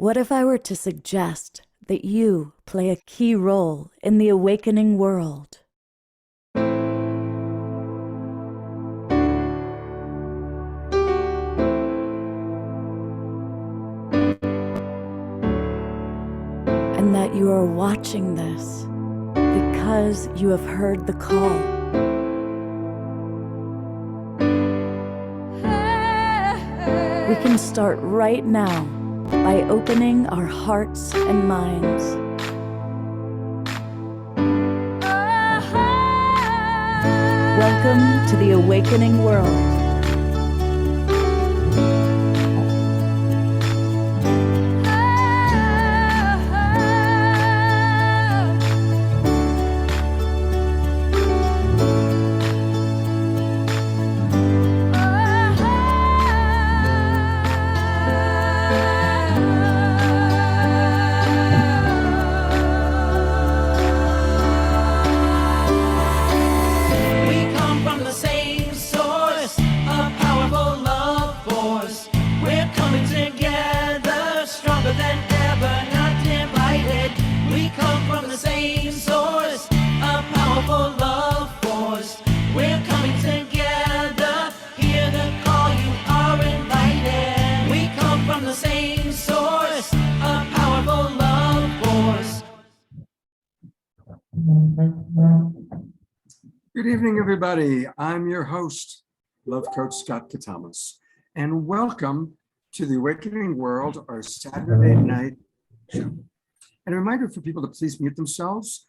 What if I were to suggest that you play a key role in the awakening world? And that you are watching this because you have heard the call. We can start right now by opening our hearts and minds. Welcome to the awakening world. Good evening, everybody. I'm your host, Love Coach Scott Catamas, and welcome to the Awakening World, our Saturday night show. And a reminder for people to please mute themselves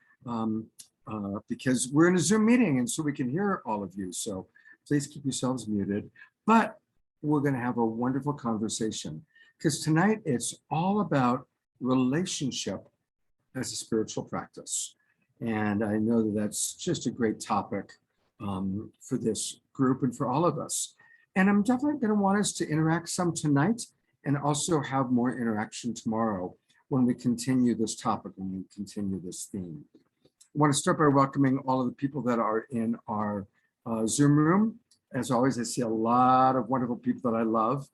because we're in a Zoom meeting and so we can hear all of you. So please keep yourselves muted, but we're going to have a wonderful conversation because tonight it's all about relationship as a spiritual practice. And I know that that's just a great topic for this group and for all of us. And I'm definitely going to want us to interact some tonight and also have more interaction tomorrow when we continue this topic, when we continue this theme. I want to start by welcoming all of the people that are in our Zoom room. As always, I see a lot of wonderful people that I love.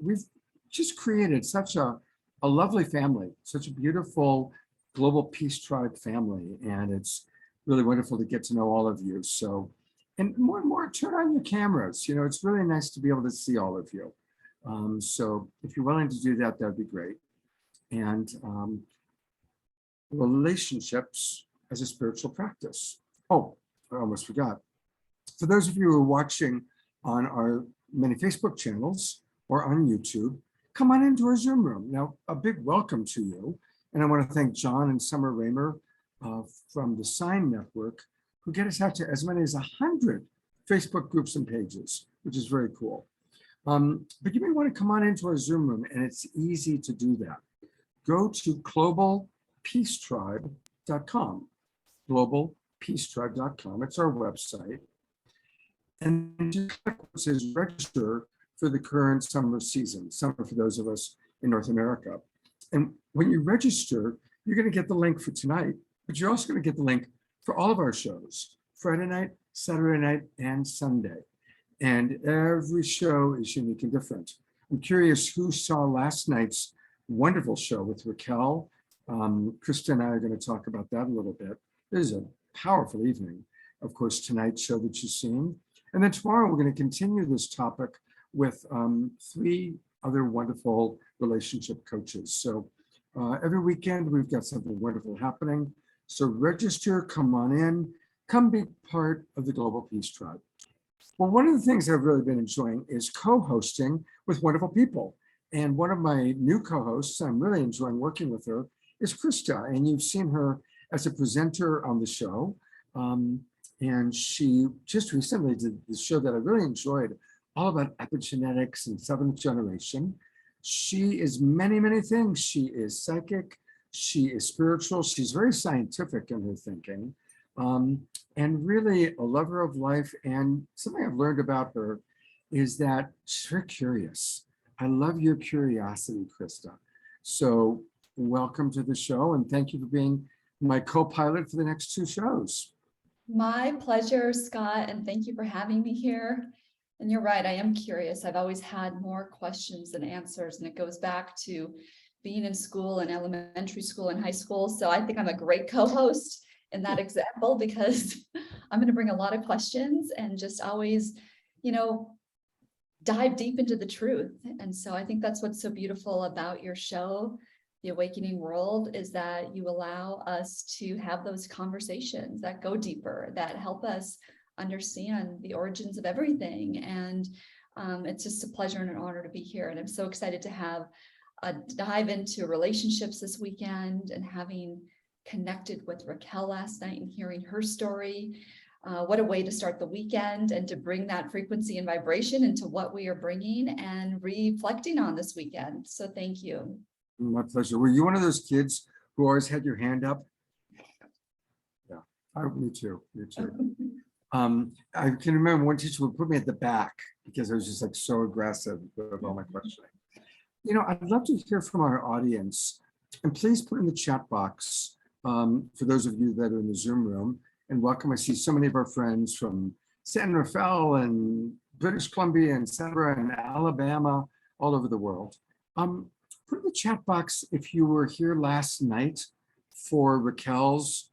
We've just created such a lovely family, such a beautiful Global Peace Tribe family, and it's really wonderful to get to know all of you. So, and more, turn on your cameras. You know, it's really nice to be able to see all of you. So if you're willing to do that, that'd be great. And relationships as a spiritual practice. Oh, I almost forgot. For those of you who are watching on our many Facebook channels or on YouTube, come on into our Zoom room. Now, a big welcome to you. And I want to thank John and Summer Raymer from the Sign Network, who get us out to as many as 100 Facebook groups and pages, which is very cool. But you may want to come on into our Zoom room, and it's easy to do that. Go to globalpeacetribe.com, globalpeacetribe.com. It's our website. And just click what says register for the current summer season, summer for those of us in North America. And when you register, you're going to get the link for tonight, but you're also going to get the link for all of our shows, Friday night, Saturday night, and Sunday. And every show is unique and different. I'm curious who saw last night's wonderful show with Raquel. Krista and I are going to talk about that a little bit. It is a powerful evening. Of course, tonight's show that you've seen. And then tomorrow, we're going to continue this topic with 3 other wonderful relationship coaches. So every weekend we've got something wonderful happening. So register, come on in, come be part of the Global Peace Tribe. Well, one of the things I've really been enjoying is co-hosting with wonderful people. And one of my new co-hosts, I'm really enjoying working with her, is Krista. And you've seen her as a presenter on the show. And she just recently did this show that I really enjoyed, all about epigenetics and 7th generation. She is many, many things. She is psychic, she is spiritual, she's very scientific in her thinking, and really a lover of life. And something I've learned about her is that she's very curious. I love your curiosity, Krista. So welcome to the show, and thank you for being my co-pilot for the next 2 shows. My pleasure, Scott, and thank you for having me here. And you're right, I am curious. I've always had more questions than answers, and it goes back to being in school and elementary school and high school. So I think I'm a great co-host in that example, because I'm going to bring a lot of questions and just always, dive deep into the truth. And so I think that's what's so beautiful about your show, The Awakening World, is that you allow us to have those conversations that go deeper, that help us understand the origins of everything. And it's just a pleasure and an honor to be here. And I'm so excited to have a dive into relationships this weekend, and having connected with Raquel last night and hearing her story. What a way to start the weekend, and to bring that frequency and vibration into what we are bringing and reflecting on this weekend. So thank you. My pleasure. Were you one of those kids who always had your hand up? Yeah, me too. Me too. I can remember one teacher would put me at the back because I was just like so aggressive with all my questioning. I'd love to hear from our audience, and please put in the chat box for those of you that are in the Zoom room. And welcome. I see so many of our friends from San Rafael and British Columbia and Sandra and Alabama, all over the world. Put in the chat box if you were here last night for Raquel's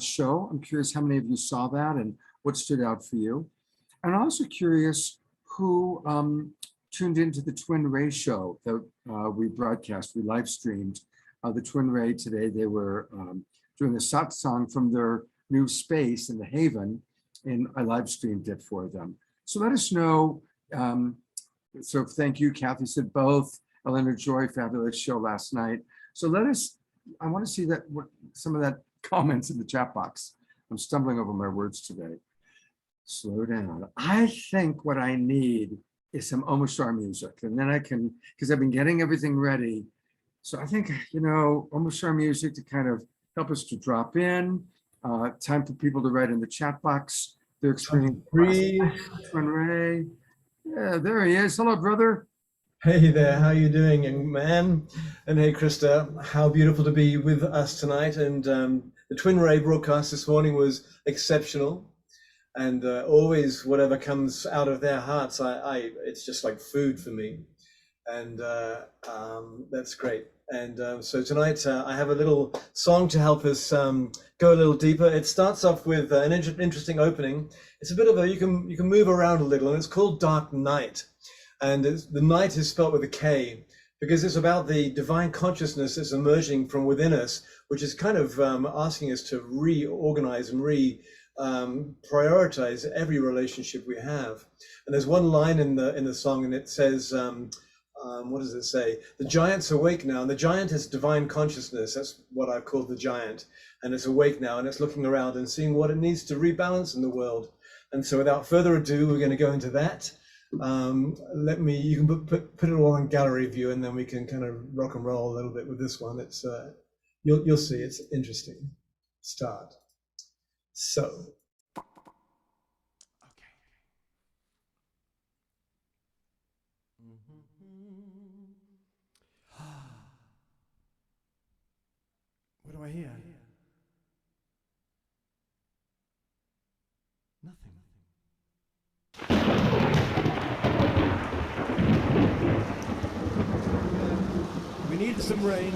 show. I'm curious how many of you saw that and what stood out for you. And I'm also curious who tuned into the Twin Ray show that we live streamed the Twin Ray today. They were doing a satsang from their new space in the Haven, and I live streamed it for them. So let us know. So thank you, Kathy said both. Eleanor Joy, fabulous show last night. So I want to see some of that comments in the chat box. I'm stumbling over my words today. Slow down. I think what I need is some OMASHAR music, and then I can, because I've been getting everything ready. So I think, OMASHAR music to kind of help us to drop in. Time for people to write in the chat box their experience. Twin Ray. Yeah, there he is. Hello, brother. Hey there, how you doing, young man? And hey, Krista, how beautiful to be with us tonight. And the Twin Ray broadcast this morning was exceptional. And always whatever comes out of their hearts, it's just like food for me. And that's great. And so tonight I have a little song to help us go a little deeper. It starts off with an interesting opening. It's a bit of you can move around a little, and it's called Dark Night. And the night is spelled with a K, because it's about the divine consciousness that's emerging from within us, which is kind of asking us to reorganize and prioritize every relationship we have. And there's one line in the song, and it says, what does it say? The giant's awake now, and the giant is divine consciousness. That's what I've called the giant. And it's awake now, and it's looking around and seeing what it needs to rebalance in the world. And so without further ado, we're going to go into that. You can put it all on gallery view, and then we can kind of rock and roll a little bit with this one. It's you'll see, it's interesting. Start. So. What do I hear? Nothing. We need some rain.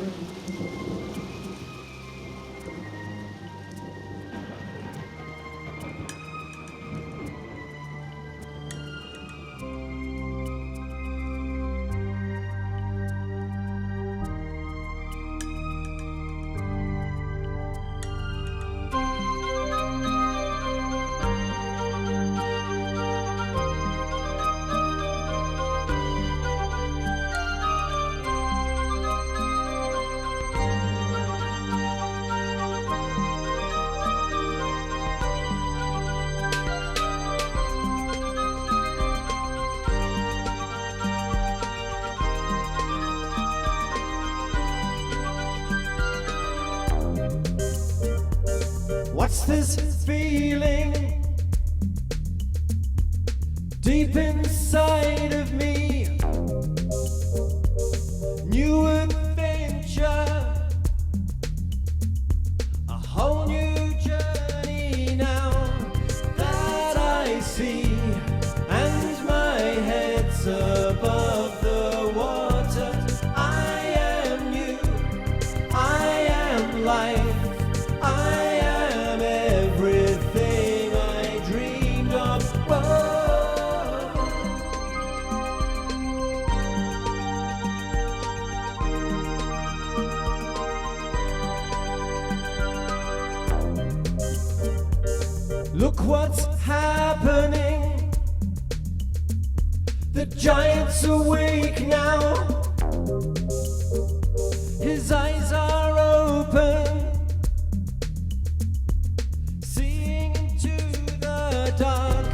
What's this feeling deep inside of me? New adventure, a whole new journey now that I see, and my head's above the water. I am new. what's happening. The giant's awake now. His eyes are open, seeing into the dark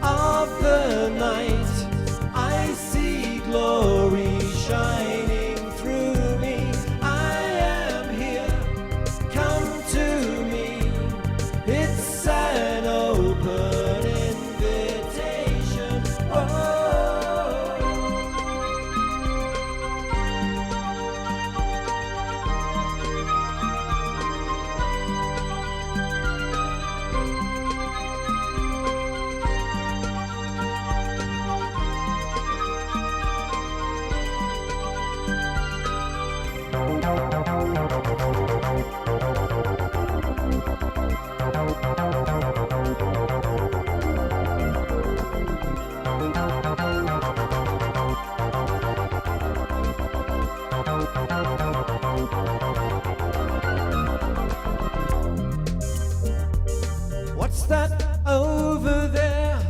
of the night. I see glory shining through me. I am here, come to me. It's an open invitation. Oh. What's that over there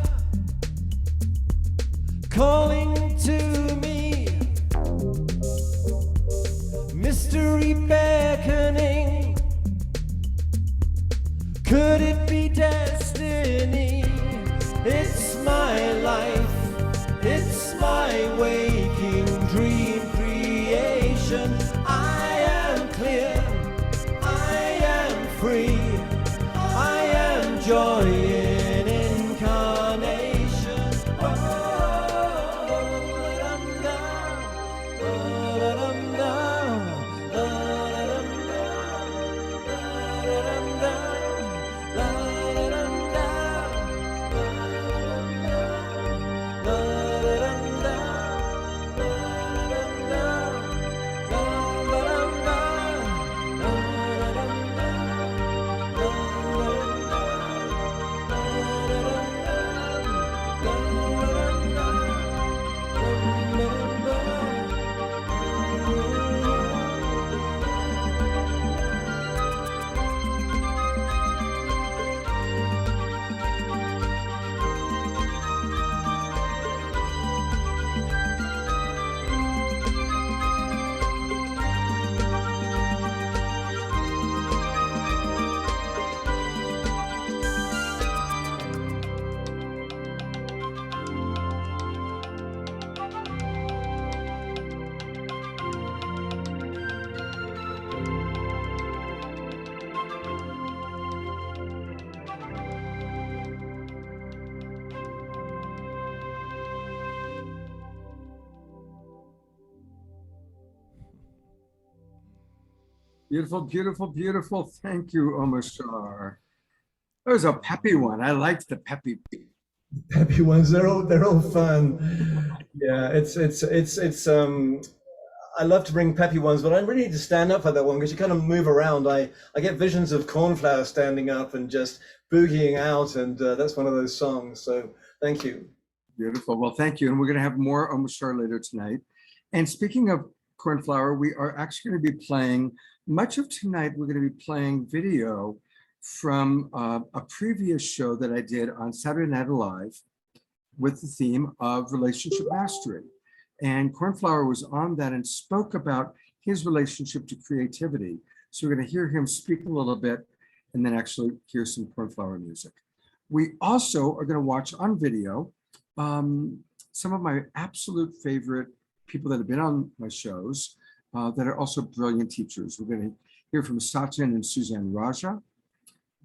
calling to me? Mystery beckoning. Could it be destiny? It's my life, it's my waking dream creation. I am clear, I am free, I am joy in incarnation. Beautiful, beautiful, beautiful. Thank you, OMASHAR. That was a peppy one. I liked the peppy. Peppy ones, they're all fun. Yeah, it's I love to bring peppy ones, but I really need to stand up for that one because you kind of move around. I get visions of Cornflower standing up and just boogieing out, and that's one of those songs. So thank you. Beautiful. Well, thank you. And we're going to have more OMASHAR later tonight. And speaking of Cornflower, we are actually going to be playing, much of tonight, we're going to be playing video from a previous show that I did on Saturday Night Live with the theme of relationship mastery. And Cornflower was on that and spoke about his relationship to creativity. So we're going to hear him speak a little bit and then actually hear some Cornflower music. We also are going to watch on video some of my absolute favorite people that have been on my shows that are also brilliant teachers. We're going to hear from Satyen and Suzanne Raja,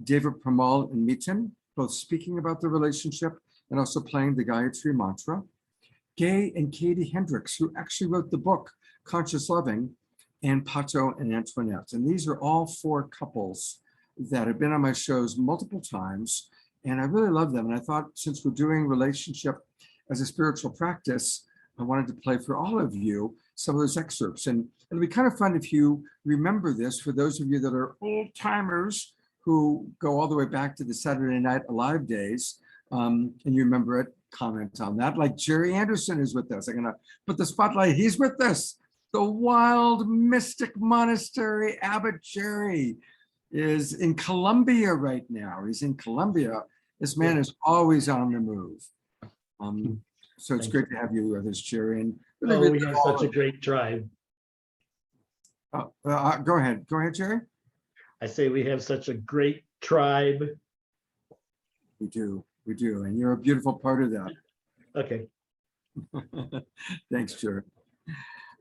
Deva Premal Miten, both speaking about the relationship and also playing the GayaTri Mantra. Gay and Katie Hendricks, who actually wrote the book, Conscious Loving, and Pato and Antoinette. And these are all four couples that have been on my shows multiple times, and I really love them. And I thought, since we're doing relationship as a spiritual practice, I wanted to play for all of you some of those excerpts. And it'll be kind of fun if you remember this, for those of you that are old timers who go all the way back to the Saturday Night Alive days, and you remember it, comment on that. Like Jerry Anderson is with us. I'm gonna put the spotlight, he's with us. The wild mystic monastery abbot Jerry is in Colombia right now. He's in Colombia This man is always on the move. So it's Thank great to have you with us, Jerry. And Oh, really, we have such a great tribe. go ahead, Jerry. I say we have such a great tribe. We do, and you're a beautiful part of that. Okay. Thanks, Jerry.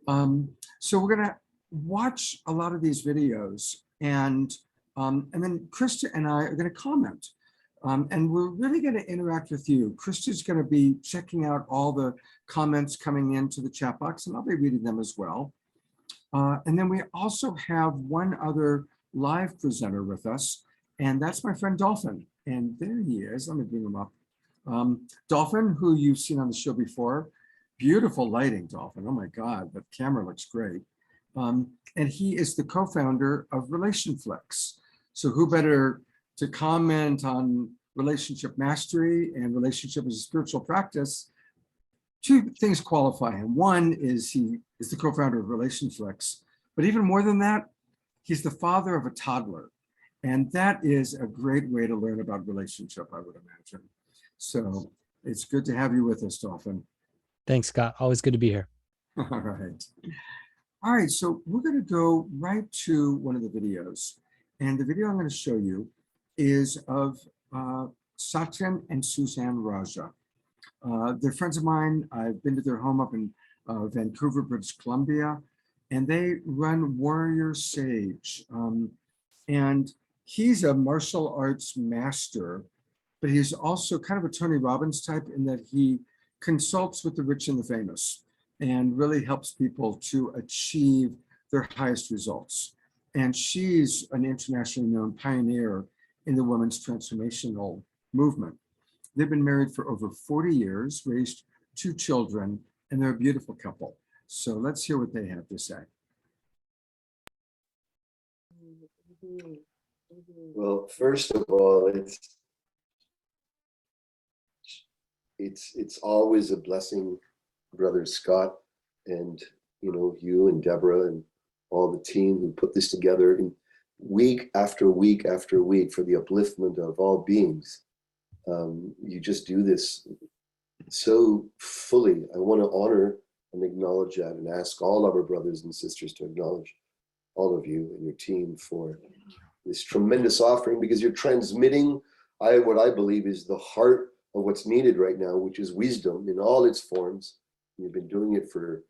So we're gonna watch a lot of these videos, and then Krista and I are gonna comment. And we're really going to interact with you. Krista's going to be checking out all the comments coming into the chat box, and I'll be reading them as well. And then we also have one other live presenter with us, and that's my friend Dolphin. And there he is. Let me bring him up. Dolphin, who you've seen on the show before. Beautiful lighting, Dolphin. Oh my God, the camera looks great. And he is the co-founder of RelationFlix. So who better to comment on relationship mastery and relationship as a spiritual practice? Two things qualify him. One is he is the co-founder of RelationFlix, but even more than that, he's the father of a toddler. And that is a great way to learn about relationship, I would imagine. So it's good to have you with us, Dolphin. Thanks, Scott. Always good to be here. All right. All right, so we're going to go right to one of the videos. And the video I'm going to show you is of Satyen and Suzanne Raja. They're friends of mine. I've been to their home up in Vancouver, British Columbia, and they run Warrior Sage. And he's a martial arts master, but he's also kind of a Tony Robbins type in that he consults with the rich and the famous and really helps people to achieve their highest results. And she's an internationally known pioneer in the women's transformational movement. They've been married for over 40 years, raised 2 children, and they're a beautiful couple. So let's hear what they have to say. Well, first of all, it's always a blessing, Brother Scott, and you and Deborah and all the team who put this together in week after week after week for the upliftment of all beings. You just do this so fully. I want to honor and acknowledge that and ask all of our brothers and sisters to acknowledge all of you and your team for this tremendous offering, because you're transmitting what I believe is the heart of what's needed right now, which is wisdom in all its forms. You've been doing it for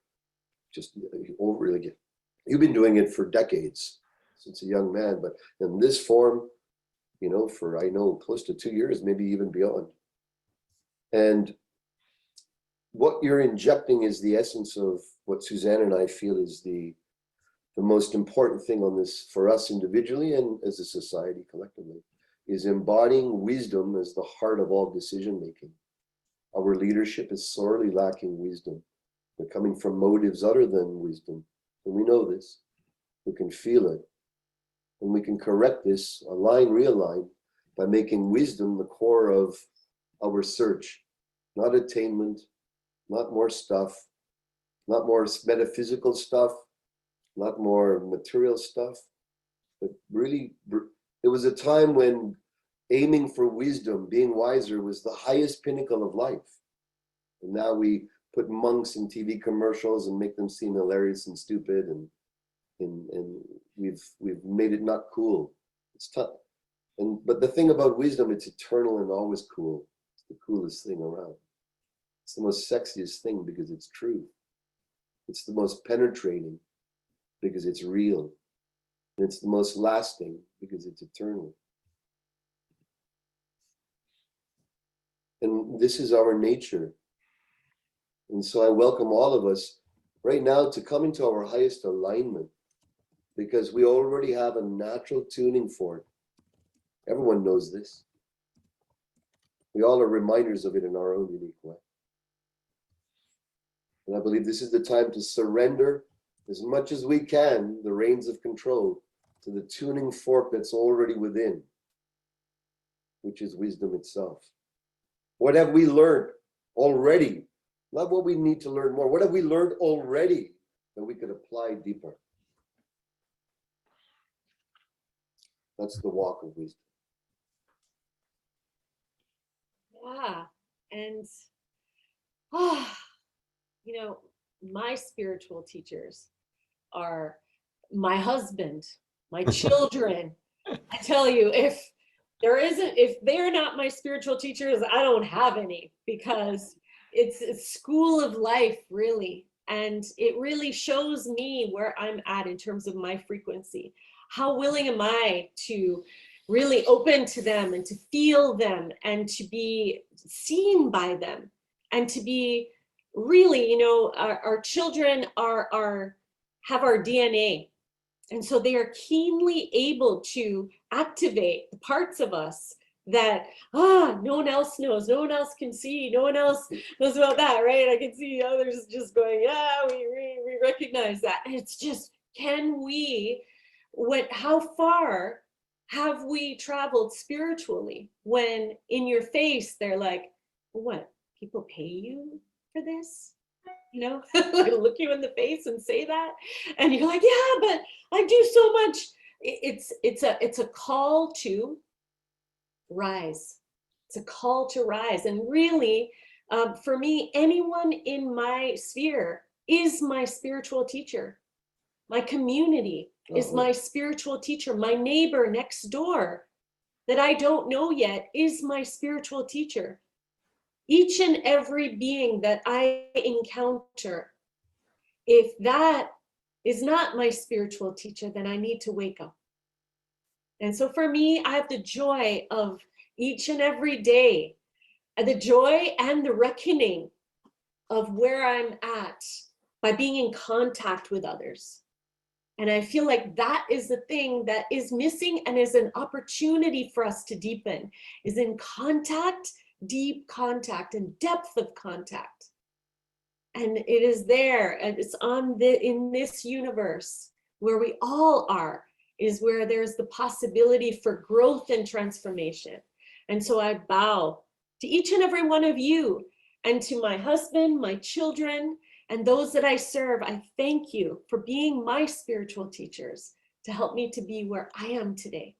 you've been doing it for decades, since a young man, but in this form, for I know close to 2 years, maybe even beyond. And what you're injecting is the essence of what Suzanne and I feel is the most important thing on this for us individually and as a society collectively, is embodying wisdom as the heart of all decision making. Our leadership is sorely lacking wisdom. They're coming from motives other than wisdom. And we know this. We can feel it. And we can correct this, align, realign, by making wisdom the core of our search. Not attainment, not more stuff, not more metaphysical stuff, not more material stuff, but really, there was a time when aiming for wisdom, being wiser, was the highest pinnacle of life. And now we put monks in TV commercials and make them seem hilarious and stupid, and we've made it not cool. It's tough. But the thing about wisdom, it's eternal and always cool. It's the coolest thing around. It's the most sexiest thing because it's true. It's the most penetrating because it's real. And it's the most lasting because it's eternal. And this is our nature. And so I welcome all of us right now to come into our highest alignment, because we already have a natural tuning for it. Everyone knows this. We all are reminders of it in our own unique way. And I believe this is the time to surrender as much as we can the reins of control to the tuning fork that's already within, which is wisdom itself. What have we learned already? Not what we need to learn more. What have we learned already that we could apply deeper? That's the walk of wisdom. Yeah. And, you know, my spiritual teachers are my husband, my children. I tell you, if they're not my spiritual teachers, I don't have any, because it's a school of life, really. And it really shows me where I'm at in terms of my frequency. How willing am I to really open to them and to feel them and to be seen by them and to be really, you know, our children have our DNA. And so they are keenly able to activate the parts of us that, no one else knows, no one else can see, no one else knows about that, right? I can see others just going, yeah, we recognize that. And it's just, how far have we traveled spiritually when in your face, they're like, what, people pay you for this? You know, look you in the face and say that, and you're like, yeah, but I do so much. It's a call to rise. It's a call to rise. And really, for me, anyone in my sphere is my spiritual teacher. My community is my spiritual teacher. My neighbor next door that I don't know yet is my spiritual teacher. Each and every being that I encounter, if that is not my spiritual teacher, then I need to wake up. And so for me, I have the joy of each and every day, the joy and the reckoning of where I'm at by being in contact with others. And I feel like that is the thing that is missing and is an opportunity for us to deepen, is in contact, deep contact and depth of contact. And it is there, and it's in this universe where we all are, is where there's the possibility for growth and transformation. And so I bow to each and every one of you, and to my husband, my children, and those that I serve. I thank you for being my spiritual teachers to help me to be where I am today.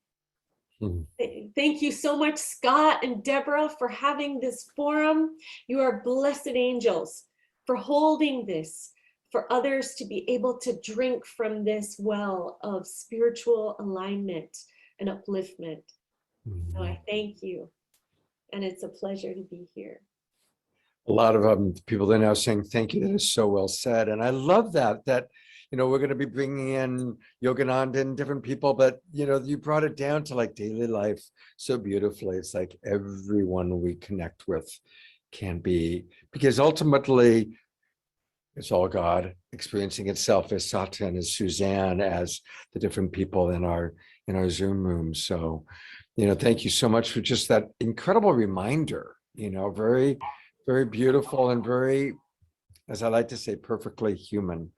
Thank you so much, Scott and Deborah, for having this forum. You are blessed angels for holding this, for others to be able to drink from this well of spiritual alignment and upliftment. So I thank you, and it's a pleasure to be here. A lot of people are now saying thank you. That is so well said, and I love that you know, we're going to be bringing in Yogananda and different people, but you know, you brought it down to like daily life so beautifully. It's like everyone we connect with can be, because ultimately it's all God experiencing itself as Satyen, as Suzanne, as the different people in our Zoom room. So, you know, thank you so much for just that incredible reminder, you know, very, very beautiful and very, as I like to say, perfectly human.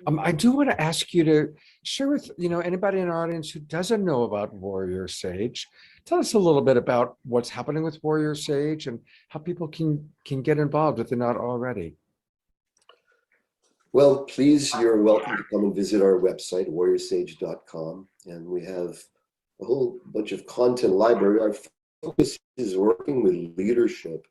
I do want to ask you to share with, you know, anybody in our audience who doesn't know about Warrior Sage. Tell us a little bit about what's happening with Warrior Sage and how people can get involved if they're not already. Well, please, you're welcome to come and visit our website, warriorsage.com. And we have a whole bunch of content library. Our focus is working with leadership.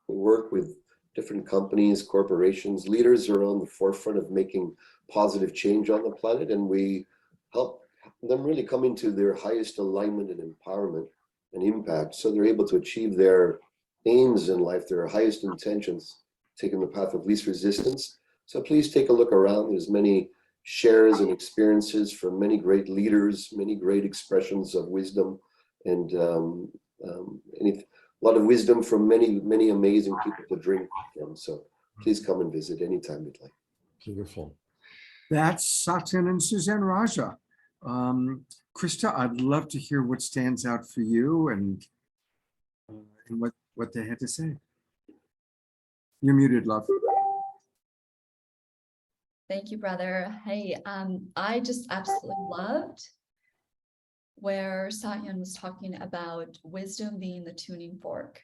We work with different companies, corporations. Leaders are on the forefront of making positive change on the planet, and we help them really come into their highest alignment and empowerment and impact, so they're able to achieve their aims in life, their highest intentions, taking the path of least resistance. So please take a look around. There's many shares and experiences from many great leaders, many great expressions of wisdom, and a lot of wisdom from many amazing people to drink from. So please come and visit anytime you'd like. Beautiful. That's Satyen and Suzanne Raja. Krista, I'd love to hear what stands out for you and what they had to say. You're muted, love. Thank you, brother. Hey, I just absolutely loved where Satyen was talking about wisdom being the tuning fork,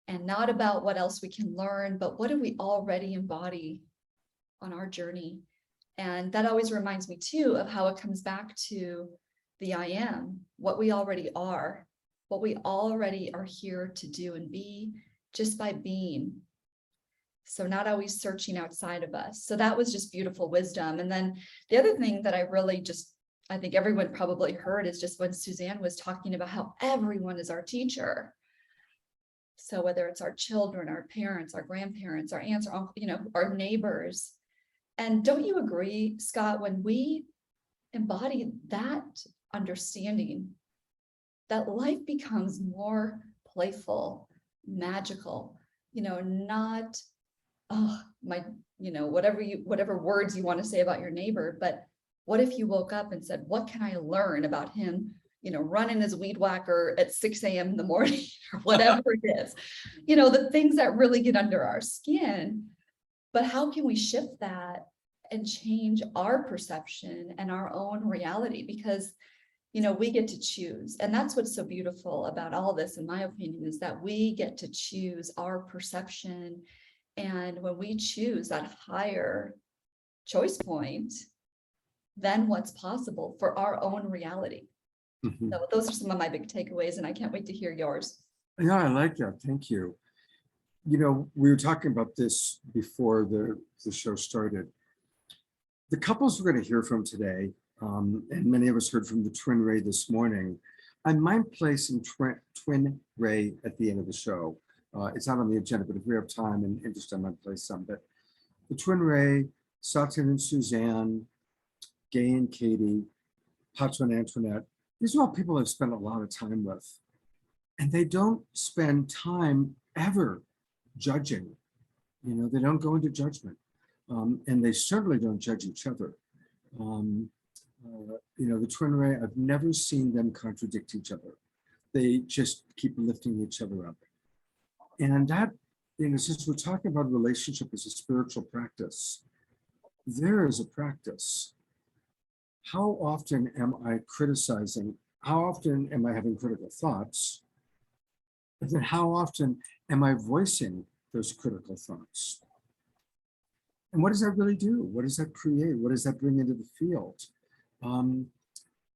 and not about what else we can learn, but what do we already embody on our journey. And that always reminds me too of how it comes back to the I am, what we already are. what we already are here to do and be just by being. So not always searching outside of us. So that was just beautiful wisdom. And then the other thing that I really just, I think everyone probably heard is just when Suzanne was talking about how everyone is our teacher. So whether it's our children, our parents, our grandparents, our aunts, our, our neighbors. And don't you agree, Scott, when we embody that understanding, that life becomes more playful, magical, not, oh, my, whatever words you want to say about your neighbor, but what if you woke up and said, what can I learn about him, running his weed whacker at 6 a.m. in the morning or whatever it is, the things that really get under our skin. But how can we shift that and change our perception and our own reality? Because, we get to choose. And that's what's so beautiful about all this, in my opinion, is that we get to choose our perception. And when we choose that higher choice point, then what's possible for our own reality. Mhm. So those are some of my big takeaways, and I can't wait to hear yours. Yeah, I like that. Thank you. We were talking about this before the show started. The couples we're going to hear from today, and many of us heard from the Twin Ray this morning. I might play some Twin Ray at the end of the show. It's not on the agenda, but if we have time and interest, I might play some. But the Twin Ray, Satyen and Suzanne, Gay and Katie, Pato and Antoinette, these are all people I've spent a lot of time with. And they don't spend time ever judging. They don't go into judgment. And they certainly don't judge each other. The Twin Ray, I've never seen them contradict each other. They just keep lifting each other up. And that, since we're talking about relationship as a spiritual practice, there is a practice. How often am I criticizing? How often am I having critical thoughts? And then how often am I voicing those critical thoughts? And what does that really do? What does that create? What does that bring into the field?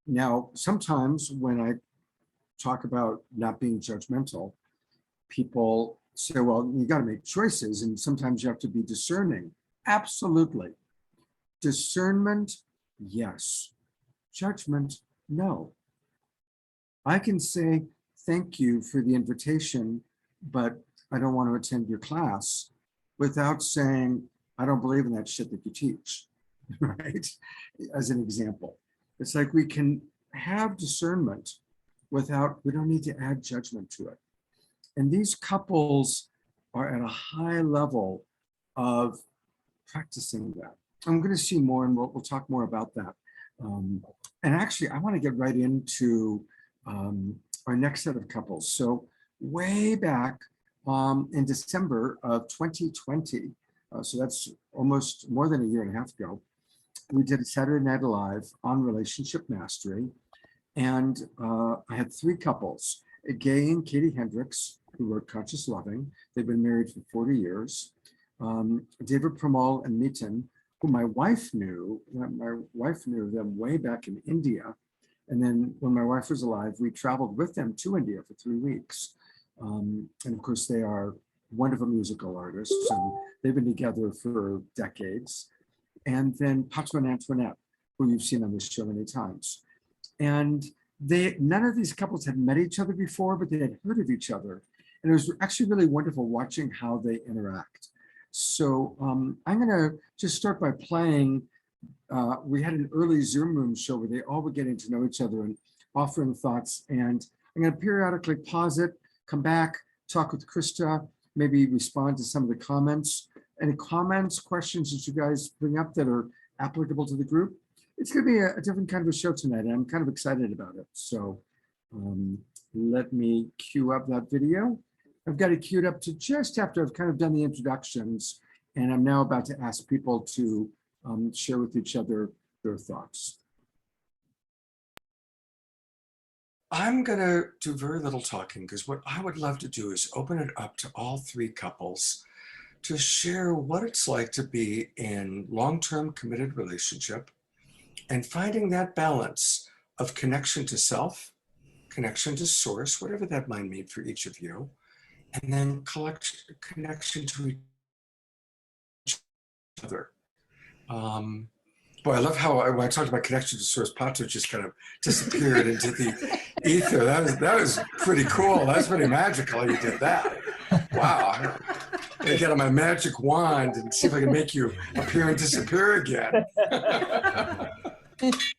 Now, sometimes when I talk about not being judgmental, people say, well, you got to make choices, and sometimes you have to be discerning. Absolutely. Discernment, yes. Judgment, no. I can say, thank you for the invitation, but I don't want to attend your class, without saying, I don't believe in that shit that you teach, right? As an example. It's like we can have discernment we don't need to add judgment to it. And these couples are at a high level of practicing that. I'm going to see more, and we'll talk more about that. And actually, I want to get right into our next set of couples. So way back in December of 2020, so that's almost more than a year and a half ago, we did a Saturday Night Live on relationship mastery. And I had 3 couples, Gay and Katie Hendricks, who wrote Conscious Loving. They've been married for 40 years. Deva Premal Miten, who my wife knew. My wife knew them way back in India. And then when my wife was alive, we traveled with them to India for 3 weeks. And of course, they are wonderful musical artists, and they've been together for decades. And then Pato and Antoinette, who you've seen on this show many times. And none of these couples had met each other before, but they had heard of each other. And it was actually really wonderful watching how they interact. So I'm gonna just start by playing, we had an early Zoom room show where they all were getting to know each other and offering thoughts. And I'm gonna periodically pause it, come back, talk with Crista, maybe respond to some of the comments. Any comments, questions that you guys bring up that are applicable to the group? It's going to be a different kind of a show tonight, and I'm kind of excited about it. So let me cue up that video. I've got it queued up to just after I've kind of done the introductions, and I'm now about to ask people to share with each other their thoughts. I'm going to do very little talking, because what I would love to do is open it up to all 3 couples to share what it's like to be in long-term committed relationship and finding that balance of connection to self connection to source, whatever that might mean for each of you, and then connection to each other. Boy, I love how when I talked about connection to source, Pato just kind of disappeared into the ether. That was pretty cool. That's pretty magical. You did that. Wow. I'm gonna get on my magic wand and see if I can make you appear and disappear again. Just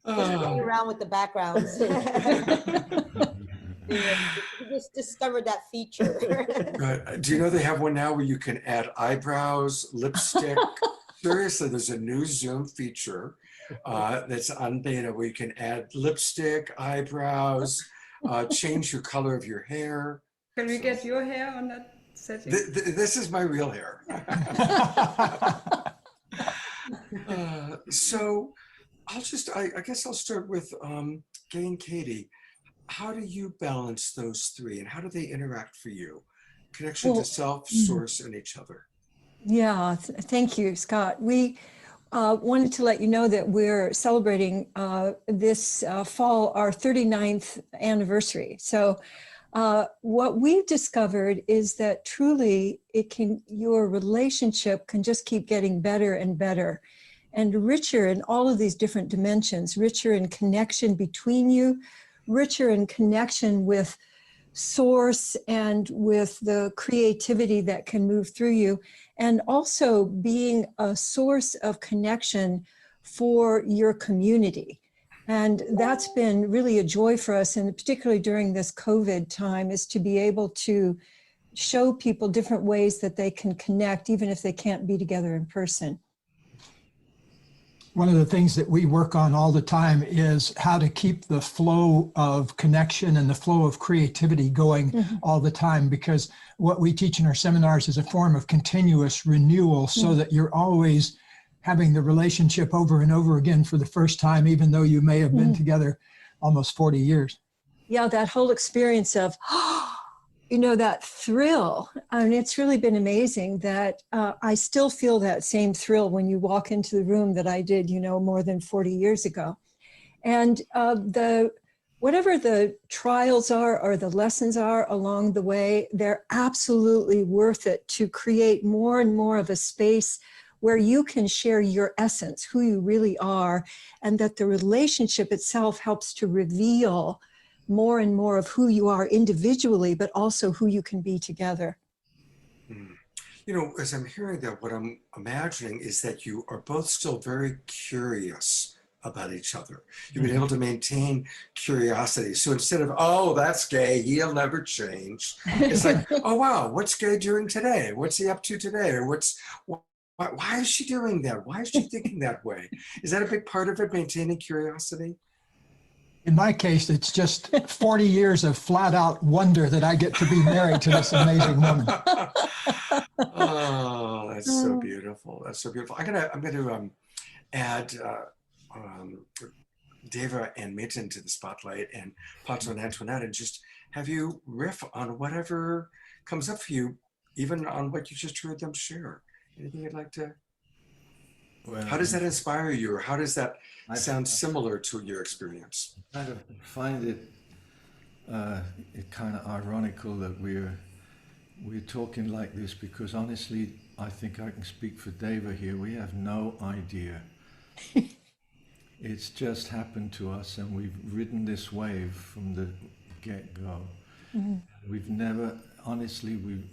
playing around with the backgrounds. You just discovered that feature. Right. Do you know they have one now where you can add eyebrows, lipstick? Seriously, there's a new Zoom feature that's on beta where you can add lipstick, eyebrows, change your color of your hair. Can we get your hair on that setting? This is my real hair. So I guess I'll start with Gay and Katie. How do you balance those three and how do they interact for you? Connection to self, source, and each other. Yeah, thank you, Scott. We wanted to let you know that we're celebrating this fall our 39th anniversary. So what we've discovered is that truly your relationship can just keep getting better and better and richer in all of these different dimensions, richer in connection between you, richer in connection with source and with the creativity that can move through you, and also being a source of connection for your community. And that's been really a joy for us, and particularly during this COVID time, is to be able to show people different ways that they can connect, even if they can't be together in person. One of the things that we work on all the time is how to keep the flow of connection and the flow of creativity going all the time, because what we teach in our seminars is a form of continuous renewal so that you're always having the relationship over and over again for the first time, even though you may have been together almost 40 years. Yeah, that whole experience of, you know, that thrill. I mean, it's really been amazing that I still feel that same thrill when you walk into the room that I did, you know, more than 40 years ago. And whatever the trials are or the lessons are along the way, they're absolutely worth it to create more and more of a space where you can share your essence, who you really are, and that the relationship itself helps to reveal more and more of who you are individually, but also who you can be together. You know, as I'm hearing that, what I'm imagining is that you are both still very curious about each other. You've been able to maintain curiosity. So instead of, oh, that's Gay, he'll never change, it's like, oh, wow, what's Gay doing today? What's he up to today? Or why is she doing that? Why is she thinking that way? Is that a big part of it, maintaining curiosity? In my case, it's just 40 years of flat out wonder that I get to be married to this amazing woman. Oh, that's so beautiful. That's so beautiful. I'm gonna add Deva and Miten to the spotlight, and Pato and Antoinette, and just have you riff on whatever comes up for you, even on what you just heard them share. Anything you'd like to? Well, how does that inspire you, or how does that sound similar to your experience? I kind of find it kind of ironical that we're talking like this, because honestly, I think I can speak for Deva here. We have no idea. It's just happened to us, and we've ridden this wave from the get-go. We've never, honestly, we've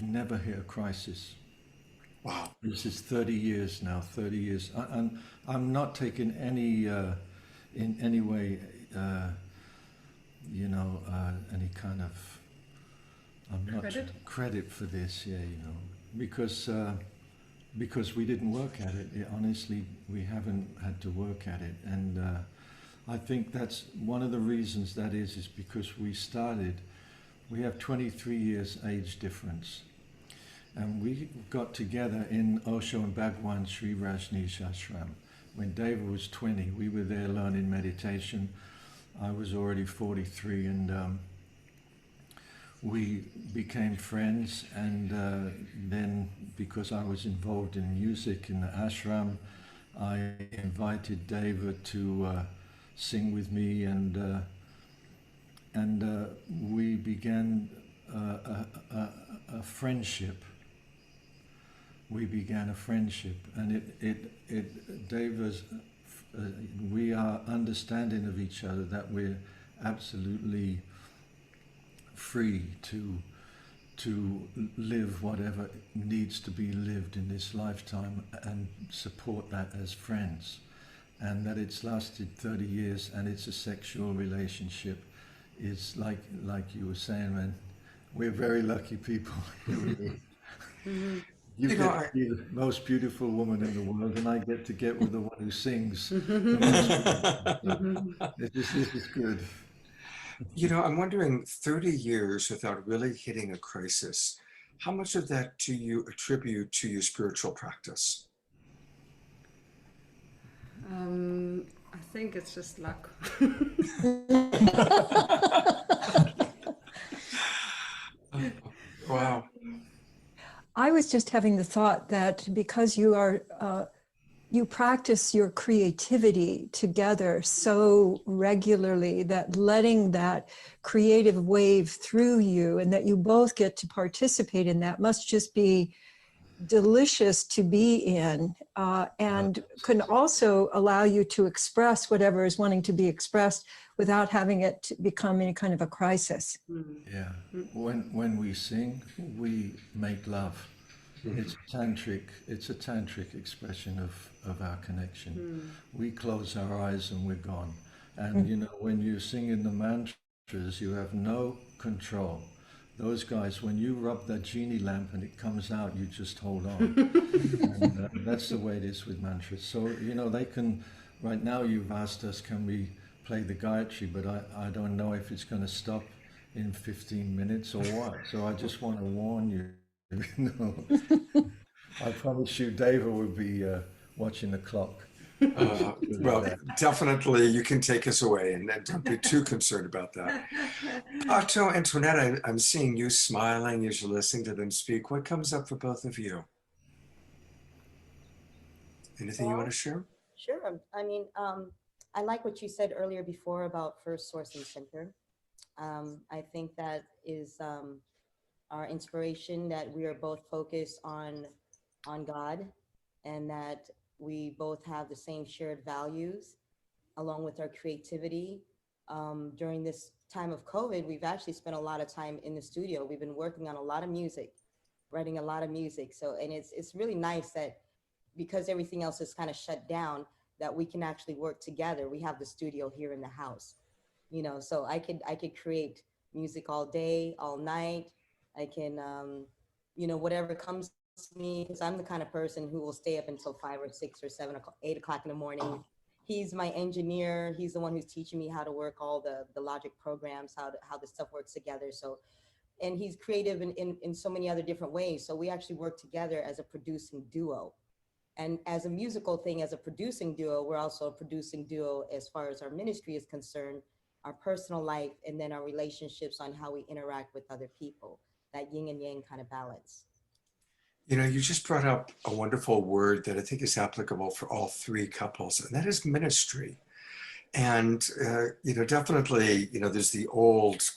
never hit a crisis. Wow. This is 30 years now, 30 years. And I'm not taking any, in any way, you know, any kind of, I'm not credit for this, yeah, you know, because we didn't work at it. Honestly, we haven't had to work at it. And I think that's one of the reasons that is because we have 23 years age difference. And we got together in Osho and Bhagwan Sri Rajneesh Ashram. When Deva was 20, we were there learning meditation. I was already 43, and we became friends. And then, because I was involved in music in the ashram, I invited Deva to sing with me, and we began a friendship. We began a friendship, and Deva's, we are understanding of each other that we're absolutely free to live whatever needs to be lived in this lifetime and support that as friends, and that it's lasted 30 years and it's a sexual relationship. It's like you were saying, man, we're very lucky people. You get to be the most beautiful woman in the world, and I get to get with the one who sings. This is good. I'm wondering, 30 years without really hitting a crisis, how much of that do you attribute to your spiritual practice? I think it's just luck. Wow. I was just having the thought that because you are, you practice your creativity together so regularly, that letting that creative wave through you and that you both get to participate in that must just be delicious to be in, and can also allow you to express whatever is wanting to be expressed without having it become any kind of a crisis. Yeah, when we sing, we make love. It's a tantric expression of our connection. We close our eyes and we're gone. And when you sing in the mantras, you have no control. Those guys, when you rub that genie lamp and it comes out, you just hold on. And that's the way it is with mantras. So, they can, right now you've asked us, can we play the GayaTri, but I don't know if it's going to stop in 15 minutes or what. So I just want to warn you. I promise you Deva will be watching the clock. Well, definitely you can take us away, and don't be too concerned about that. Pato, Antoinette, I'm seeing you smiling as you're listening to them speak. What comes up for both of you? Anything you want to share? Sure. I mean, I like what you said earlier before about first, source, and center. I think that is our inspiration, that we are both focused on God, and that we both have the same shared values, along with our creativity. During this time of COVID, we've actually spent a lot of time in the studio. We've been working on a lot of music, writing a lot of music. So, and it's really nice that because everything else is kind of shut down, that we can actually work together. We have the studio here in the house, so I could create music all day, all night. I can, whatever comes to me, because I'm the kind of person who will stay up until 5 or 6 or 7 o'clock, 8 o'clock in the morning. He's my engineer. He's the one who's teaching me how to work all the logic programs, how the stuff works together. So, and he's creative in so many other different ways. So we actually work together as a producing duo. And as a musical thing, as a producing duo, we're also a producing duo as far as our ministry is concerned, our personal life, and then our relationships on how we interact with other people, that yin and yang kind of balance. You just brought up a wonderful word that I think is applicable for all three couples, and that is ministry. And, definitely, there's the old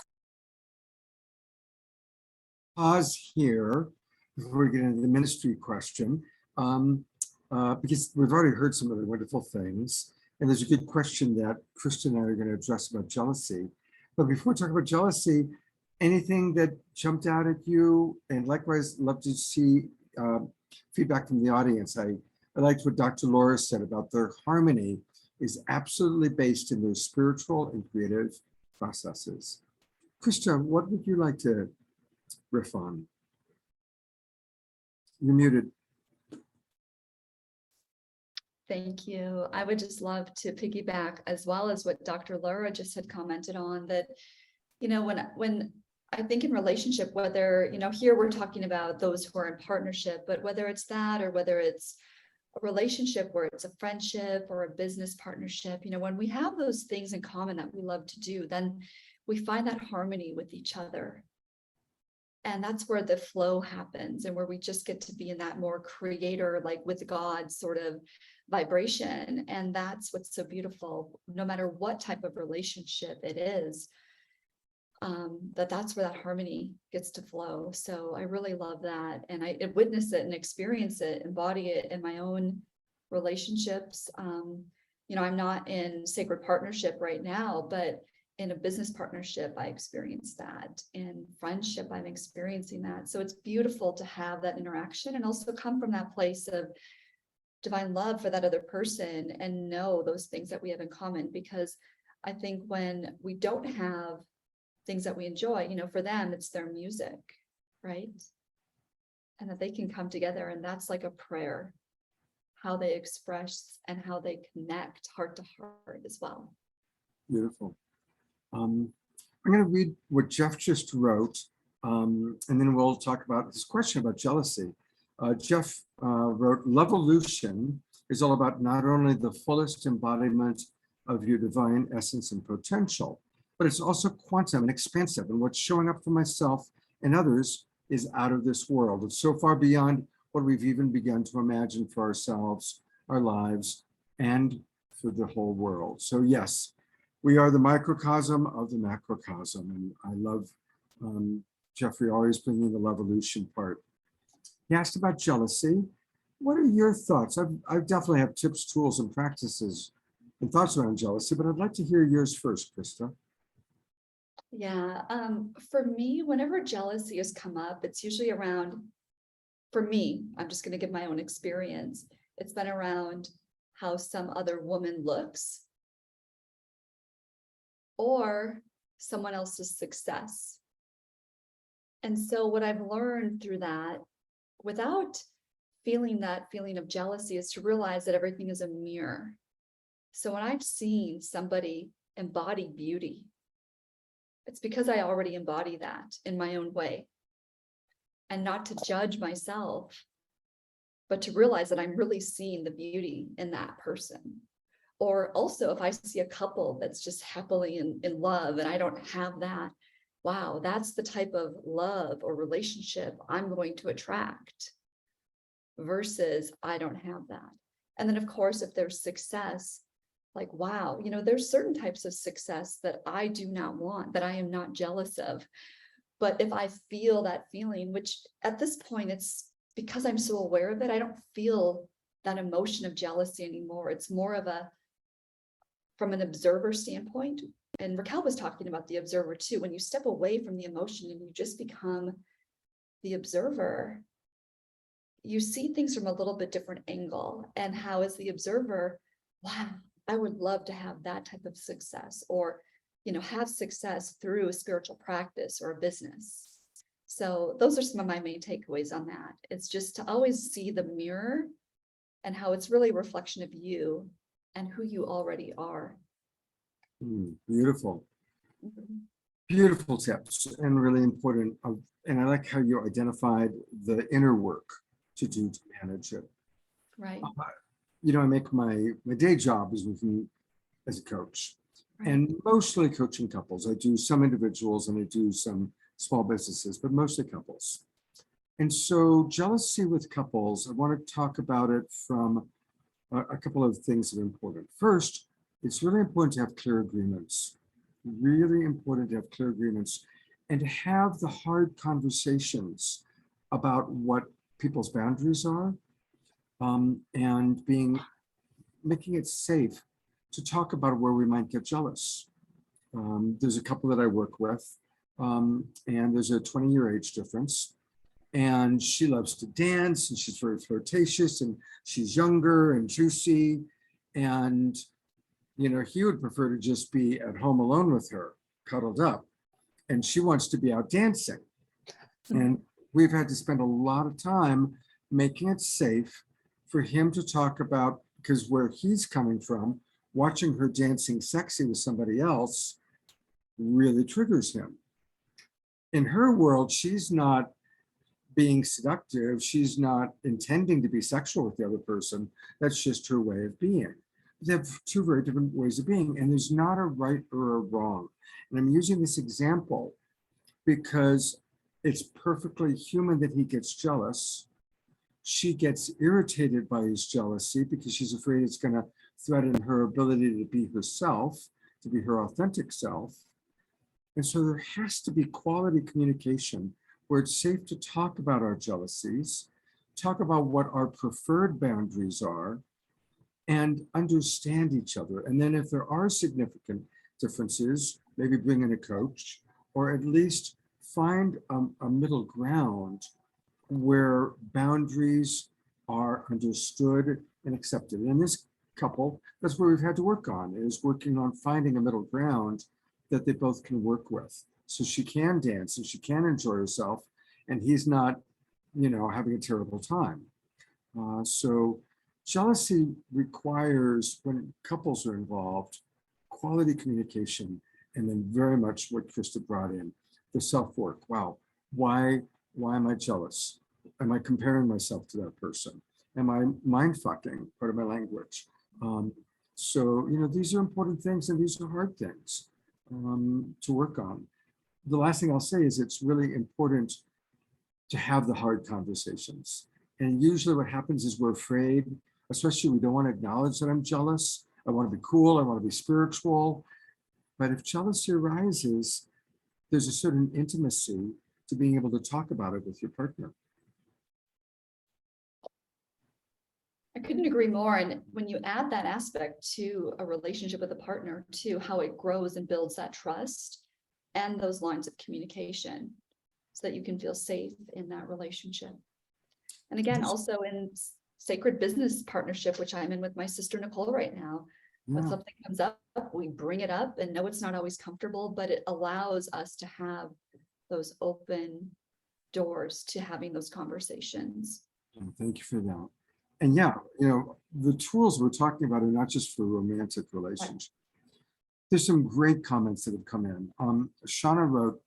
pause here before we get into the ministry question, because we've already heard some of the wonderful things. And there's a good question that Crista and I are going to address about jealousy. But before we talk about jealousy, anything that jumped out at you? And likewise, love to see feedback from the audience. I liked what Dr. Laura said about their harmony is absolutely based in their spiritual and creative processes. Crista, what would you like to riff on? You're muted. Thank you. I would just love to piggyback as well as what Dr. Laura just had commented on, that, when I think in relationship, whether, here we're talking about those who are in partnership, but whether it's that or whether it's a relationship where it's a friendship or a business partnership, when we have those things in common that we love to do, then we find that harmony with each other. And that's where the flow happens, and where we just get to be in that more creator, like with God sort of vibration. And that's what's so beautiful, no matter what type of relationship it is, that's where that harmony gets to flow. So I really love that. And I witness it and experience it, embody it in my own relationships. You know, I'm not in sacred partnership right now, but in a business partnership, I experienced that. In friendship, I'm experiencing that. So it's beautiful to have that interaction and also come from that place of divine love for that other person and know those things that we have in common. Because I think when we don't have things that we enjoy, you know, for them, it's their music, right? And that they can come together, and that's like a prayer, how they express and how they connect heart to heart as well. Beautiful. I'm going to read what Jeff just wrote, and then we'll talk about this question about jealousy. Jeff wrote, "Lovolution is all about not only the fullest embodiment of your divine essence and potential, but it's also quantum and expansive, and what's showing up for myself and others is out of this world. It's so far beyond what we've even begun to imagine for ourselves, our lives, and for the whole world." So yes, we are the microcosm of the macrocosm. And I love Jeffrey always bringing the Lovolution part. He asked about jealousy. What are your thoughts? I definitely have tips, tools, and practices and thoughts around jealousy, but I'd like to hear yours first, Krista. Yeah, for me, whenever jealousy has come up, it's usually around, for me, I'm just going to give my own experience. It's been around how some other woman looks, or someone else's success. And so what I've learned through that, without feeling that feeling of jealousy, is to realize that everything is a mirror. So when I've seen somebody embody beauty, it's because I already embody that in my own way. And not to judge myself, but to realize that I'm really seeing the beauty in that person. Or also, if I see a couple that's just happily in love and I don't have that, wow, that's the type of love or relationship I'm going to attract, versus I don't have that. And then of course, if there's success, like, wow, you know, there's certain types of success that I do not want, that I am not jealous of. But if I feel that feeling, which at this point, it's because I'm so aware of it, I don't feel that emotion of jealousy anymore. It's more of a, from an observer standpoint, and Raquel was talking about the observer too, when you step away from the emotion and you just become the observer, you see things from a little bit different angle. And how, as the observer, wow, I would love to have that type of success, or, you know, have success through a spiritual practice or a business. So those are some of my main takeaways on that. It's just to always see the mirror and how it's really a reflection of you and who you already are. Beautiful. Beautiful tips, and really important. And I like how you identified the inner work to do to manage it. Right. You know, I make my day job is working as a coach, and mostly coaching couples. I do some individuals and I do some small businesses, but mostly couples. And so jealousy with couples, I want to talk about it from a couple of things that are important. First, it's really important to have clear agreements. Really important to have clear agreements and to have the hard conversations about what people's boundaries are, and making it safe to talk about where we might get jealous. There's a couple that I work with, and there's a 20-year age difference. And she loves to dance, and she's very flirtatious, and she's younger and juicy. And, you know, he would prefer to just be at home alone with her, cuddled up. And she wants to be out dancing. And we've had to spend a lot of time making it safe for him to talk about, because where he's coming from, watching her dancing sexy with somebody else really triggers him. In her world, she's not being seductive. She's not intending to be sexual with the other person. That's just her way of being. They have two very different ways of being, and there's not a right or a wrong. And I'm using this example because It's perfectly human that he gets jealous. She gets irritated by his jealousy because she's afraid it's going to threaten her ability to be herself, to be her authentic self. And so there has to be quality communication where it's safe to talk about our jealousies, talk about what our preferred boundaries are, and understand each other. And then if there are significant differences, maybe bring in a coach, or at least find a middle ground where boundaries are understood and accepted. And in this couple, that's where we've had to work on, is working on finding a middle ground that they both can work with. So she can dance and she can enjoy herself, and he's not, you know, having a terrible time. So jealousy requires, when couples are involved, quality communication, and then very much what Crista brought in, the self-work. Wow, why am I jealous? Am I comparing myself to that person? Am I mind-fucking, part of my language? So, you know, these are important things and these are hard things to work on. The last thing I'll say is it's really important to have the hard conversations. And usually what happens is we're afraid, especially we don't want to acknowledge that I'm jealous. I want to be cool, I want to be spiritual. But if jealousy arises, there's a certain intimacy to being able to talk about it with your partner. I couldn't agree more. And when you add that aspect to a relationship with a partner, to how it grows and builds that trust and those lines of communication so that you can feel safe in that relationship. And again, also in sacred business partnership, which I'm in with my sister Nicole right now, when something comes up, we bring it up and know it's not always comfortable, but it allows us to have those open doors to having those conversations. Thank you for that. And yeah, you know, the tools we're talking about are not just for romantic relationships. There's some great comments that have come in. Shauna wrote,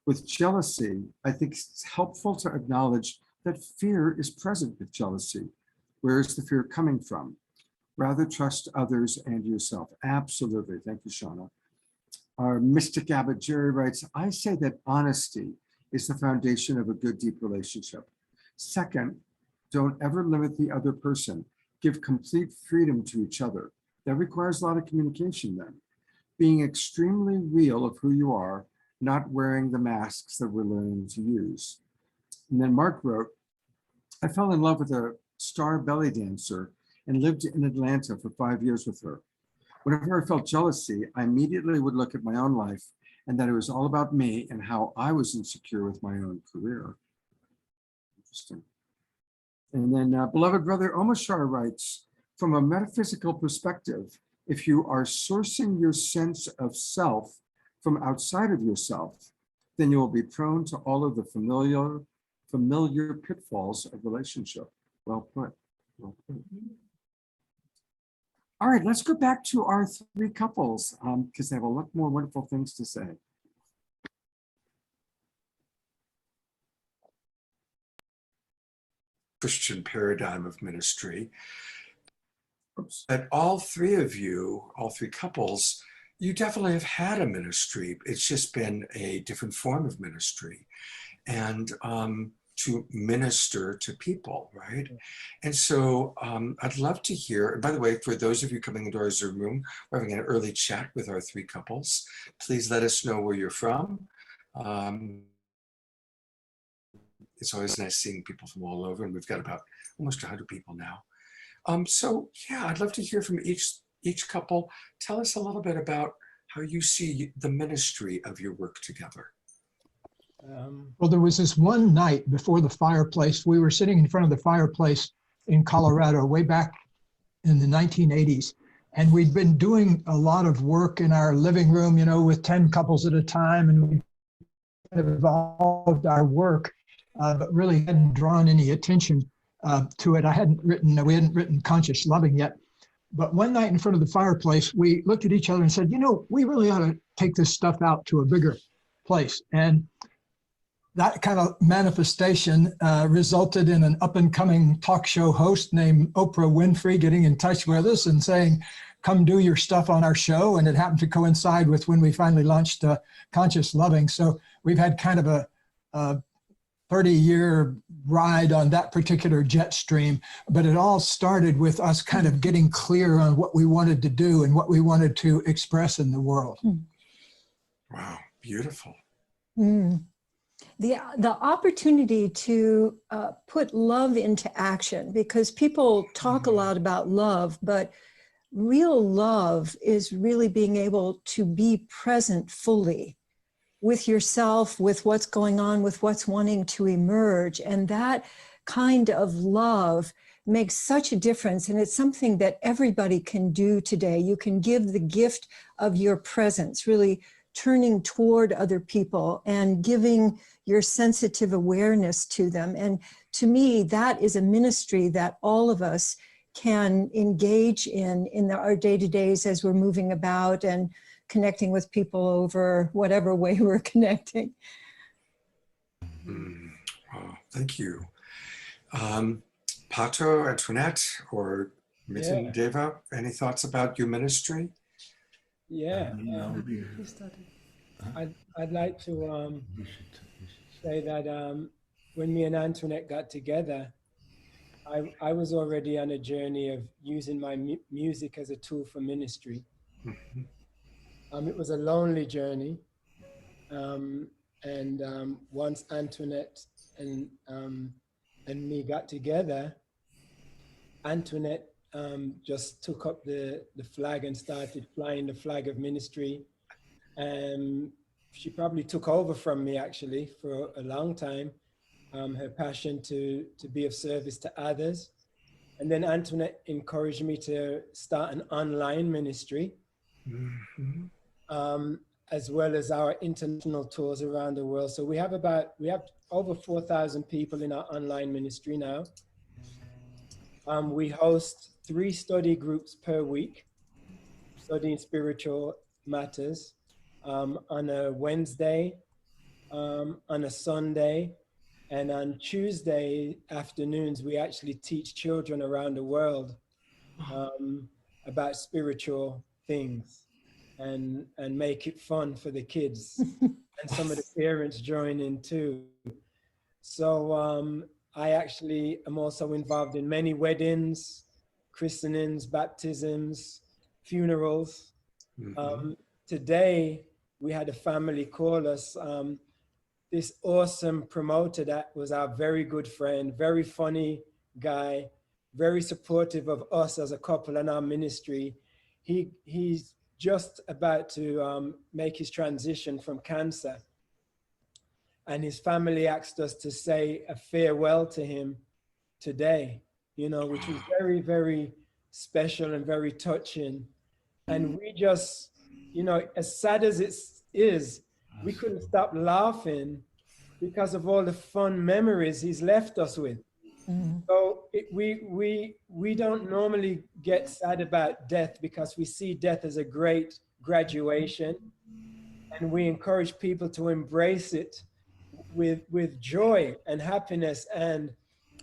with jealousy, I think it's helpful to acknowledge that fear is present with jealousy. Where is the fear coming from? Rather trust others and yourself. Absolutely. Thank you, Shauna. Our Mystic Abbot Jerry writes, I say that honesty is the foundation of a good, deep relationship. Second, don't ever limit the other person. Give complete freedom to each other. That requires a lot of communication then. Being extremely real of who you are, not wearing the masks that we're learning to use. And then Mark wrote, I fell in love with a star belly dancer and lived in Atlanta for 5 years with her. Whenever I felt jealousy, I immediately would look at my own life and that it was all about me and how I was insecure with my own career. Interesting. And then beloved brother OMASHAR writes, from a metaphysical perspective, if you are sourcing your sense of self from outside of yourself, then you will be prone to all of the familiar pitfalls of relationship. Well put. Well put. All right, let's go back to our three couples because they have a lot more wonderful things to say. Christian paradigm of ministry. But all three of you, all three couples, you definitely have had a ministry. It's just been a different form of ministry. And to minister to people, right? And so I'd love to hear, and by the way, for those of you coming into our Zoom room, we're having an early chat with our three couples. Please let us know where you're from. It's always nice seeing people from all over, and we've got about almost 100 people now. So yeah, I'd love to hear from each couple. Tell us a little bit about how you see the ministry of your work together. Well, there was this one night before the fireplace. We were sitting in front of the fireplace in Colorado way back in the 1980s. And we'd been doing a lot of work in our living room, you know, with 10 couples at a time. And we evolved our work, but really hadn't drawn any attention to it. We hadn't written Conscious Loving yet. But one night in front of the fireplace, we looked at each other and said, you know, we really ought to take this stuff out to a bigger place. And that kind of manifestation resulted in an up-and-coming talk show host named Oprah Winfrey getting in touch with us and saying, come do your stuff on our show. And it happened to coincide with when we finally launched Conscious Loving. So we've had kind of a 30-year ride on that particular jet stream, but it all started with us kind of getting clear on what we wanted to do and what we wanted to express in the world. Wow, beautiful. The opportunity to put love into action, because people talk a lot about love, but real love is really being able to be present fully with yourself, with what's going on, with what's wanting to emerge. And that kind of love makes such a difference. And it's something that everybody can do today. You can give the gift of your presence, really turning toward other people and giving your sensitive awareness to them. And to me, that is a ministry that all of us can engage in our day-to-days as we're moving about and connecting with people over whatever way we're connecting. Wow, thank you. Pato, Antoinette, or Miten, Deva, any thoughts about your ministry? Yeah, I'd like to say that when me and Antoinette got together, I was already on a journey of using my music as a tool for ministry. It was a lonely journey, and once Antoinette and me got together, Antoinette just took up the flag and started flying the flag of ministry. She probably took over from me actually for a long time, her passion to be of service to others. And then Antoinette encouraged me to start an online ministry, as well as our international tours around the world. So we have over 4,000 people in our online ministry now. We host 3 study groups per week, studying spiritual matters, on a Wednesday, on a Sunday, and on Tuesday afternoons, we actually teach children around the world about spiritual things and make it fun for the kids. And some of the parents join in too. So I actually am also involved in many weddings, christenings, baptisms, funerals. Today, we had a family call us. This awesome promoter that was our very good friend, very funny guy, very supportive of us as a couple and our ministry. He's just about to make his transition from cancer. And his family asked us to say a farewell to him today, you know, which was very, very special and very touching. And we just, you know, as sad as it is, we couldn't stop laughing because of all the fun memories he's left us with. So we don't normally get sad about death because we see death as a great graduation, and we encourage people to embrace it with joy and happiness and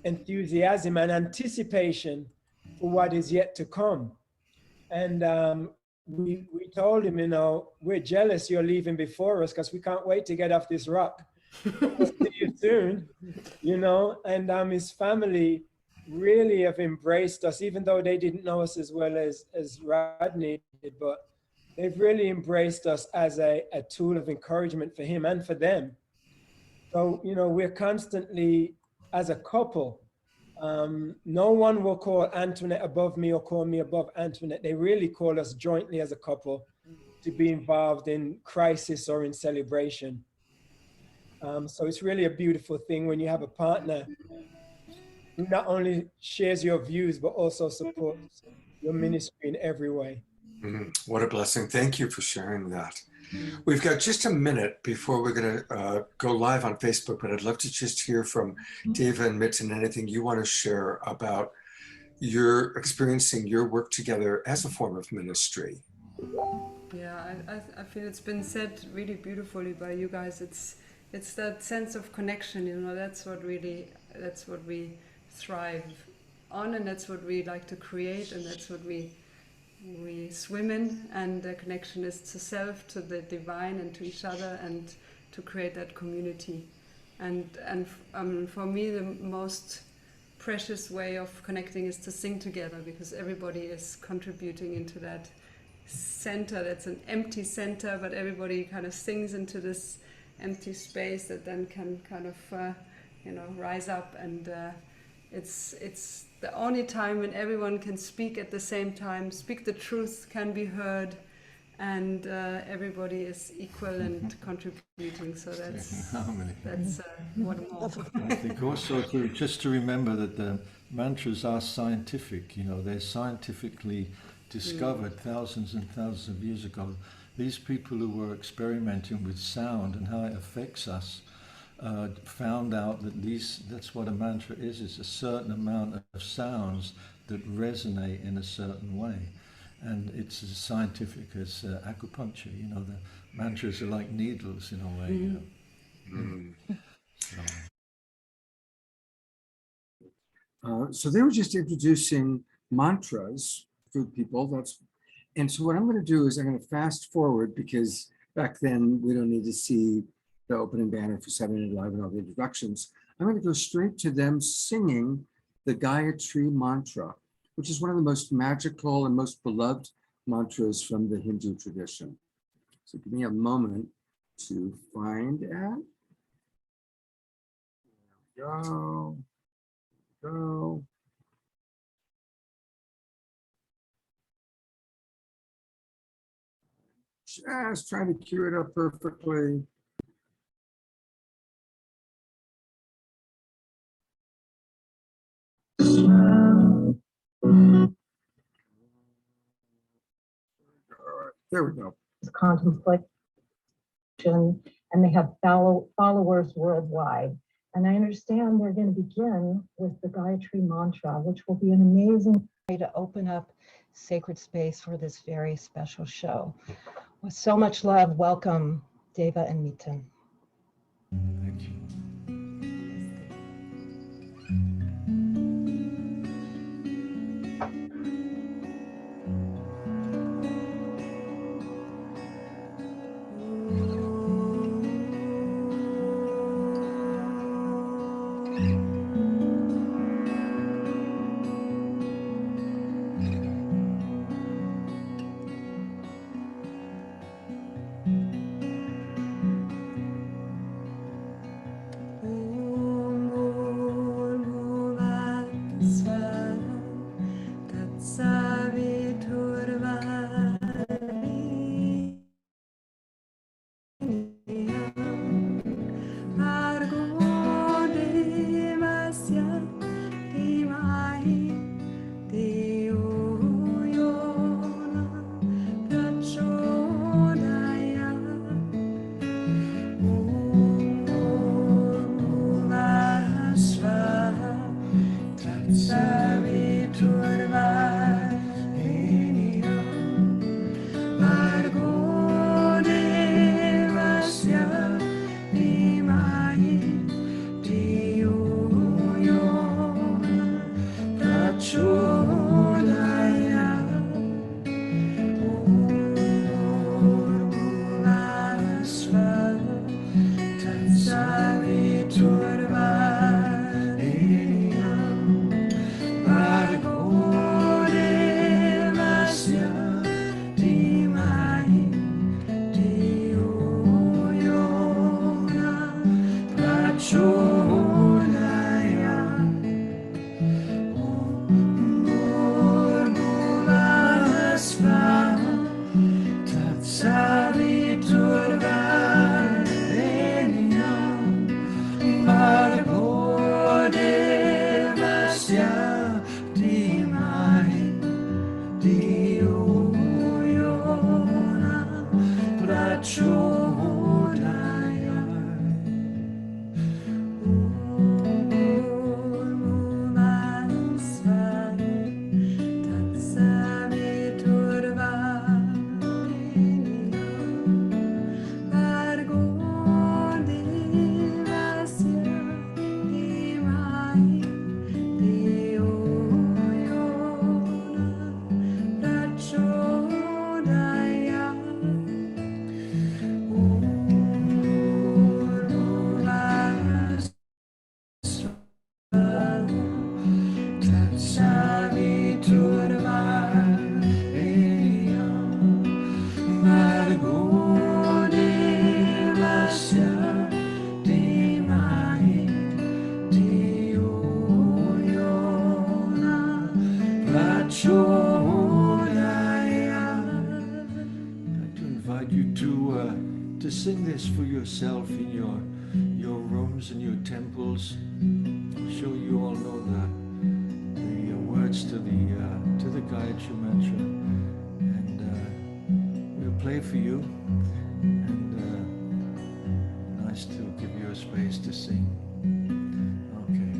enthusiasm and anticipation for what is yet to come. And we told him, you know, we're jealous you're leaving before us because we can't wait to get off this rock. We'll see you soon, you know. And his family really have embraced us, even though they didn't know us as well as Rodney did, but they've really embraced us as a tool of encouragement for him and for them. So, you know, we're constantly, as a couple, no one will call Antoinette above me or call me above Antoinette. They really call us jointly as a couple to be involved in crisis or in celebration. So it's really a beautiful thing when you have a partner who not only shares your views, but also supports your ministry in every way. What a blessing. Thank you for sharing that. We've got just a minute before we're going to go live on Facebook, but I'd love to just hear from Deva and Miten, anything you want to share about your experiencing your work together as a form of ministry. Yeah, I feel it's been said really beautifully by you guys. It's that sense of connection, you know, that's what we thrive on, and that's what we like to create, and that's what we swim in. And the connection is to self, to the divine, and to each other, and to create that community. And for me, the most precious way of connecting is to sing together, because everybody is contributing into that center. That's an empty center, but everybody kind of sings into this empty space that then can kind of rise up, and it's the only time when everyone can speak at the same time, speak the truth, can be heard, and everybody is equal and contributing. So that's what more. I think also just to remember that the mantras are scientific. They're scientifically discovered thousands and thousands of years ago. These people who were experimenting with sound and how it affects us found out that that's what a mantra is. It's a certain amount of sounds that resonate in a certain way. And it's as scientific as acupuncture. The mantras are like needles in a way. So they were just introducing mantras for people. And so what I'm going to do is I'm going to fast forward, because back then we don't need to see the opening banner for 7 and Live and all the introductions. I'm going to go straight to them singing the GayaTri Mantra, which is one of the most magical and most beloved mantras from the Hindu tradition. So give me a moment to find it. Go. Just trying to cue it up perfectly. There we go. Contemplation, and they have followers worldwide. And I understand they're going to begin with the GayaTri Mantra, which will be an amazing way to open up sacred space for this very special show. With so much love, welcome, Deva and Miten. Thank you. like to invite you to sing this for yourself in your rooms and your temples. I'm sure you all know the words to the GayaTri Mantra, and we'll play for you. And nice to give you a space to sing. Okay.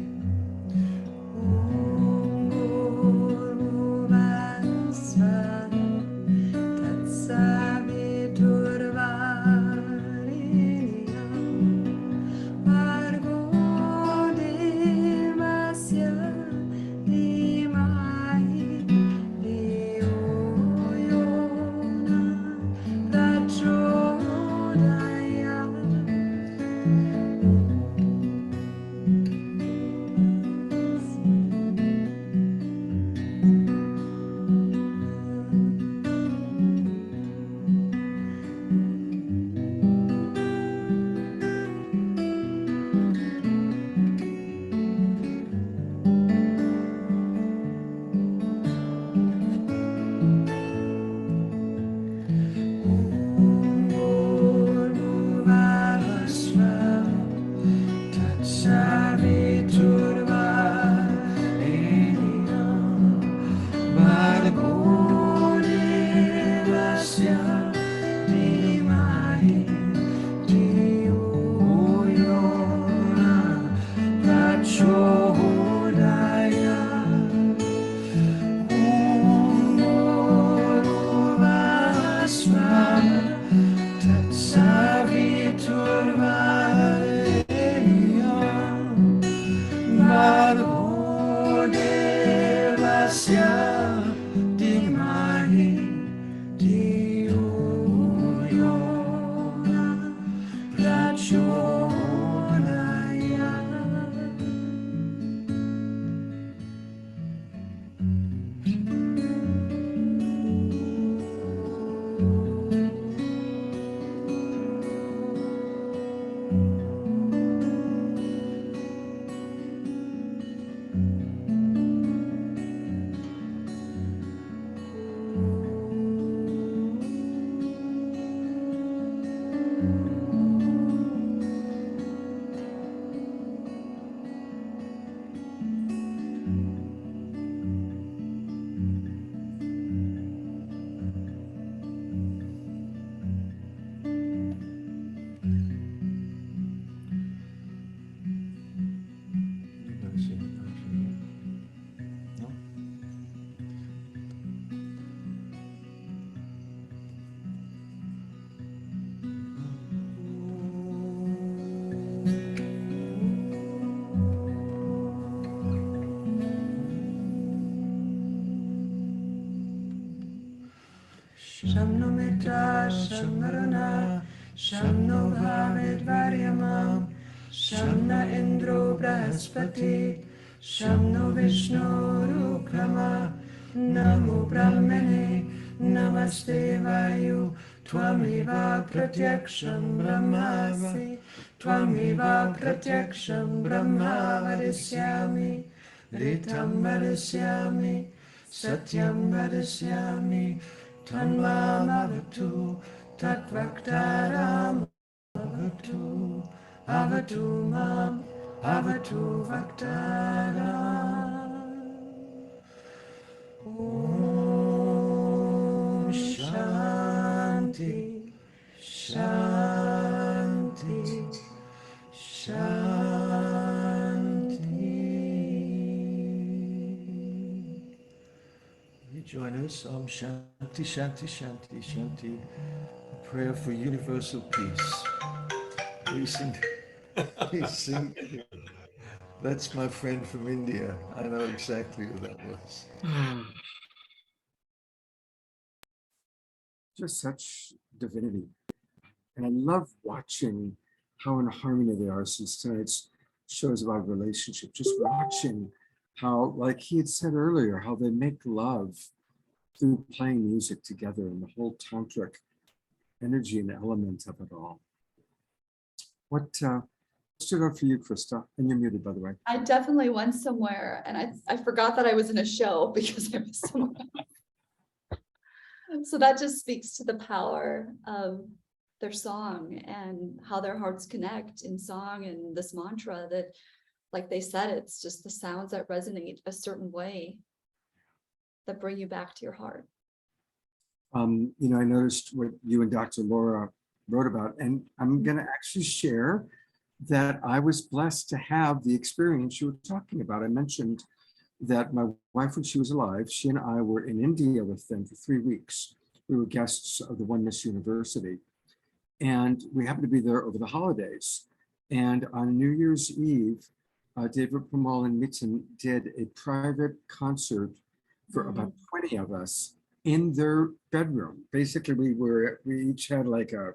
Sham no mitra, sham marana, sham no bhavid varyamam, sham na indro brahaspati, sham no vishnu rukrama, namo brahmane, namaste vayu, twamiva pratyaksham brahmasi, twamiva pratyaksham brahma vadisyami, ritam vadisyami, satyam vadisyami, Tanmam avatu, tatvaktaram avatu, avatu mam, avatu vaktaram. Om Shanti, Shanti, Shanti. Join us. Om Shanti, Shanti, Shanti, Shanti. A prayer for universal peace. Please sing. Please sing. That's my friend from India. I know exactly who that was. Just such divinity. And I love watching how in harmony they are, since tonight's show is about relationship. Just watching how, like he had said earlier, how they make love through playing music together and the whole tantric energy and element of it all. What stood out for you, Krista? And you're muted, by the way. I definitely went somewhere and I forgot that I was in a show because I was somewhere. So that just speaks to the power of their song and how their hearts connect in song and this mantra that, like they said, it's just the sounds that resonate a certain way that bring you back to your heart. You know, I noticed what you and Dr. Laura wrote about, and I'm going to actually share that I was blessed to have the experience you were talking about. I mentioned that my wife, when she was alive, she and I were in India with them for 3 weeks. We were guests of the One Miss University, and we happened to be there over the holidays. And on New Year's Eve, Deva Premal Miten did a private concert for about 20 of us in their bedroom. Basically, we each had like a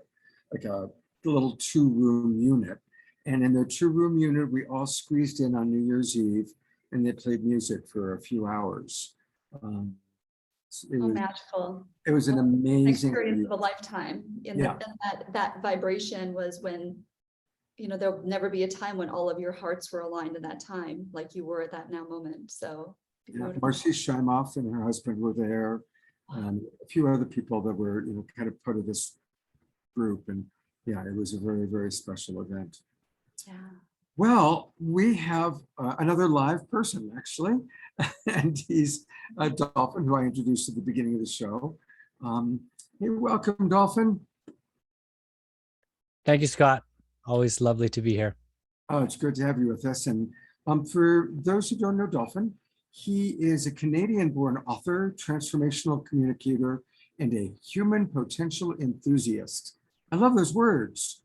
little 2-room unit, and in their 2-room unit, we all squeezed in on New Year's Eve, and they played music for a few hours. Magical. It was an amazing experience of a lifetime. And that vibration was when, you know, there'll never be a time when all of your hearts were aligned in that time, like you were at that now moment. So Marcy Shimoff and her husband were there, and a few other people that were, you know, kind of part of this group. And yeah, it was a very, very special event. Yeah. Well, we have another live person, actually, and he's Dolphin, who I introduced at the beginning of the show. Hey, welcome, Dolphin. Thank you, Scott. Always lovely to be here. Oh, it's good to have you with us. And for those who don't know Dolphin, he is a Canadian-born author, transformational communicator, and a human potential enthusiast. I love those words.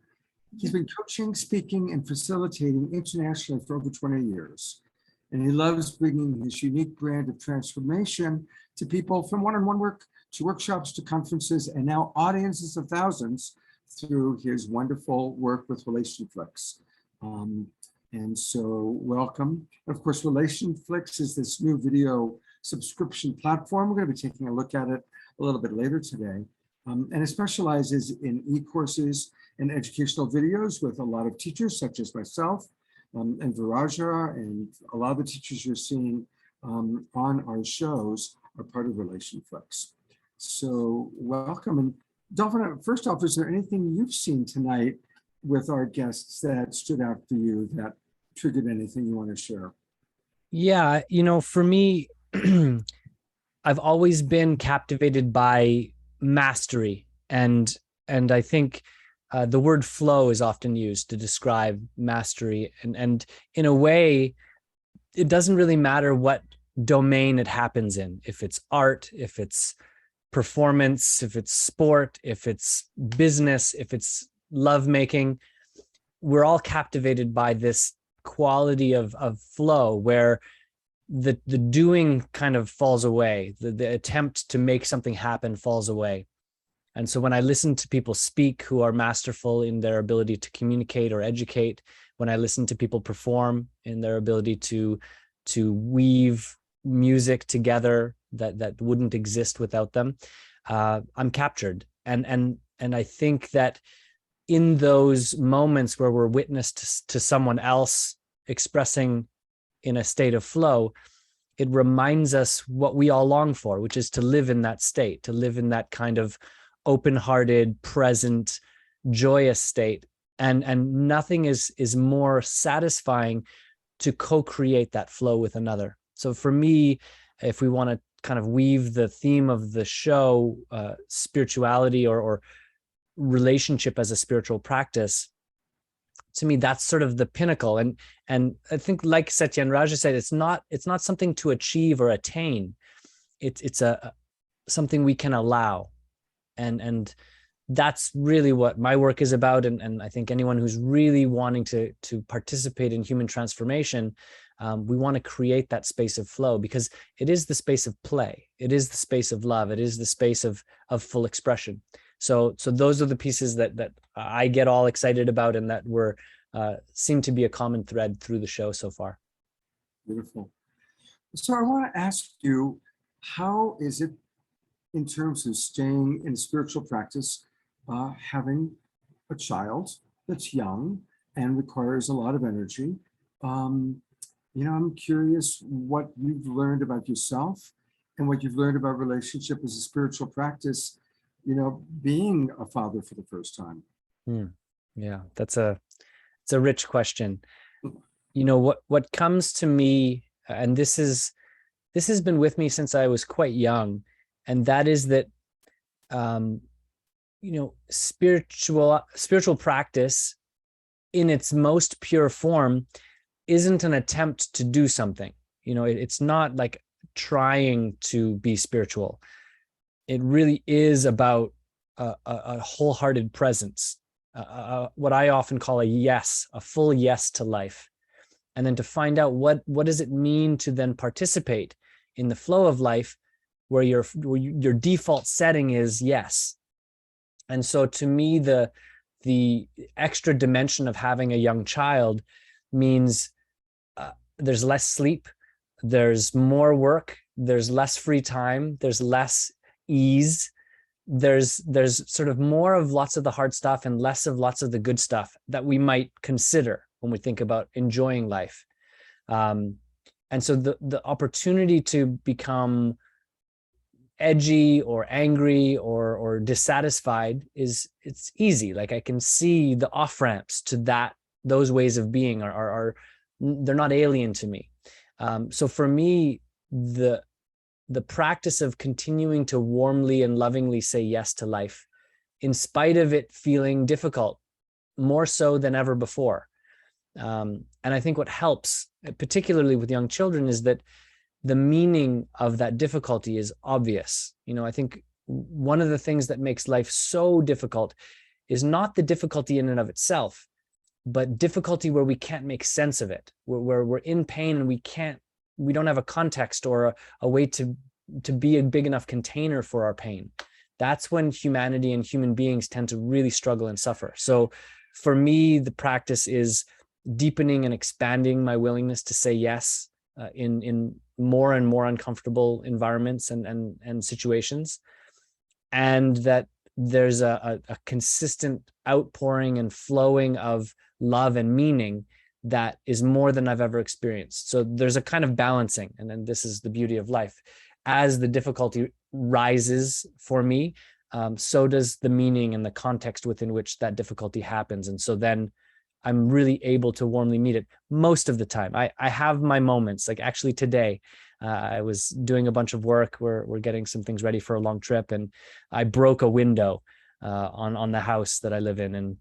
He's been coaching, speaking, and facilitating internationally for over 20 years. And he loves bringing his unique brand of transformation to people, from one-on-one work to workshops to conferences, and now audiences of thousands through his wonderful work with RelationFlix. And so welcome. Of course, RelationFlix is this new video subscription platform. We're going to be taking a look at it a little bit later today. And it specializes in e-courses and educational videos with a lot of teachers, such as myself and Viraja, and a lot of the teachers you're seeing on our shows are part of RelationFlix. So welcome. And Dolphin, first off, is there anything you've seen tonight with our guests that stood out for you, that triggered anything you want to share? Yeah, you know, for me, I've always been captivated by mastery, and I think the word flow is often used to describe mastery, and in a way, it doesn't really matter what domain it happens in, if it's art, if it's performance, if it's sport, if it's business, if it's lovemaking. We're all captivated by this quality of flow where the doing kind of falls away, the attempt to make something happen falls away. And so when I listen to people speak who are masterful in their ability to communicate or educate, when I listen to people perform in their ability to weave music together that wouldn't exist without them, I'm captured. And I think that in those moments where we're witness to someone else expressing in a state of flow, it reminds us what we all long for, which is to live in that state, to live in that kind of open-hearted, present, joyous state. And nothing is more satisfying to co-create that flow with another. So for me, if we want to kind of weave the theme of the show, spirituality or relationship as a spiritual practice, to me, that's sort of the pinnacle. And I think, like Satyen Raja said, it's not something to achieve or attain. It's something we can allow. And that's really what my work is about. And I think anyone who's really wanting to participate in human transformation, we want to create that space of flow, because it is the space of play. It is the space of love. It is the space of full expression. So those are the pieces that I get all excited about, and that seem to be a common thread through the show so far. Beautiful. So I want to ask you, how is it in terms of staying in spiritual practice, having a child that's young and requires a lot of energy. I'm curious what you've learned about yourself and what you've learned about relationship as a spiritual practice, being a father for the first time. Yeah, it's a rich question. What comes to me, and this has been with me since I was quite young, and that is that spiritual practice in its most pure form isn't an attempt to do something. It's not like trying to be spiritual. It really is about a wholehearted presence, what I often call a full yes to life. And then to find out what does it mean to then participate in the flow of life where your default setting is yes. And so to me, the extra dimension of having a young child means there's less sleep, there's more work, there's less free time, there's less ease, there's sort of more of lots of the hard stuff and less of lots of the good stuff that we might consider when we think about enjoying life. And so the opportunity to become edgy or angry or dissatisfied it's easy. Like I can see the off-ramps to those ways of being are they're not alien to me. So for me, the practice of continuing to warmly and lovingly say yes to life, in spite of it feeling difficult, more so than ever before. And I think what helps, particularly with young children, is that the meaning of that difficulty is obvious. I think one of the things that makes life so difficult is not the difficulty in and of itself, but difficulty where we can't make sense of it, where we're in pain and we don't have a context or a way to be a big enough container for our pain. That's when humanity and human beings tend to really struggle and suffer. So for me, the practice is deepening and expanding my willingness to say yes in more and more uncomfortable environments and situations, and that there's a consistent outpouring and flowing of love and meaning that is more than I've ever experienced. So there's a kind of balancing, and then this is the beauty of life. As the difficulty rises for me, so does the meaning and the context within which that difficulty happens. And so then I'm really able to warmly meet it most of the time. I have my moments, like actually today, I was doing a bunch of work. We're getting some things ready for a long trip, and I broke a window on the house that I live in, and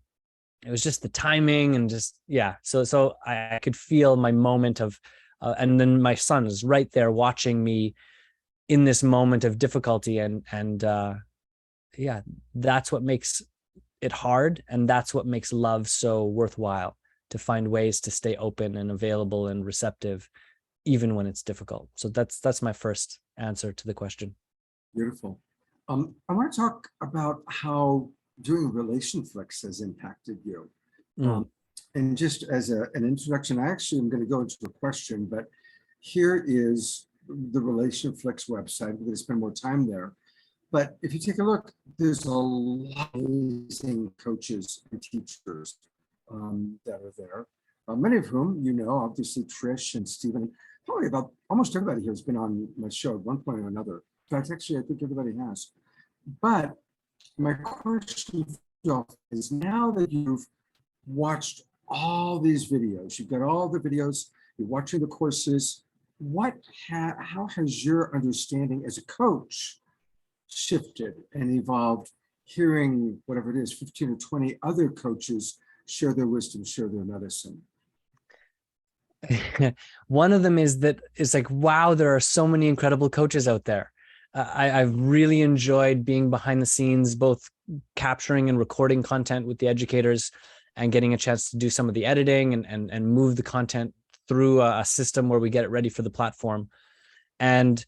it was just the timing and just, yeah. So I could feel my moment of, and then my son is right there watching me in this moment of difficulty, and yeah, that's what makes it hard, and that's what makes love so worthwhile, to find ways to stay open and available and receptive even when it's difficult. So that's my first answer to the question. Beautiful. I want to talk about how doing RelationFlix has impacted you. And just as an introduction, I actually am going to go into a question, but here is the RelationFlix website. We're going to spend more time there. But if you take a look, there's a lot of amazing coaches and teachers that are there. Many of whom, obviously Trish and Stephen, probably about almost everybody here has been on my show at one point or another. In fact, actually, I think everybody has. But my question is, now that you've watched all these videos, you've got all the videos, you're watching the courses, how has your understanding as a coach shifted and evolved, hearing whatever it is, 15 or 20 other coaches share their wisdom, share their medicine? One of them is that it's like, wow, there are so many incredible coaches out there. I've really enjoyed being behind the scenes, both capturing and recording content with the educators and getting a chance to do some of the editing and move the content through a system where we get it ready for the platform. And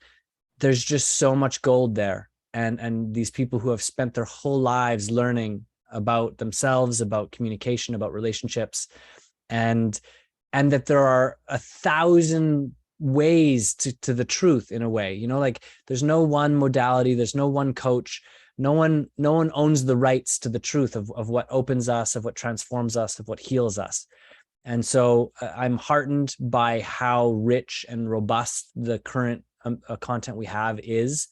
there's just so much gold there. And these people who have spent their whole lives learning about themselves, about communication, about relationships, and that there are 1,000 ways to the truth in a way, you know, like there's no one modality, there's no one coach, no one owns the rights to the truth of what opens us, of what transforms us, of what heals us. And so I'm heartened by how rich and robust the current content we have is.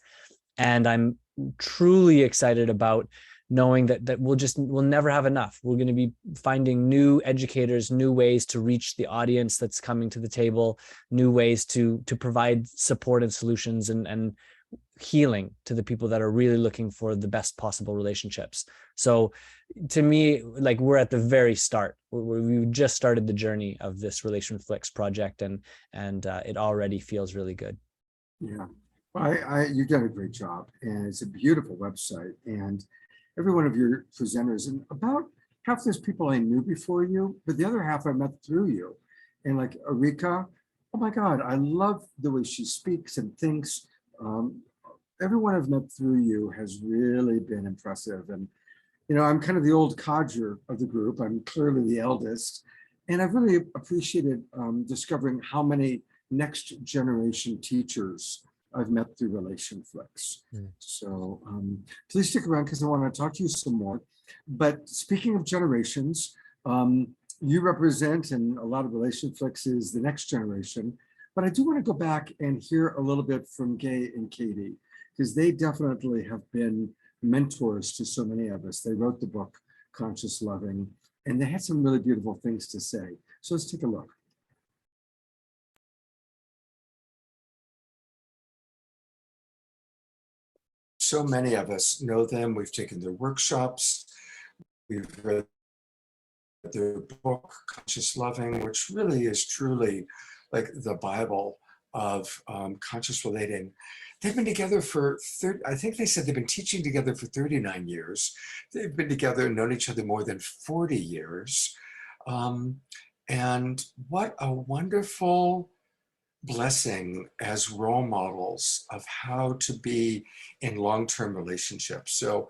And I'm truly excited about knowing that we'll never have enough. We're going to be finding new educators, new ways to reach the audience that's coming to the table, new ways to provide support and solutions and healing to the people that are really looking for the best possible relationships. So to me, like, we're at the very start. We just started the journey of this RelationFlix project, and it already feels really good. Yeah, you've done a great job, and it's a beautiful website, and every one of your presenters, and about half those people I knew before you, but the other half I met through you. And like Erika, oh my God, I love the way she speaks and thinks. Everyone I've met through you has really been impressive. And, you know, I'm kind of the old codger of the group. I'm clearly the eldest. And I've really appreciated discovering how many next generation teachers I've met through RelationFlix. So please stick around because I want to talk to you some more. But speaking of generations, you represent, and a lot of RelationFlix is the next generation. But I do want to go back and hear a little bit from Gay and Katie, because they definitely have been mentors to so many of us. They wrote the book, Conscious Loving, and they had some really beautiful things to say. So let's take a look. So many of us know them. We've taken their workshops. We've read their book, Conscious Loving, which really is truly like the Bible of conscious relating. They've been together for I think they said they've been teaching together for 39 years. They've been together and known each other more than 40 years. And what a wonderful blessing as role models of how to be in long-term relationships. So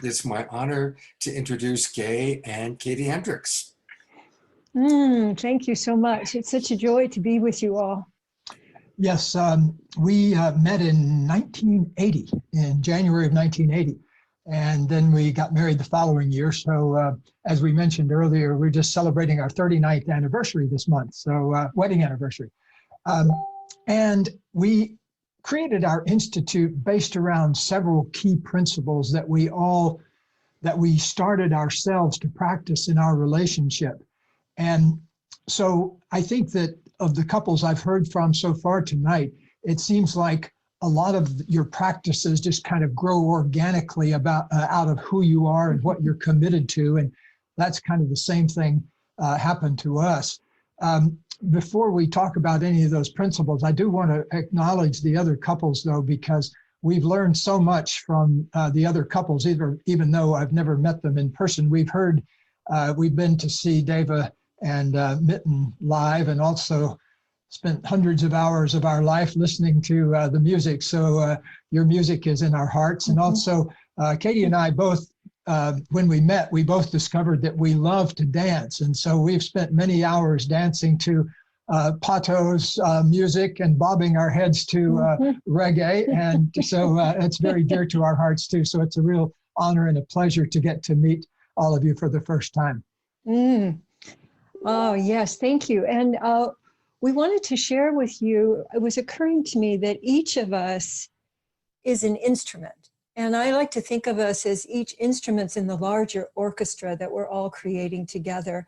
it's my honor to introduce Gay and Katie Hendricks. Thank you so much. It's such a joy to be with you all. Yes, we met in 1980, in January of 1980. And then we got married the following year. So as we mentioned earlier, we're just celebrating our 39th anniversary this month. So wedding anniversary. And we created our institute based around several key principles that we started ourselves to practice in our relationship. And so I think that of the couples I've heard from so far tonight, it seems like a lot of your practices just kind of grow organically out of who you are and what you're committed to. And that's kind of the same thing happened to us. Before we talk about any of those principles, I do want to acknowledge the other couples, though, because we've learned so much from the other couples, even though I've never met them in person. We've been to see Deva and Miten live, and also spent hundreds of hours of our life listening to the music. So your music is in our hearts. And also Katie and I both, when we met, we both discovered that we love to dance. And so we've spent many hours dancing to Pato's music and bobbing our heads to reggae. And so it's very dear to our hearts too. So it's a real honor and a pleasure to get to meet all of you for the first time. Oh, yes, thank you. And we wanted to share with you, it was occurring to me that each of us is an instrument. And I like to think of us as each instruments in the larger orchestra that we're all creating together.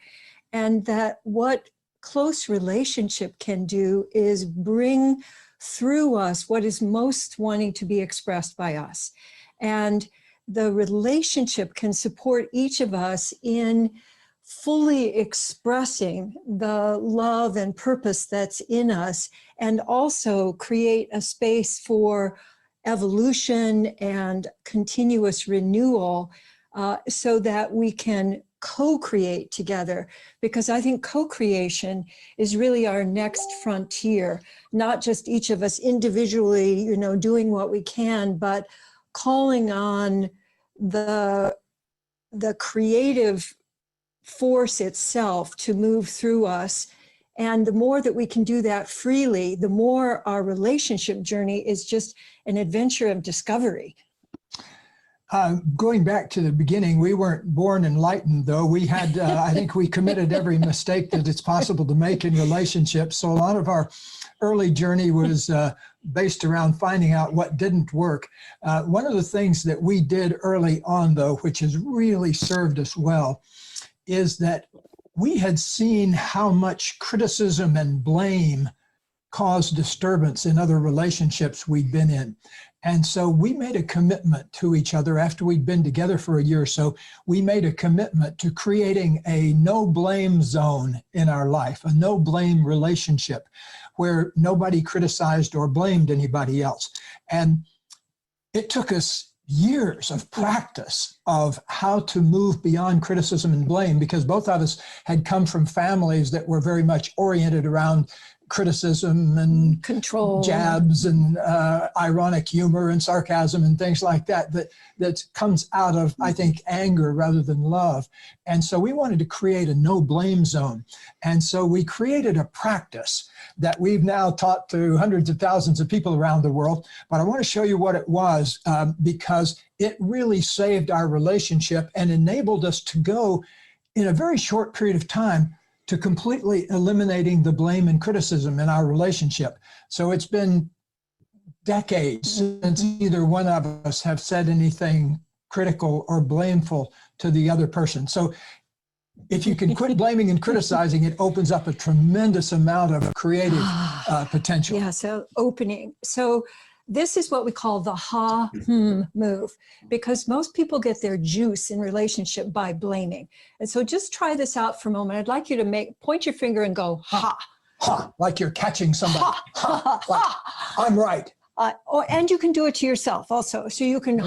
And that what close relationship can do is bring through us what is most wanting to be expressed by us. And the relationship can support each of us in fully expressing the love and purpose that's in us, and also create a space for evolution and continuous renewal so that we can co-create together. Because I think co-creation is really our next frontier, not just each of us individually, doing what we can, but calling on the creative force itself to move through us And the more that we can do that freely, the more our relationship journey is just an adventure of discovery. Going back to the beginning, we weren't born enlightened, though. We had, I think we committed every mistake that it's possible to make in relationships. So a lot of our early journey was based around finding out what didn't work. One of the things that we did early on, though, which has really served us well, is that we had seen how much criticism and blame caused disturbance in other relationships we'd been in. And so we made a commitment to each other after we'd been together for a year or so. We made a commitment to creating a no blame zone in our life, a no blame relationship where nobody criticized or blamed anybody else. And it took us years of practice of how to move beyond criticism and blame, because both of us had come from families that were very much oriented around criticism and control, jabs and ironic humor and sarcasm and things like that, that comes out of, I think, anger rather than love. And so we wanted to create a no blame zone. And so we created a practice that we've now taught to hundreds of thousands of people around the world. But I want to show you what it was, because it really saved our relationship and enabled us to go in a very short period of time to completely eliminating the blame and criticism in our relationship. So it's been decades since either one of us have said anything critical or blameful to the other person. So if you can quit blaming and criticizing, it opens up a tremendous amount of creative potential. Yeah, so opening. So this is what we call the move, because most people get their juice in relationship by blaming. And so just try this out for a moment. I'd like you to point your finger and go, ha. Ha, like you're catching somebody. Like, I'm right. And you can do it to yourself also. So you can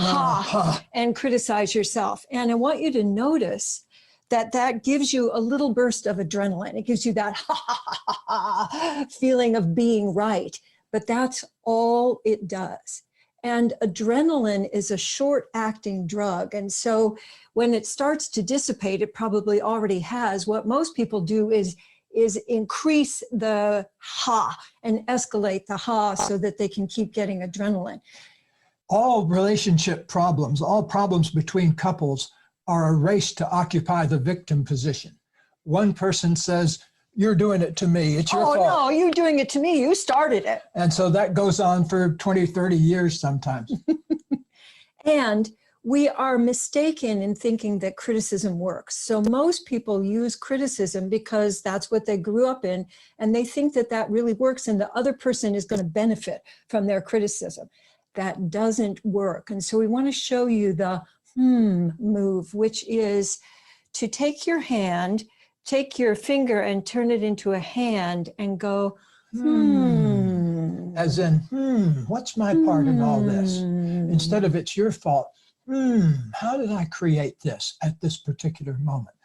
and criticize yourself. And I want you to notice that gives you a little burst of adrenaline. It gives you that feeling of being right. But that's all it does. And adrenaline is a short-acting drug. And so when it starts to dissipate, it probably already has. What most people do is increase the and escalate the so that they can keep getting adrenaline. All relationship problems, all problems between couples are a race to occupy the victim position. One person says, "You're doing it to me. It's your fault." Oh, no, you're doing it to me. You started it. And so that goes on for 20, 30 years sometimes. And we are mistaken in thinking that criticism works. So most people use criticism because that's what they grew up in, and they think that that really works and the other person is going to benefit from their criticism. That doesn't work. And so we want to show you the move, which is to take your hand, take your finger and turn it into a hand and go, As in, what's my part in all this? Instead of it's your fault, how did I create this at this particular moment?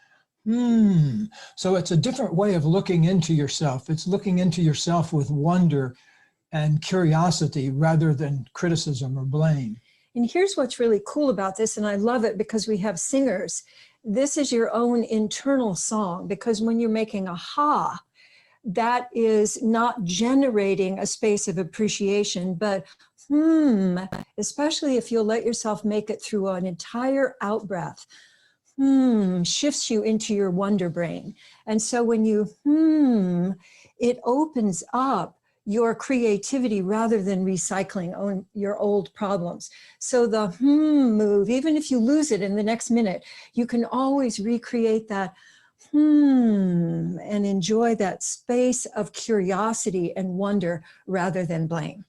So it's a different way of looking into yourself. It's looking into yourself with wonder and curiosity rather than criticism or blame. And here's what's really cool about this, and I love it because we have singers. This is your own internal song, because when you're making a that is not generating a space of appreciation, but especially if you'll let yourself make it through an entire out breath, shifts you into your wonder brain. And so when you it opens up your creativity rather than recycling on your old problems. So the move, even if you lose it in the next minute, you can always recreate that and enjoy that space of curiosity and wonder rather than blame.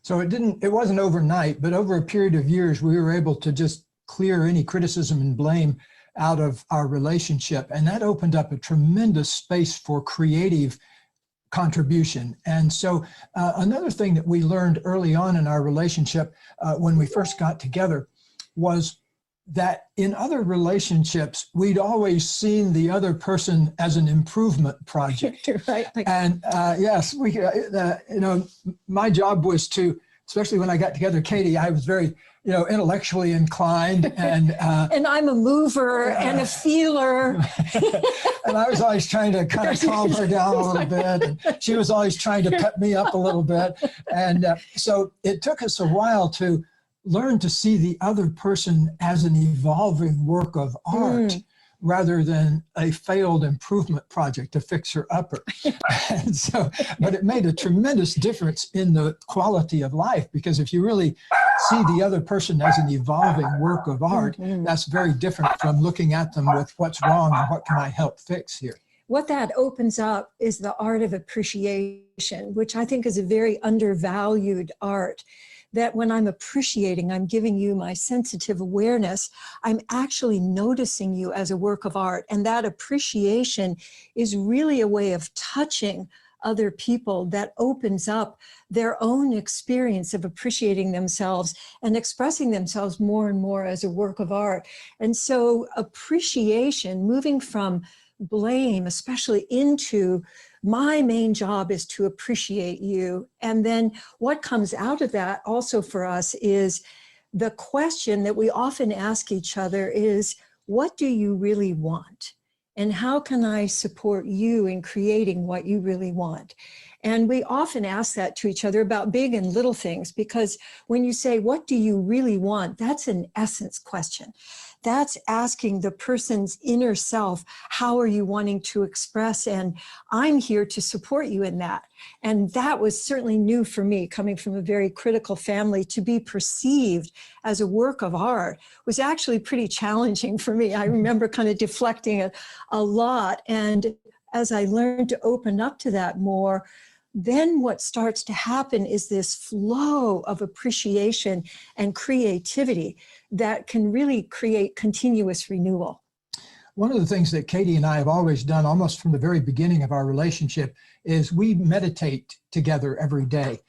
So it wasn't overnight, but over a period of years, we were able to just clear any criticism and blame out of our relationship. And that opened up a tremendous space for creative contribution. And so another thing that we learned early on in our relationship when we first got together was that in other relationships, we'd always seen the other person as an improvement project. Right. And yes, my job was to especially when I got together Katie, I was very, intellectually inclined, and and I'm a mover and a feeler. And I was always trying to kind of calm her down a little bit, and she was always trying to pep me up a little bit. And so it took us a while to learn to see the other person as an evolving work of art, rather than a failed improvement project to fix her upper. And so, but it made a tremendous difference in the quality of life, because if you really see the other person as an evolving work of art, that's very different from looking at them with what's wrong and what can I help fix here. What that opens up is the art of appreciation, which I think is a very undervalued art. That when I'm appreciating, I'm giving you my sensitive awareness, I'm actually noticing you as a work of art. And that appreciation is really a way of touching other people that opens up their own experience of appreciating themselves and expressing themselves more and more as a work of art. And so appreciation, moving from blame, especially into my main job is to appreciate you. And then what comes out of that also for us is the question that we often ask each other is, what do you really want? And how can I support you in creating what you really want? And we often ask that to each other about big and little things, because when you say, what do you really want? That's an essence question. That's asking the person's inner self, how are you wanting to express? And I'm here to support you in that. And that was certainly new for me, coming from a very critical family. To be perceived as a work of art was actually pretty challenging for me. I remember kind of deflecting it a lot. And as I learned to open up to that more, then what starts to happen is this flow of appreciation and creativity that can really create continuous renewal. One of the things that Katie and I have always done almost from the very beginning of our relationship is we meditate together every day,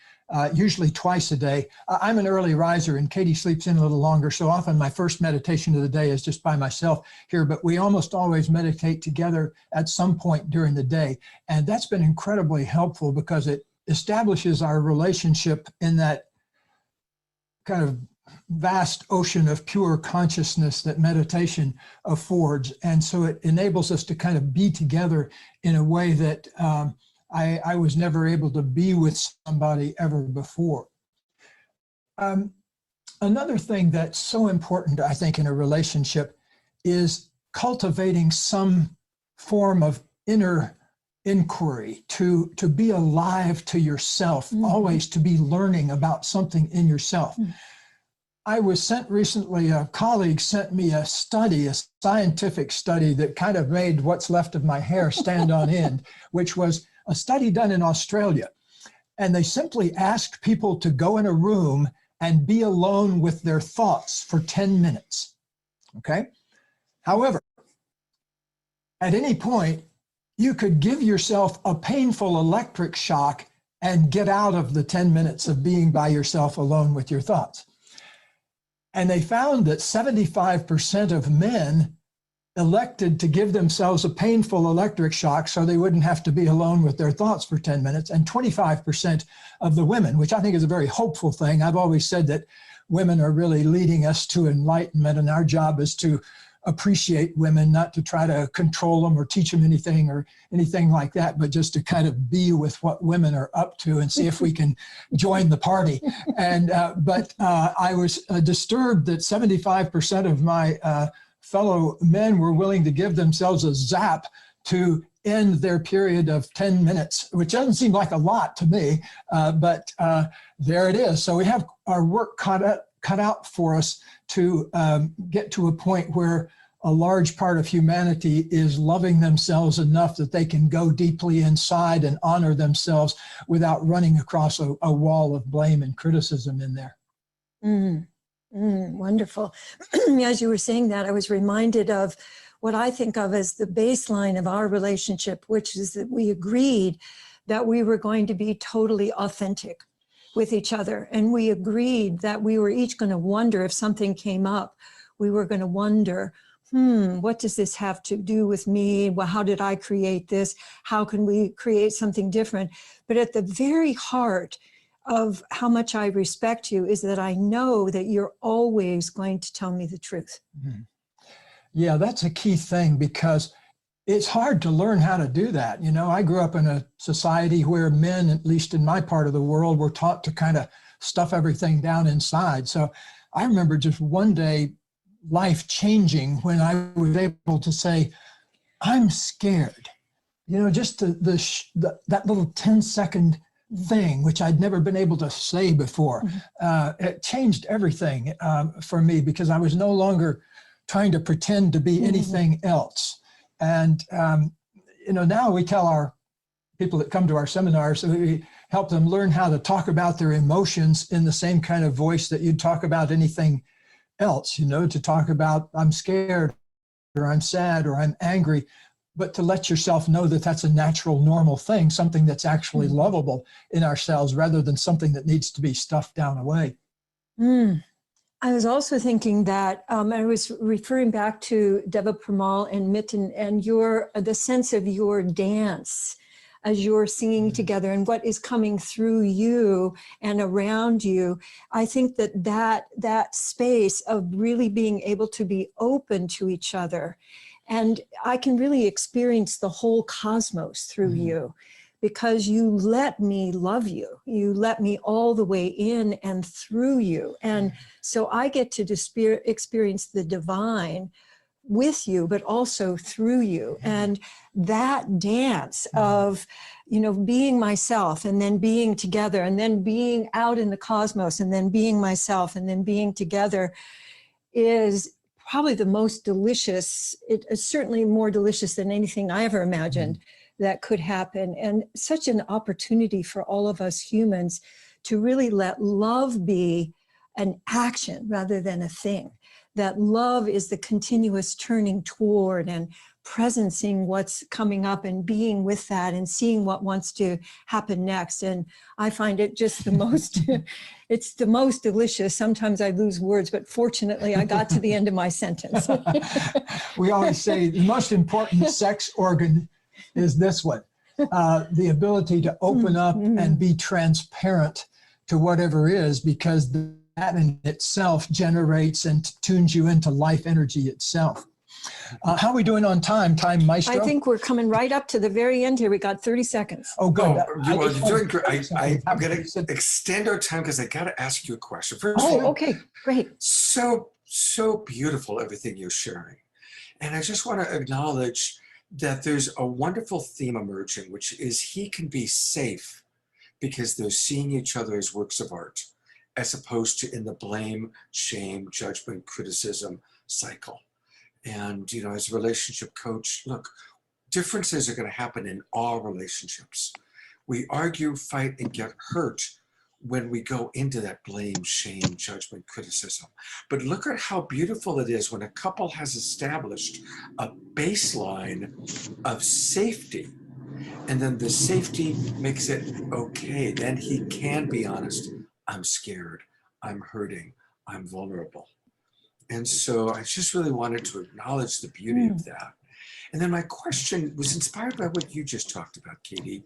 usually twice a day. I'm an early riser and Katie sleeps in a little longer, so often my first meditation of the day is just by myself here, but we almost always meditate together at some point during the day. And that's been incredibly helpful because it establishes our relationship in that kind of vast ocean of pure consciousness that meditation affords. And so it enables us to kind of be together in a way that I was never able to be with somebody ever before. Another thing that's so important, I think, in a relationship is cultivating some form of inner inquiry, to be alive to yourself, always to be learning about something in yourself. I was sent recently, a colleague sent me a study, a scientific study that kind of made what's left of my hair stand on end, which was a study done in Australia. And they simply asked people to go in a room and be alone with their thoughts for 10 minutes, okay? However, at any point, you could give yourself a painful electric shock and get out of the 10 minutes of being by yourself alone with your thoughts. And they found that 75% of men elected to give themselves a painful electric shock so they wouldn't have to be alone with their thoughts for 10 minutes, and 25% of the women, which I think is a very hopeful thing. I've always said that women are really leading us to enlightenment, and our job is to appreciate women, not to try to control them or teach them anything or anything like that, but just to kind of be with what women are up to and see if we can join the party. And but I was disturbed that 75% of my fellow men were willing to give themselves a zap to end their period of 10 minutes, which doesn't seem like a lot to me, but there it is. So we have our work cut out for us to get to a point where a large part of humanity is loving themselves enough that they can go deeply inside and honor themselves without running across a wall of blame and criticism in there. Wonderful. As you were saying that, I was reminded of what I think of as the baseline of our relationship, which is that we agreed that we were going to be totally authentic with each other. And we agreed that we were each going to wonder if something came up. We were going to wonder, what does this have to do with me? Well, how did I create this? How can we create something different? But at the very heart of how much I respect you is that I know that you're always going to tell me the truth. Mhm. Yeah, that's a key thing, because it's hard to learn how to do that. You know, I grew up in a society where men, at least in my part of the world, were taught to kind of stuff everything down inside. So I remember just one day life changing when I was able to say, I'm scared. You know, just that little 10-second thing, which I'd never been able to say before. It changed everything for me, because I was no longer trying to pretend to be anything else. And, you know, now we tell our people that come to our seminars, we help them learn how to talk about their emotions in the same kind of voice that you'd talk about anything else, you know, to talk about, I'm scared, or I'm sad, or I'm angry, but to let yourself know that that's a natural, normal thing, something that's actually lovable in ourselves, rather than something that needs to be stuffed down away. I was also thinking that I was referring back to Deva Premal and Miten and the sense of your dance as you're singing together and what is coming through you and around you. I think that space of really being able to be open to each other, and I can really experience the whole cosmos through you, because you let me love you. You let me all the way in and through you. And so I get to experience the divine with you, but also through you. And that dance of, you know, being myself and then being together and then being out in the cosmos and then being myself and then being together is probably the most delicious. It is certainly more delicious than anything I ever imagined that could happen. And such an opportunity for all of us humans to really let love be an action rather than a thing. That love is the continuous turning toward and presencing what's coming up and being with that and seeing what wants to happen next. And I find it just the most, it's the most delicious. Sometimes I lose words, but fortunately I got to the end of my sentence. We always say the most important sex organ is this one, the ability to open up and be transparent to whatever is, because that in itself generates and tunes you into life energy itself. How are we doing on time, Maestro? I think we're coming right up to the very end here. We got 30 seconds. Oh, good. Well, you're doing great. I'm going to extend our time because I got to ask you a question. First of all, okay, great. So beautiful, everything you're sharing. And I just want to acknowledge that there's a wonderful theme emerging, which is he can be safe because they're seeing each other as works of art, as opposed to in the blame, shame, judgment, criticism cycle. And, you know, as a relationship coach, look, differences are going to happen in all relationships. We argue, fight, and get hurt when we go into that blame, shame, judgment, criticism. But look at how beautiful it is when a couple has established a baseline of safety, and then the safety makes it okay. Then he can be honest. I'm scared, I'm hurting, I'm vulnerable. And so I just really wanted to acknowledge the beauty of that. And then my question was inspired by what you just talked about, Katie,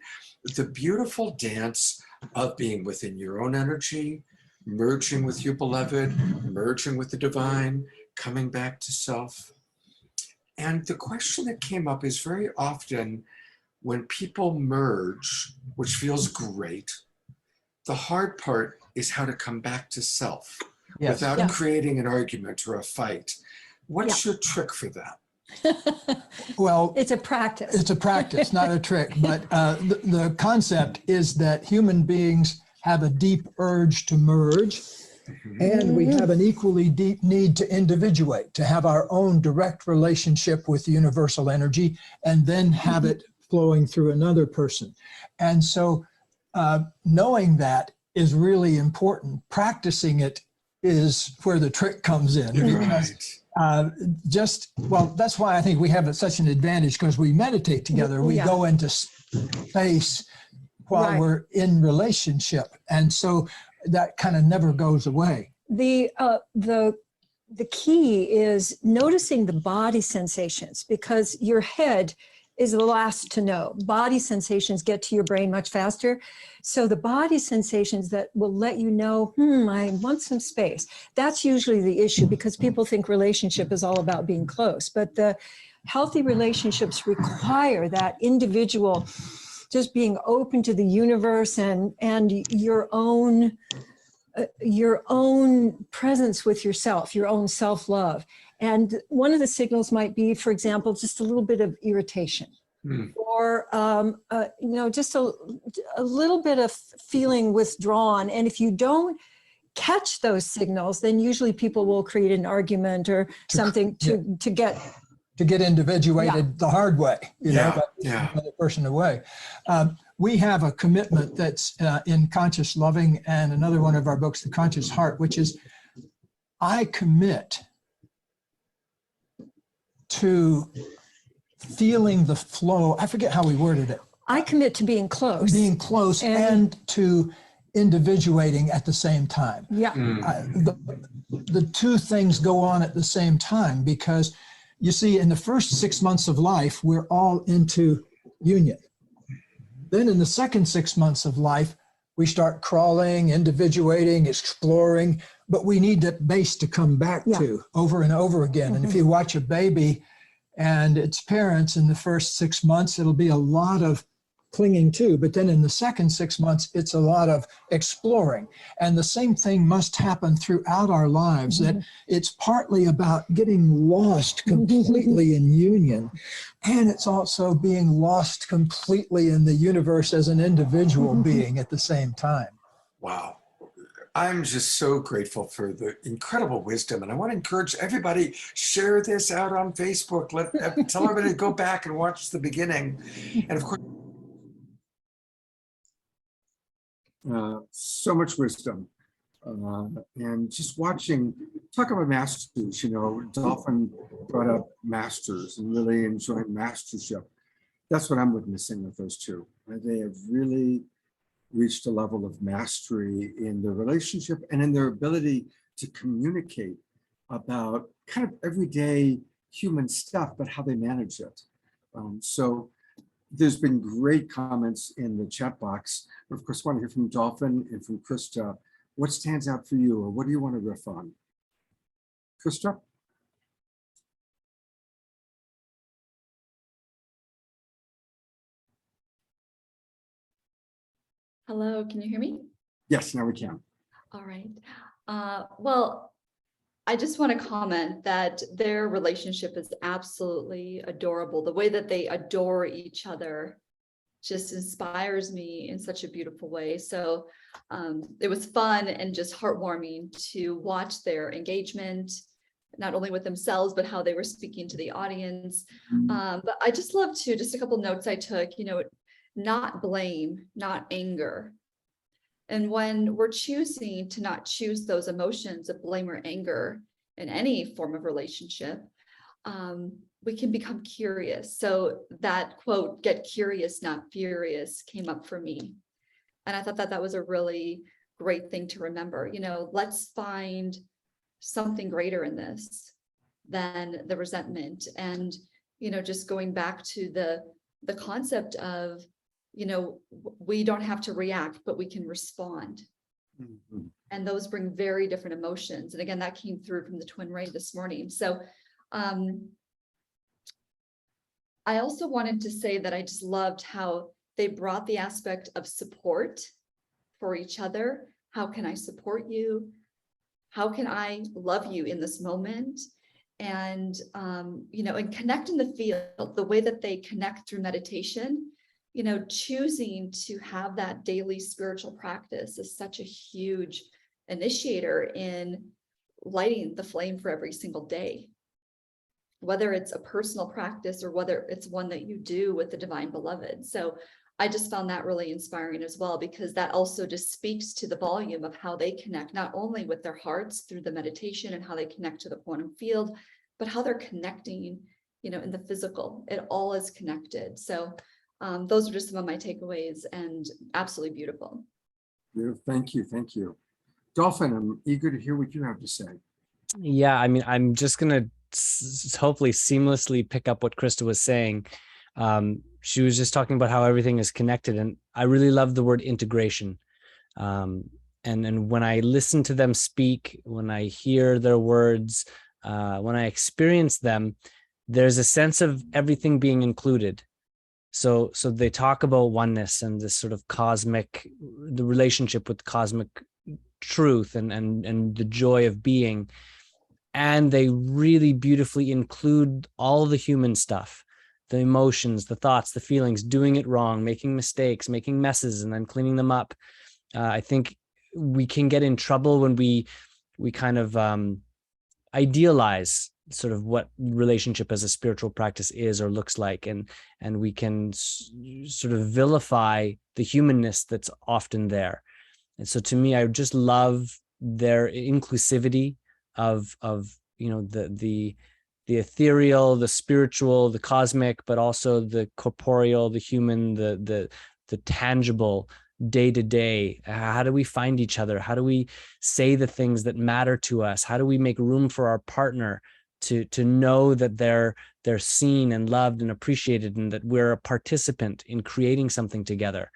the beautiful dance of being within your own energy, merging with your beloved, merging with the divine, coming back to self. And the question that came up is very often when people merge, which feels great, the hard part is how to come back to self without creating an argument or a fight. What's your trick for that? Well, it's a practice. It's a practice, not a trick. But the concept is that human beings have a deep urge to merge, and we have an equally deep need to individuate, to have our own direct relationship with universal energy, and then have it flowing through another person. And so knowing that is really important. Practicing it is where the trick comes in. Because, that's why I think we have such an advantage, because we meditate together. We go into space while we're in relationship. And so that kind of never goes away. The key is noticing the body sensations, because your head is the last to know. Body sensations get to your brain much faster. So the body sensations that will let you know, I want some space. That's usually the issue, because people think relationship is all about being close. But the healthy relationships require that individual just being open to the universe and your own presence with yourself, your own self-love. And one of the signals might be, for example, just a little bit of irritation, or just a little bit of feeling withdrawn. And if you don't catch those signals, then usually people will create an argument or something to get individuated the hard way, by pushing the other person away. We have a commitment that's in Conscious Loving, and another one of our books, The Conscious Heart, which is, I commit to feeling the flow. I forget how we worded it. I commit to being close. Being close and to individuating at the same time. Yeah. The two things go on at the same time, because you see, in the first 6 months of life, we're all into union. Then in the second 6 months of life, we start crawling, individuating, exploring, but we need that base to come back to over and over again. And if you watch a baby and its parents in the first 6 months, it'll be a lot of clinging to, but then in the second 6 months, it's a lot of exploring. And the same thing must happen throughout our lives, that it's partly about getting lost completely in union, and it's also being lost completely in the universe as an individual being at the same time. Wow. I'm just so grateful for the incredible wisdom. And I want to encourage everybody, share this out on Facebook. Tell everybody to go back and watch the beginning. And of course, so much wisdom. And just watching, talk about masters, Dolphin brought up masters and really enjoying mastership. That's what I'm witnessing with those two. They have really reached a level of mastery in their relationship and in their ability to communicate about kind of everyday human stuff, but how they manage it. So there's been great comments in the chat box. But of course, I want to hear from Dolphin and from Crista. What stands out for you, or what do you want to riff on? Crista? Hello, can you hear me? Yes, now we can. All right. Well, I just want to comment that their relationship is absolutely adorable. The way that they adore each other just inspires me in such a beautiful way. So it was fun and just heartwarming to watch their engagement, not only with themselves, but how they were speaking to the audience. But I just love to, just a couple notes I took, not blame, not anger. And when we're choosing to not choose those emotions of blame or anger in any form of relationship, we can become curious. So that quote, "Get curious, not furious," came up for me. And I thought that that was a really great thing to remember. Let's find something greater in this than the resentment. And, just going back to the concept of, we don't have to react, but we can respond. And those bring very different emotions. And again, that came through from the twin ray this morning. So I also wanted to say that I just loved how they brought the aspect of support for each other. How can I support you? How can I love you in this moment? And, and connect in the field, the way that they connect through meditation, choosing to have that daily spiritual practice is such a huge initiator in lighting the flame for every single day, whether it's a personal practice or whether it's one that you do with the divine beloved. So I just found that really inspiring as well, because that also just speaks to the volume of how they connect, not only with their hearts through the meditation and how they connect to the quantum field, but how they're connecting, in the physical. It all is connected. So those are just some of my takeaways, and absolutely beautiful. Thank you. Thank you. Dolphin, I'm eager to hear what you have to say. Yeah, I'm just going to hopefully seamlessly pick up what Crista was saying. She was just talking about how everything is connected, and I really love the word integration. And when I listen to them speak, when I hear their words, when I experience them, there's a sense of everything being included. So they talk about oneness and this sort of cosmic, the relationship with cosmic truth and the joy of being. And they really beautifully include all the human stuff, the emotions, the thoughts, the feelings, doing it wrong, making mistakes, making messes, and then cleaning them up. I think we can get in trouble when we kind of idealize sort of what relationship as a spiritual practice is or looks like, and we can sort of vilify the humanness that's often there. And so to me, I just love their inclusivity of you know, the ethereal, the spiritual, the cosmic, but also the corporeal, the human, the tangible, day to day. How do we find each other? How do we say the things that matter to us? How do we make room for our partner to know that they're seen and loved and appreciated, and that we're a participant in creating something together?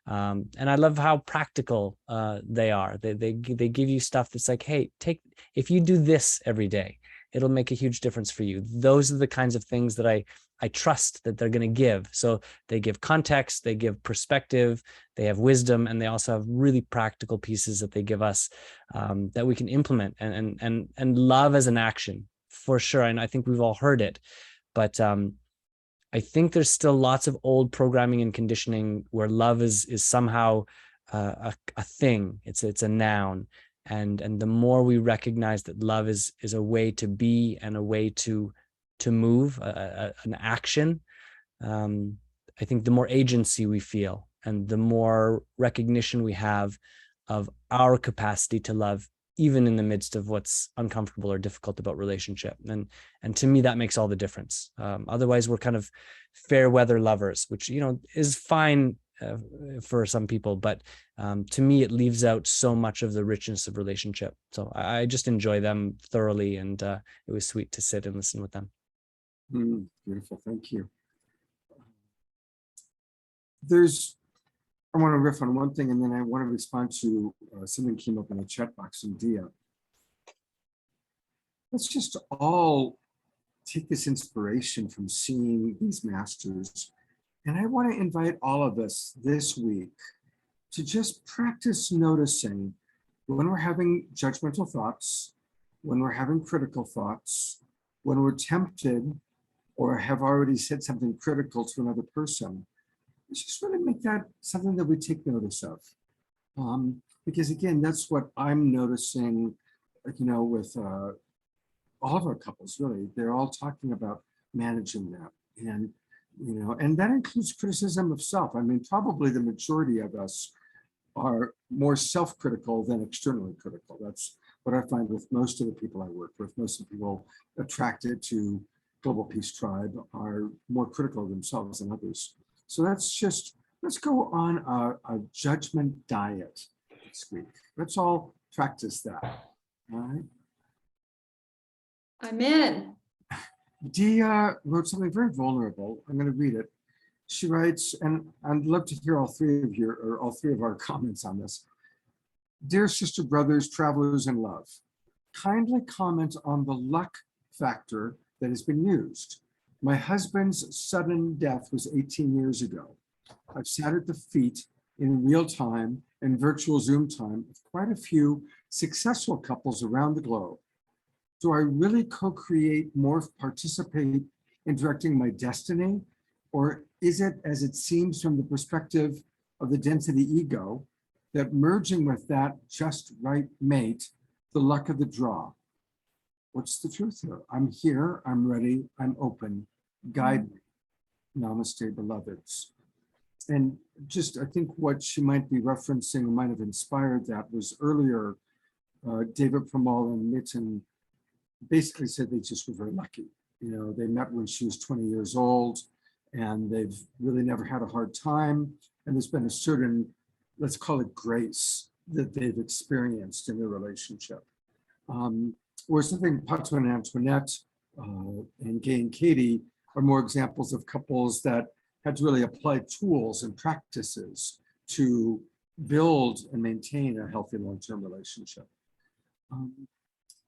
And I love how practical they are. They give you stuff that's like, hey, if you do this every day, it'll make a huge difference for you. Those are the kinds of things that I trust that they're going to give. So they give context, they give perspective, they have wisdom, and they also have really practical pieces that they give us that we can implement and love as an action for sure. And I think we've all heard it, but I think there's still lots of old programming and conditioning where love is somehow a thing. It's a noun. And the more we recognize that love is a way to be and a way to move, an action, I think the more agency we feel and the more recognition we have of our capacity to love, even in the midst of what's uncomfortable or difficult about relationship. And to me, that makes all the difference. Otherwise, we're kind of fair weather lovers, which, you know, is fine for some people, but to me, it leaves out so much of the richness of relationship. So I just enjoy them thoroughly, and it was sweet to sit and listen with them. Beautiful, thank you. I want to riff on one thing, and then I want to respond to something that came up in the chat box from Dia. Let's just all take this inspiration from seeing these masters. And I want to invite all of us this week to just practice noticing when we're having judgmental thoughts, when we're having critical thoughts, when we're tempted or have already said something critical to another person. Just really make that something that we take notice of. Because again, that's what I'm noticing, you know, with all of our couples, really. They're all talking about managing that. And, you know, and that includes criticism of self. I mean, probably the majority of us are more self-critical than externally critical. That's what I find with most of the people I work with. Most of the people attracted to Global Peace Tribe are more critical of themselves than others. So let's go on a judgment diet this week. Let's all practice that. All right. I'm in. Dia wrote something very vulnerable. I'm going to read it. She writes, and I'd love to hear all three of our comments on this. Dear sister, brothers, travelers in love, kindly comment on the luck factor that has been used. My husband's sudden death was 18 years ago. I've sat at the feet in real time and virtual Zoom time of quite a few successful couples around the globe. Do I really co-create, more participate in directing my destiny? Or is it, as it seems from the perspective of the density ego, that merging with that just right mate, the luck of the draw? What's the truth here? I'm here, I'm ready, I'm open. Guide me. Namaste, beloveds. And just, I think what she might be referencing, might have inspired that, was earlier, Deva Premal Miten basically said they just were very lucky. You know, they met when she was 20 years old, and they've really never had a hard time. And there's been a certain, let's call it grace, that they've experienced in their relationship. Whereas I think Pato and Antoinette and Gay and Katie are more examples of couples that had to really apply tools and practices to build and maintain a healthy long-term relationship.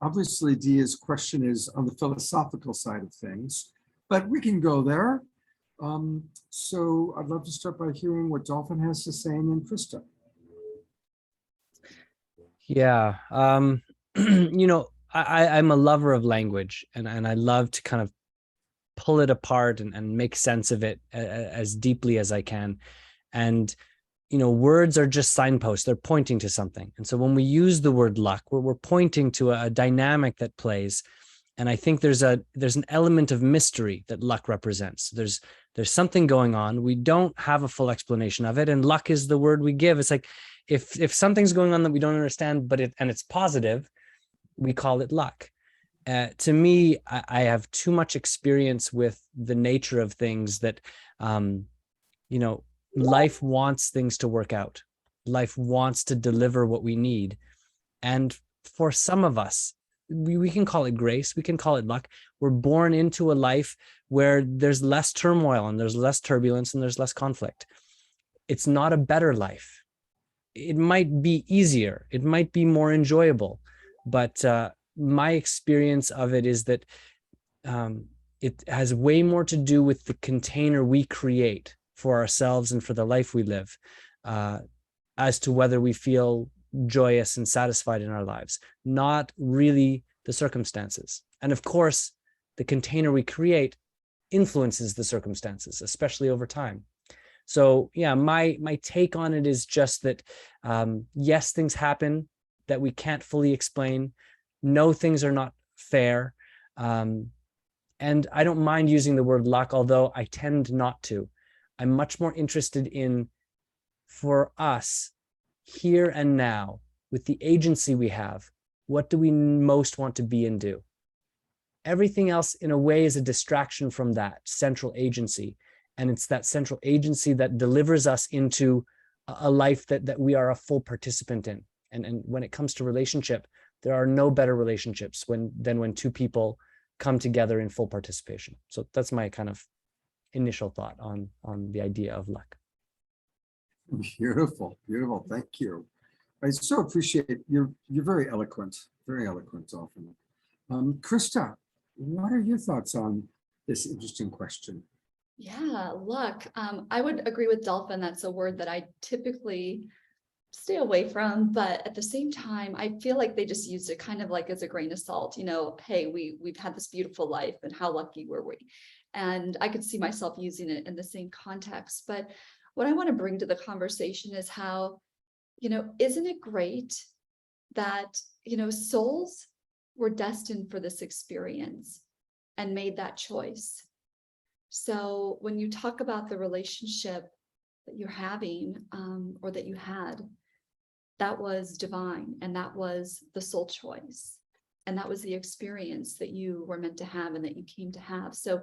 Obviously, Dia's question is on the philosophical side of things, but we can go there. So I'd love to start by hearing what Dolphin has to say, and then Krista. Yeah, you know, I'm a lover of language, and I love to kind of pull it apart and make sense of it as deeply as I can. And, you know, words are just signposts. They're pointing to something. And so when we use the word luck, we're pointing to a dynamic that plays. And I think there's an element of mystery that luck represents. There's something going on. We don't have a full explanation of it. And luck is the word we give. It's like, if something's going on that we don't understand, but it's positive, we call it luck. To me, I have too much experience with the nature of things that, you know, life wants things to work out. Life wants to deliver what we need. And for some of us, we can call it grace, we can call it luck. We're born into a life where there's less turmoil and there's less turbulence and there's less conflict. It's not a better life. It might be easier, it might be more enjoyable, but my experience of it is that it has way more to do with the container we create for ourselves and for the life we live, as to whether we feel joyous and satisfied in our lives, not really the circumstances. And of course, the container we create influences the circumstances, especially over time. So yeah, my take on it is just that, yes, things happen that we can't fully explain. No, things are not fair. And I don't mind using the word luck, although I tend not to. I'm much more interested in, for us, here and now, with the agency we have, what do we most want to be and do? Everything else, in a way, is a distraction from that central agency. And it's that central agency that delivers us into a life that we are a full participant in. And when it comes to relationship, there are no better relationships than when two people come together in full participation. So that's my kind of initial thought on the idea of luck. Beautiful, beautiful. Thank you. I so appreciate you're very eloquent, Dolphin. Krista, what are your thoughts on this interesting question? Yeah, luck. I would agree with Dolphin. That's a word that I typically stay away from, but at the same time, I feel like they just used it kind of like as a grain of salt. You know, hey, we've had this beautiful life, and how lucky were we? And I could see myself using it in the same context. But what I want to bring to the conversation is how, you know, isn't it great that, you know, souls were destined for this experience and made that choice? So when you talk about the relationship that you're having, or that you had, that was divine, and that was the soul choice, and that was the experience that you were meant to have and that you came to have. So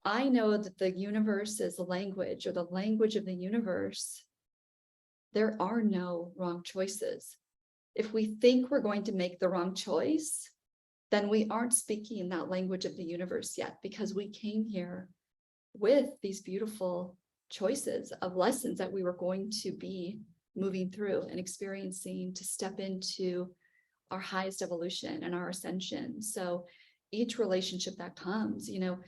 I know that the universe is the language, or the language of the universe. There are no wrong choices. If we think we're going to make the wrong choice, then we aren't speaking that language of the universe yet, because we came here with these beautiful choices of lessons that we were going to be moving through and experiencing to step into our highest evolution and our ascension. So each relationship that comes, you know,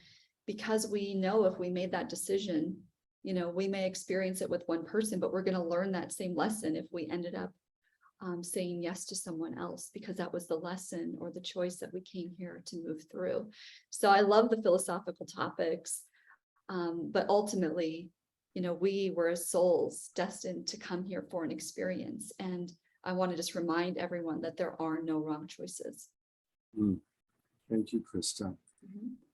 because we know if we made that decision, you know, we may experience it with one person, but we're going to learn that same lesson if we ended up saying yes to someone else, because that was the lesson or the choice that we came here to move through. So I love the philosophical topics, but ultimately, you know, we were as souls destined to come here for an experience. And I want to just remind everyone that there are no wrong choices. Thank you, Krista.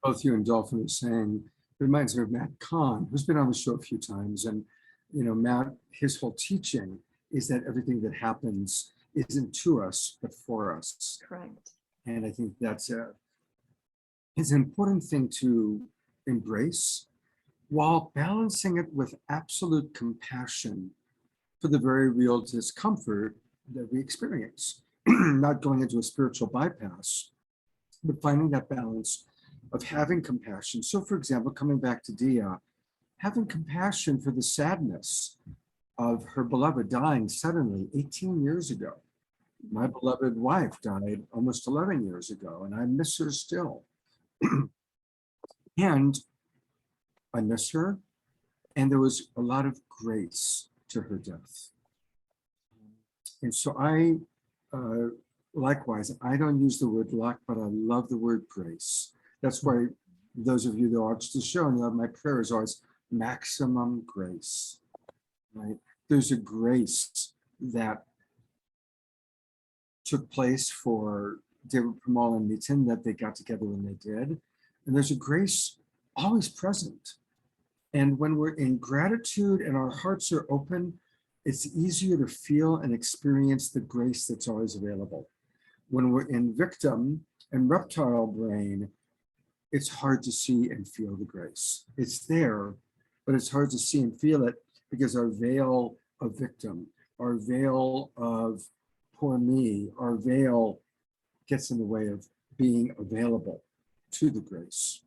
Both you and Dolphin are saying, it reminds me of Matt Kahn, who's been on the show a few times. And, you know, Matt, his whole teaching is that everything that happens isn't to us, but for us. Correct. And I think that's it's an important thing to embrace, while balancing it with absolute compassion for the very real discomfort that we experience. Not going into a spiritual bypass, but finding that balance of having compassion. So for example, coming back to Dia, having compassion for the sadness of her beloved dying suddenly 18 years ago. My beloved wife died almost 11 years ago, and I miss her still. And I miss her, and there was a lot of grace to her death. And so I, likewise, I don't use the word luck, but I love the word grace. That's why those of you that watch the show know my prayer is always maximum grace, right? There's a grace that took place for Deva Premal Miten that they got together when they did. And there's a grace always present. And when we're in gratitude and our hearts are open, it's easier to feel and experience the grace that's always available. When we're in victim and reptile brain, it's hard to see and feel the grace. It's there, but it's hard to see and feel it because our veil of victim, our veil of poor me, our veil gets in the way of being available to the grace.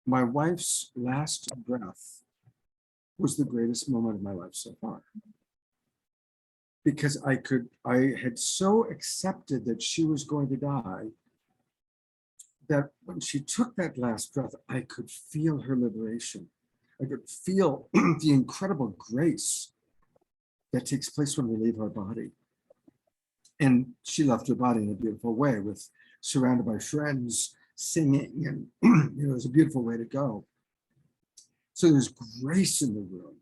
My wife's last breath was the greatest moment of my life so far. Because I had so accepted that she was going to die that when she took that last breath, I could feel her liberation. I could feel the incredible grace that takes place when we leave our body. And she left her body in a beautiful way, with surrounded by friends singing, and it was a beautiful way to go. So there's grace in the room,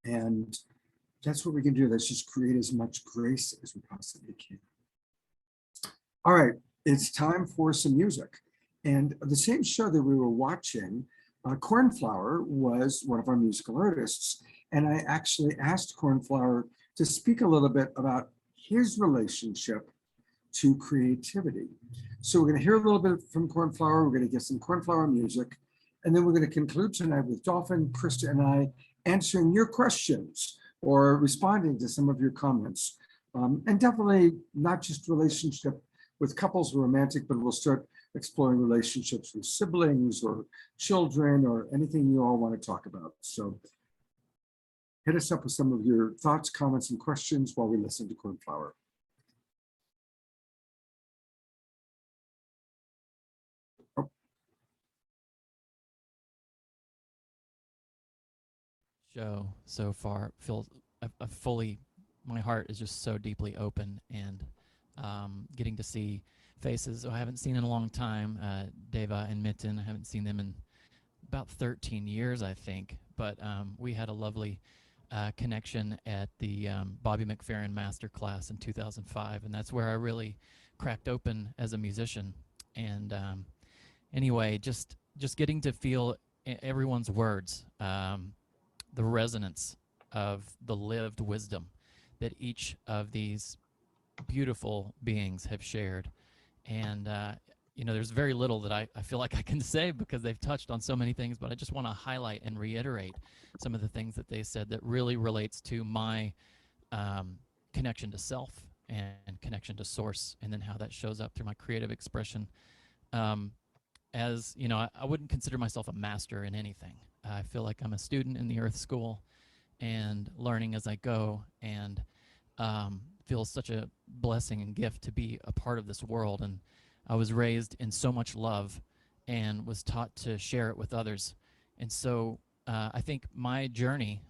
and that's what we can do. Let's just create as much grace as we possibly can. All right, it's time for some music. And the same show that we were watching, Cornflower was one of our musical artists. And I actually asked Cornflower to speak a little bit about his relationship to creativity. So we're going to hear a little bit from Cornflower. We're going to get some Cornflower music. And then we're going to conclude tonight with Dolphin, Krista, and I answering your questions or responding to some of your comments. And definitely not just relationship with couples or romantic, but we'll start exploring relationships with siblings or children or anything you all want to talk about. So hit us up with some of your thoughts, comments, and questions while we listen to Cornflower. Show so far feels my heart is just so deeply open, and getting to see faces I haven't seen in a long time. Deva and Miten, I haven't seen them in about 13 years, I think, but we had a lovely connection at the Bobby McFerrin Masterclass in 2005, and that's where I really cracked open as a musician. And anyway, just getting to feel everyone's words, the resonance of the lived wisdom that each of these beautiful beings have shared. And you know, there's very little that I feel like I can say because they've touched on so many things, but I just want to highlight and reiterate some of the things that they said that really relates to my connection to self and connection to source, and then how that shows up through my creative expression. As you know, I wouldn't consider myself a master in anything. I feel like I'm a student in the Earth School and learning as I go, and feels such a blessing and gift to be a part of this world. And I was raised in so much love and was taught to share it with others. And so I think my journey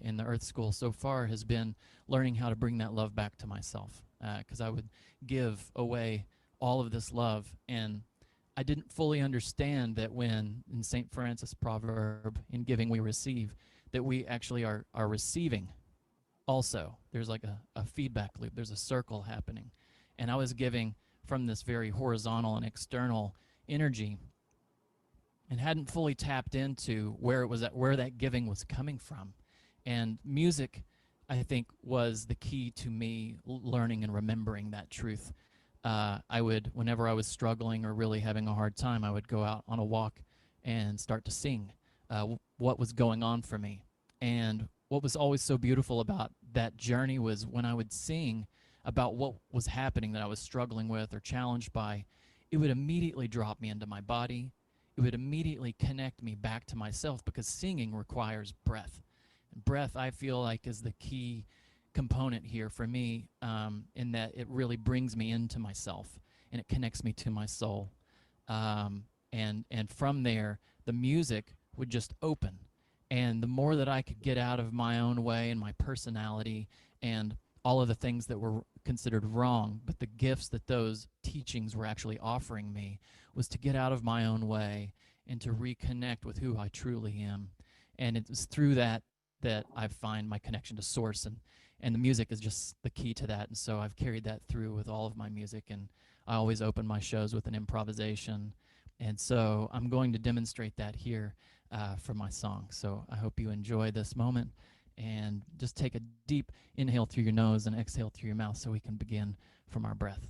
in the Earth School so far has been learning how to bring that love back to myself, because I would give away all of this love, and I didn't fully understand that when in St. Francis proverb, in giving we receive, that we actually are receiving also. There's like a feedback loop. There's a circle happening. And I was giving from this very horizontal and external energy and hadn't fully tapped into where it was at, where that giving was coming from. And music, I think, was the key to me learning and remembering that truth. I would, whenever I was struggling or really having a hard time, I would go out on a walk and start to sing what was going on for me. And what was always so beautiful about that journey was when I would sing about what was happening that I was struggling with or challenged by, it would immediately drop me into my body. It would immediately connect me back to myself, because singing requires breath. And breath, I feel like, is the key component here for me, in that it really brings me into myself and it connects me to my soul. And from there, the music would just open. And the more that I could get out of my own way and my personality and all of the things that were considered wrong, but the gifts that those teachings were actually offering me, was to get out of my own way and to reconnect with who I truly am. And it was through that that I find my connection to source, and the music is just the key to that. And so I've carried that through with all of my music, and I always open my shows with an improvisation. And so I'm going to demonstrate that here for my song. So I hope you enjoy this moment, and just take a deep inhale through your nose and exhale through your mouth so we can begin from our breath.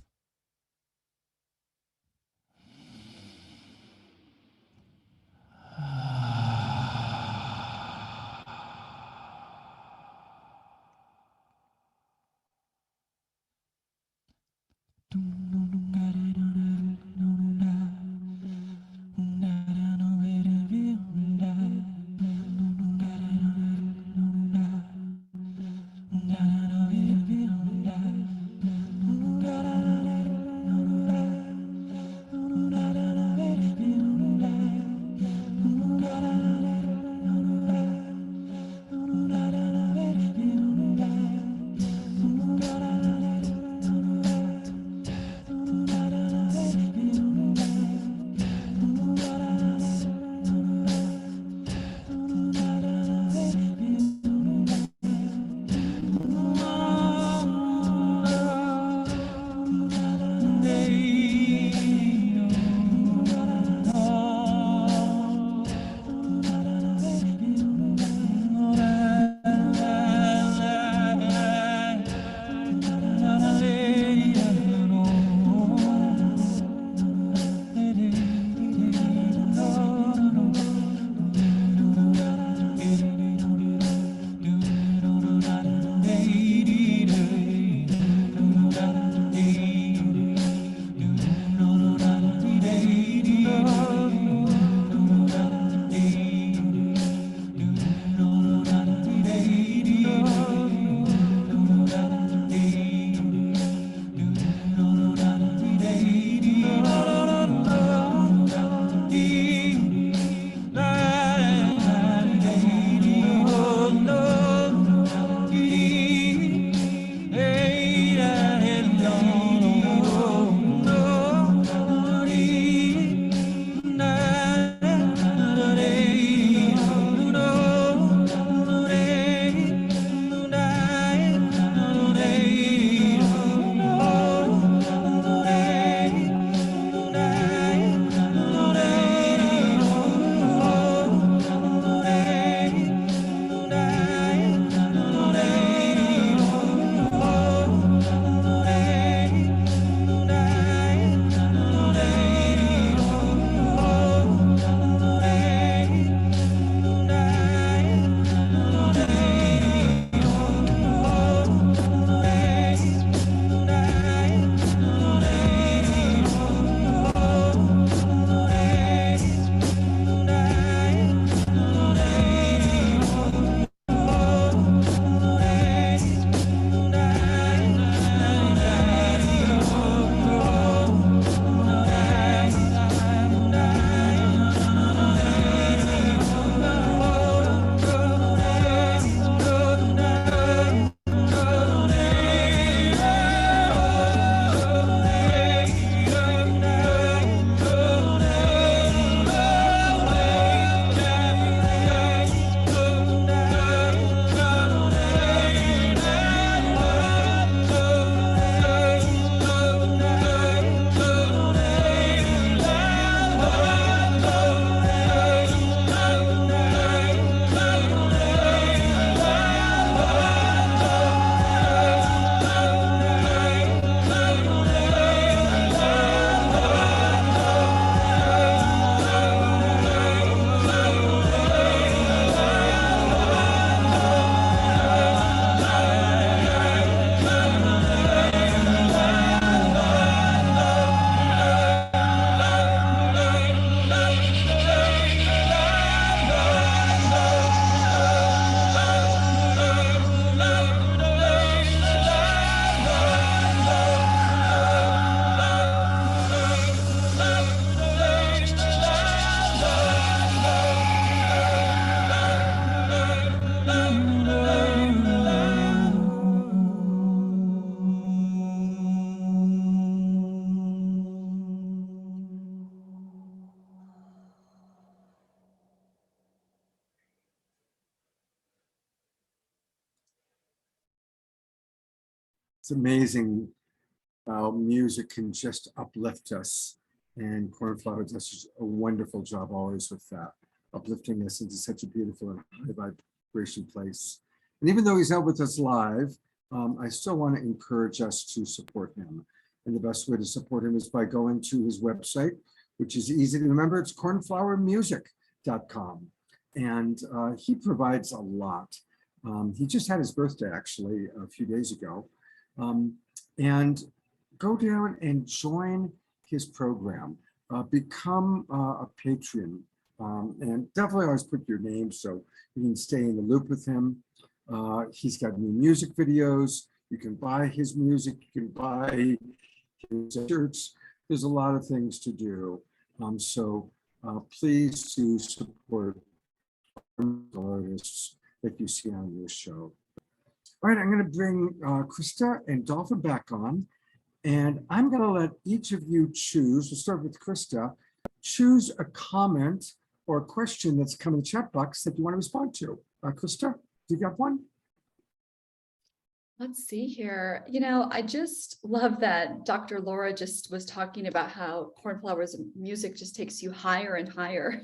It's amazing how music can just uplift us. And Cornflower does such a wonderful job always with that, uplifting us into such a beautiful and high vibration place. And even though he's not with us live, I still want to encourage us to support him. And the best way to support him is by going to his website, which is easy to remember. It's cornflowermusic.com. And he provides a lot. He just had his birthday actually a few days ago. And go down and join his program. Become a patron. And definitely always put your name so you can stay in the loop with him. He's got new music videos. You can buy his music. You can buy his shirts. There's a lot of things to do. So please do support artists that you see on this show. All right, I'm going to bring Crista and Dolphin back on, and I'm going to let each of you choose. We'll start with Crista. Choose a comment or a question that's come in the chat box that you want to respond to. Crista, do you got one? Let's see here. You know, I just love that Dr. Laura just was talking about how Cornflower's music just takes you higher and higher.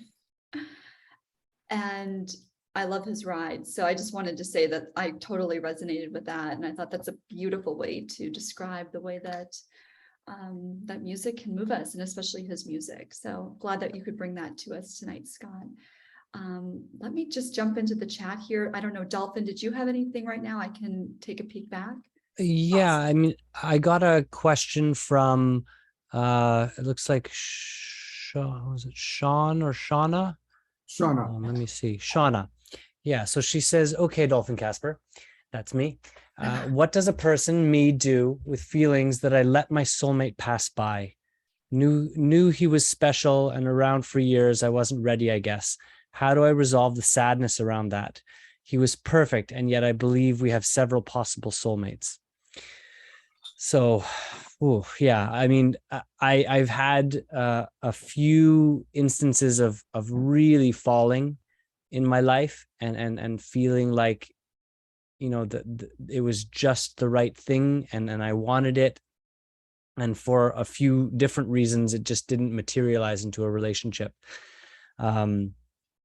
And I love his ride. So I just wanted to say that I totally resonated with that. And I thought that's a beautiful way to describe the way that that music can move us, and especially his music. So glad that you could bring that to us tonight, Scott. Let me just jump into the chat here. I don't know, Dolphin, did you have anything right now? I can take a peek back. Yeah, I mean, I got a question from, it looks like, was it Sean or Shauna? Shauna. Let me see, Shauna. Yeah, so she says, okay, Dolphin Kasper, that's me. What does a person, me, do with feelings that I let my soulmate pass by? Knew he was special and around for years. I wasn't ready, I guess. How do I resolve the sadness around that? He was perfect, and yet I believe we have several possible soulmates. So, yeah, I mean, I've had a few instances of really falling in my life and feeling like, you know, it was just the right thing, and I wanted it. And for a few different reasons, it just didn't materialize into a relationship.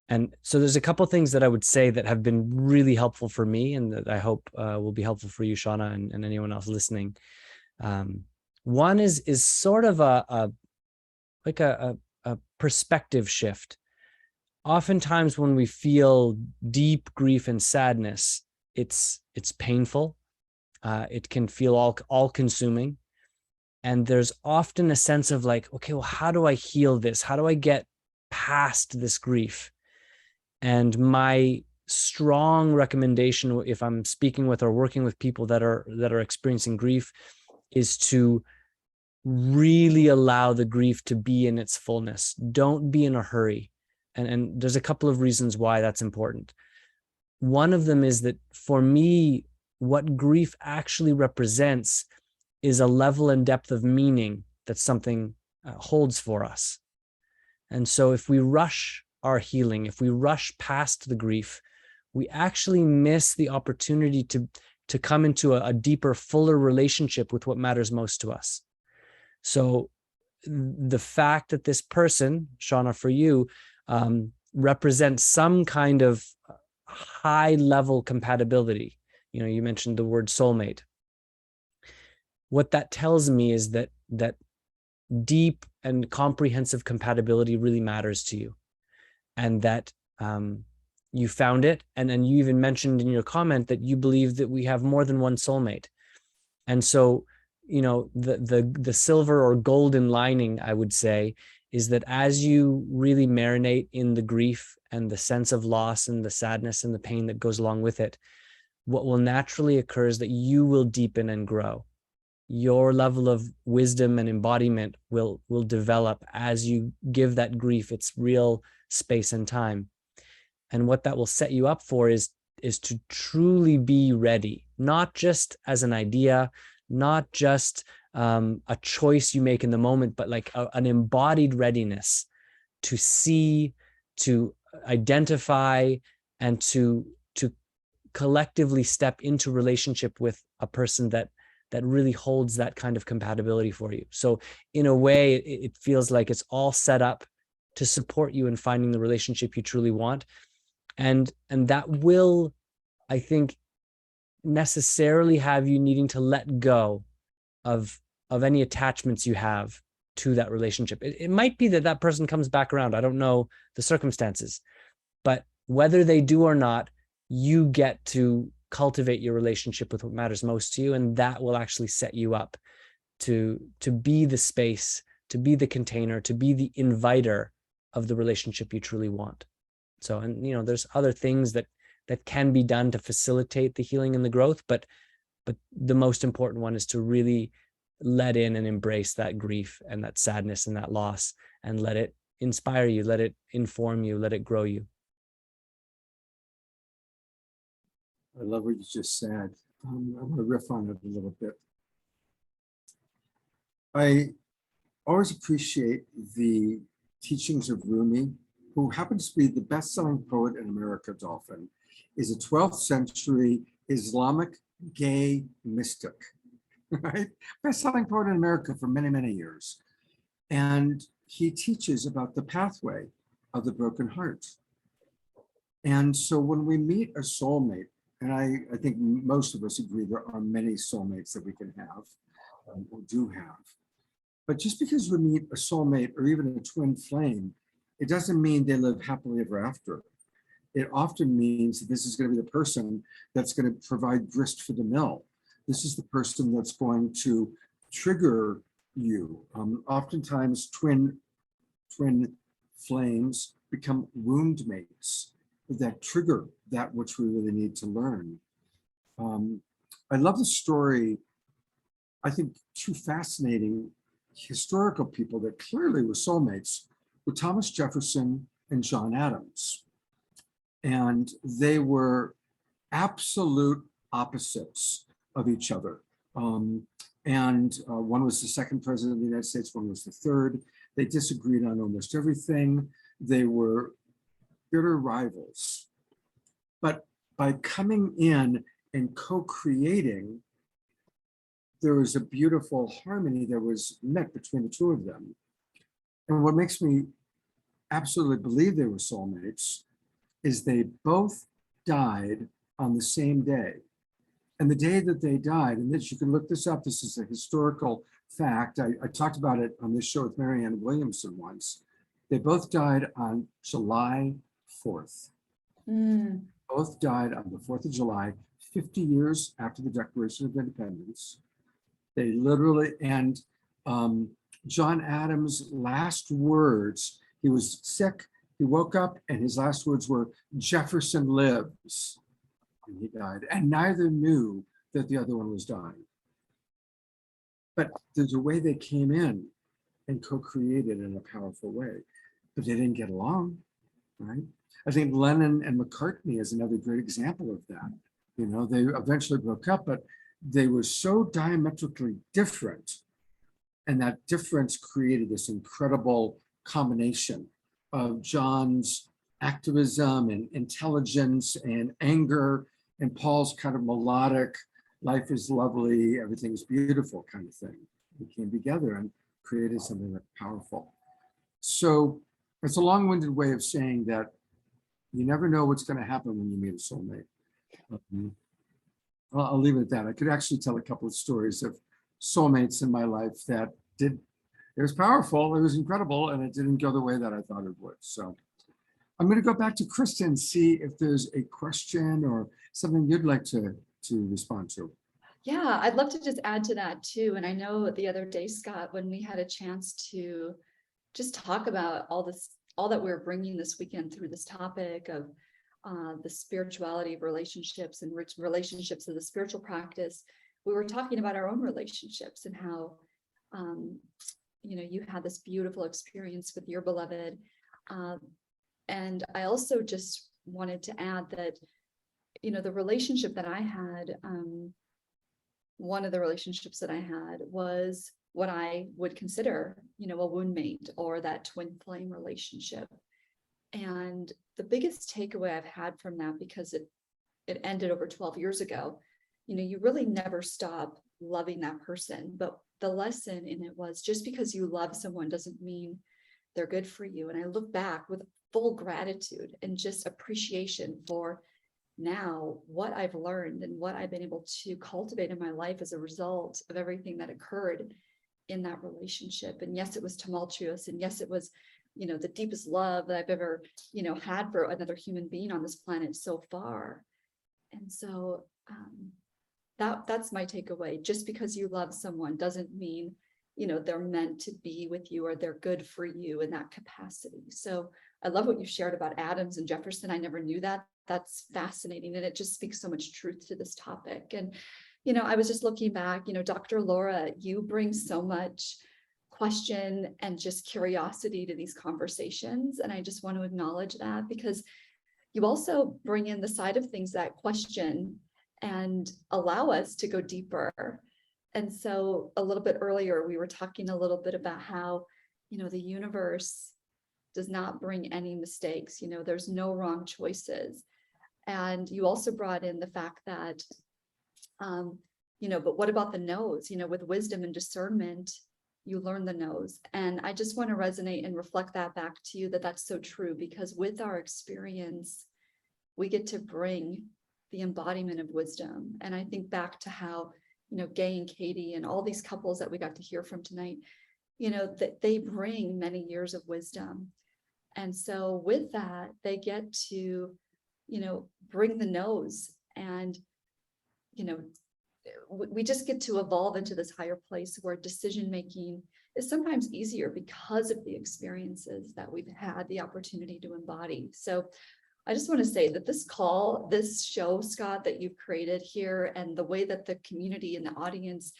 And so there's a couple of things that I would say that have been really helpful for me, and that I hope will be helpful for you, Shauna, and anyone else listening. One is sort of a perspective shift. Oftentimes when we feel deep grief and sadness, it's painful. It can feel all consuming. And there's often a sense of like, okay, well, how do I heal this? How do I get past this grief? And my strong recommendation, if I'm speaking with or working with people that are experiencing grief, is to really allow the grief to be in its fullness. Don't be in a hurry. And there's a couple of reasons why that's important. One of them is that for me, what grief actually represents is a level and depth of meaning that something holds for us. And so if we rush our healing, if we rush past the grief, we actually miss the opportunity to come into a deeper, fuller relationship with what matters most to us. So the fact that this person, Shauna, for you, represents some kind of high level compatibility. You know, you mentioned the word soulmate. What that tells me is that deep and comprehensive compatibility really matters to you, and that you found it. And then you even mentioned in your comment that you believe that we have more than one soulmate. And so, you know, the silver or golden lining, I would say, is that as you really marinate in the grief and the sense of loss and the sadness and the pain that goes along with it, what will naturally occur is that you will deepen and grow. Your level of wisdom and embodiment will develop as you give that grief its real space and time. And what that will set you up for is to truly be ready, not just as an idea, not just a choice you make in the moment, but like an embodied readiness to see, to identify, and to collectively step into relationship with a person that that really holds that kind of compatibility for you. So in a way, it feels like it's all set up to support you in finding the relationship you truly want. And that will, I think, necessarily have you needing to let go of any attachments you have to that relationship. It might be that that person comes back around. I don't know the circumstances, but whether they do or not, you get to cultivate your relationship with what matters most to you, and that will actually set you up to be the space, to be the container, to be the inviter of the relationship you truly want. So, and there's other things that can be done to facilitate the healing and the growth, but the most important one is to really let in and embrace that grief and that sadness and that loss, and let it inspire you, let it inform you, let it grow you. I love what you just said. I want to riff on it a little bit. I always appreciate the teachings of Rumi, who happens to be the best-selling poet in America. Dolphin is a 12th century Islamic gay mystic, right? Best-selling poet in America for many, many years. And he teaches about the pathway of the broken heart. And so when we meet a soulmate, and I think most of us agree there are many soulmates that we can have or do have. But just because we meet a soulmate or even a twin flame, it doesn't mean they live happily ever after. It often means that this is going to be the person that's going to provide grist for the mill. This is the person that's going to trigger you. Oftentimes twin flames become wound mates that trigger that which we really need to learn. I love the story. I think two fascinating historical people that clearly were soulmates were Thomas Jefferson and John Adams. And they were absolute opposites of each other. One was the second president of the United States, one was the third. They disagreed on almost everything. They were bitter rivals. But by coming in and co-creating, there was a beautiful harmony that was met between the two of them. And what makes me absolutely believe they were soulmates is they both died on the same day. And the day that they died, and this, you can look this up, this is a historical fact. I talked about it on this show with Marianne Williamson once. They both died on July 4th. Both died on the 4th of July, 50 years after the Declaration of Independence. They literally, and John Adams' last words, he was sick, he woke up, and his last words were, "Jefferson lives," and he died. And neither knew that the other one was dying. But there's a way they came in and co-created in a powerful way, but they didn't get along, right? I think Lennon and McCartney is another great example of that. They eventually broke up, but they were so diametrically different, and that difference created this incredible combination of John's activism and intelligence and anger, and Paul's kind of melodic, life is lovely, everything's beautiful kind of thing. They came together and created something that's powerful. So it's a long-winded way of saying that you never know what's going to happen when you meet a soulmate. I'll leave it at that. I could actually tell a couple of stories of soulmates in my life that it was powerful, it was incredible, and it didn't go the way that I thought it would. So I'm going to go back to Krista and see if there's a question or something you'd like to respond to. Yeah, I'd love to just add to that too. And I know the other day, Scott, when we had a chance to just talk about all that we're bringing this weekend through this topic of the spirituality of relationships and rich relationships of the spiritual practice, we were talking about our own relationships and how, you had this beautiful experience with your beloved. And I also just wanted to add that, the relationship that I had, one of the relationships that I had was what I would consider, a wound mate or that twin flame relationship. And the biggest takeaway I've had from that, because it ended over 12 years ago, you really never stop loving that person. But the lesson in it was, just because you love someone doesn't mean they're good for you. And I look back with full gratitude and just appreciation for now what I've learned and what I've been able to cultivate in my life as a result of everything that occurred in that relationship. And yes, it was tumultuous. And yes, it was, the deepest love that I've ever, had for another human being on this planet so far. And so that's my takeaway. Just because you love someone doesn't mean, they're meant to be with you or they're good for you in that capacity. So I love what you shared about Adams and Jefferson. I never knew that. That's fascinating. And it just speaks so much truth to this topic. And, I was just looking back, Dr. Laura, you bring so much question and just curiosity to these conversations. And I just want to acknowledge that, because you also bring in the side of things that question and allow us to go deeper. And so a little bit earlier, we were talking a little bit about how, the universe does not bring any mistakes. There's no wrong choices. And you also brought in the fact that, but what about the no's? With wisdom and discernment, you learn the no's. And I just want to resonate and reflect that back to you, that that's so true, because with our experience, we get to bring the embodiment of wisdom. And I think back to how, Gay and Katie and all these couples that we got to hear from tonight, that they bring many years of wisdom. And so with that, they get to, bring the no's, and, we just get to evolve into this higher place where decision-making is sometimes easier because of the experiences that we've had the opportunity to embody. So I just want to say that this show, Scott, that you've created here, and the way that the community and the audience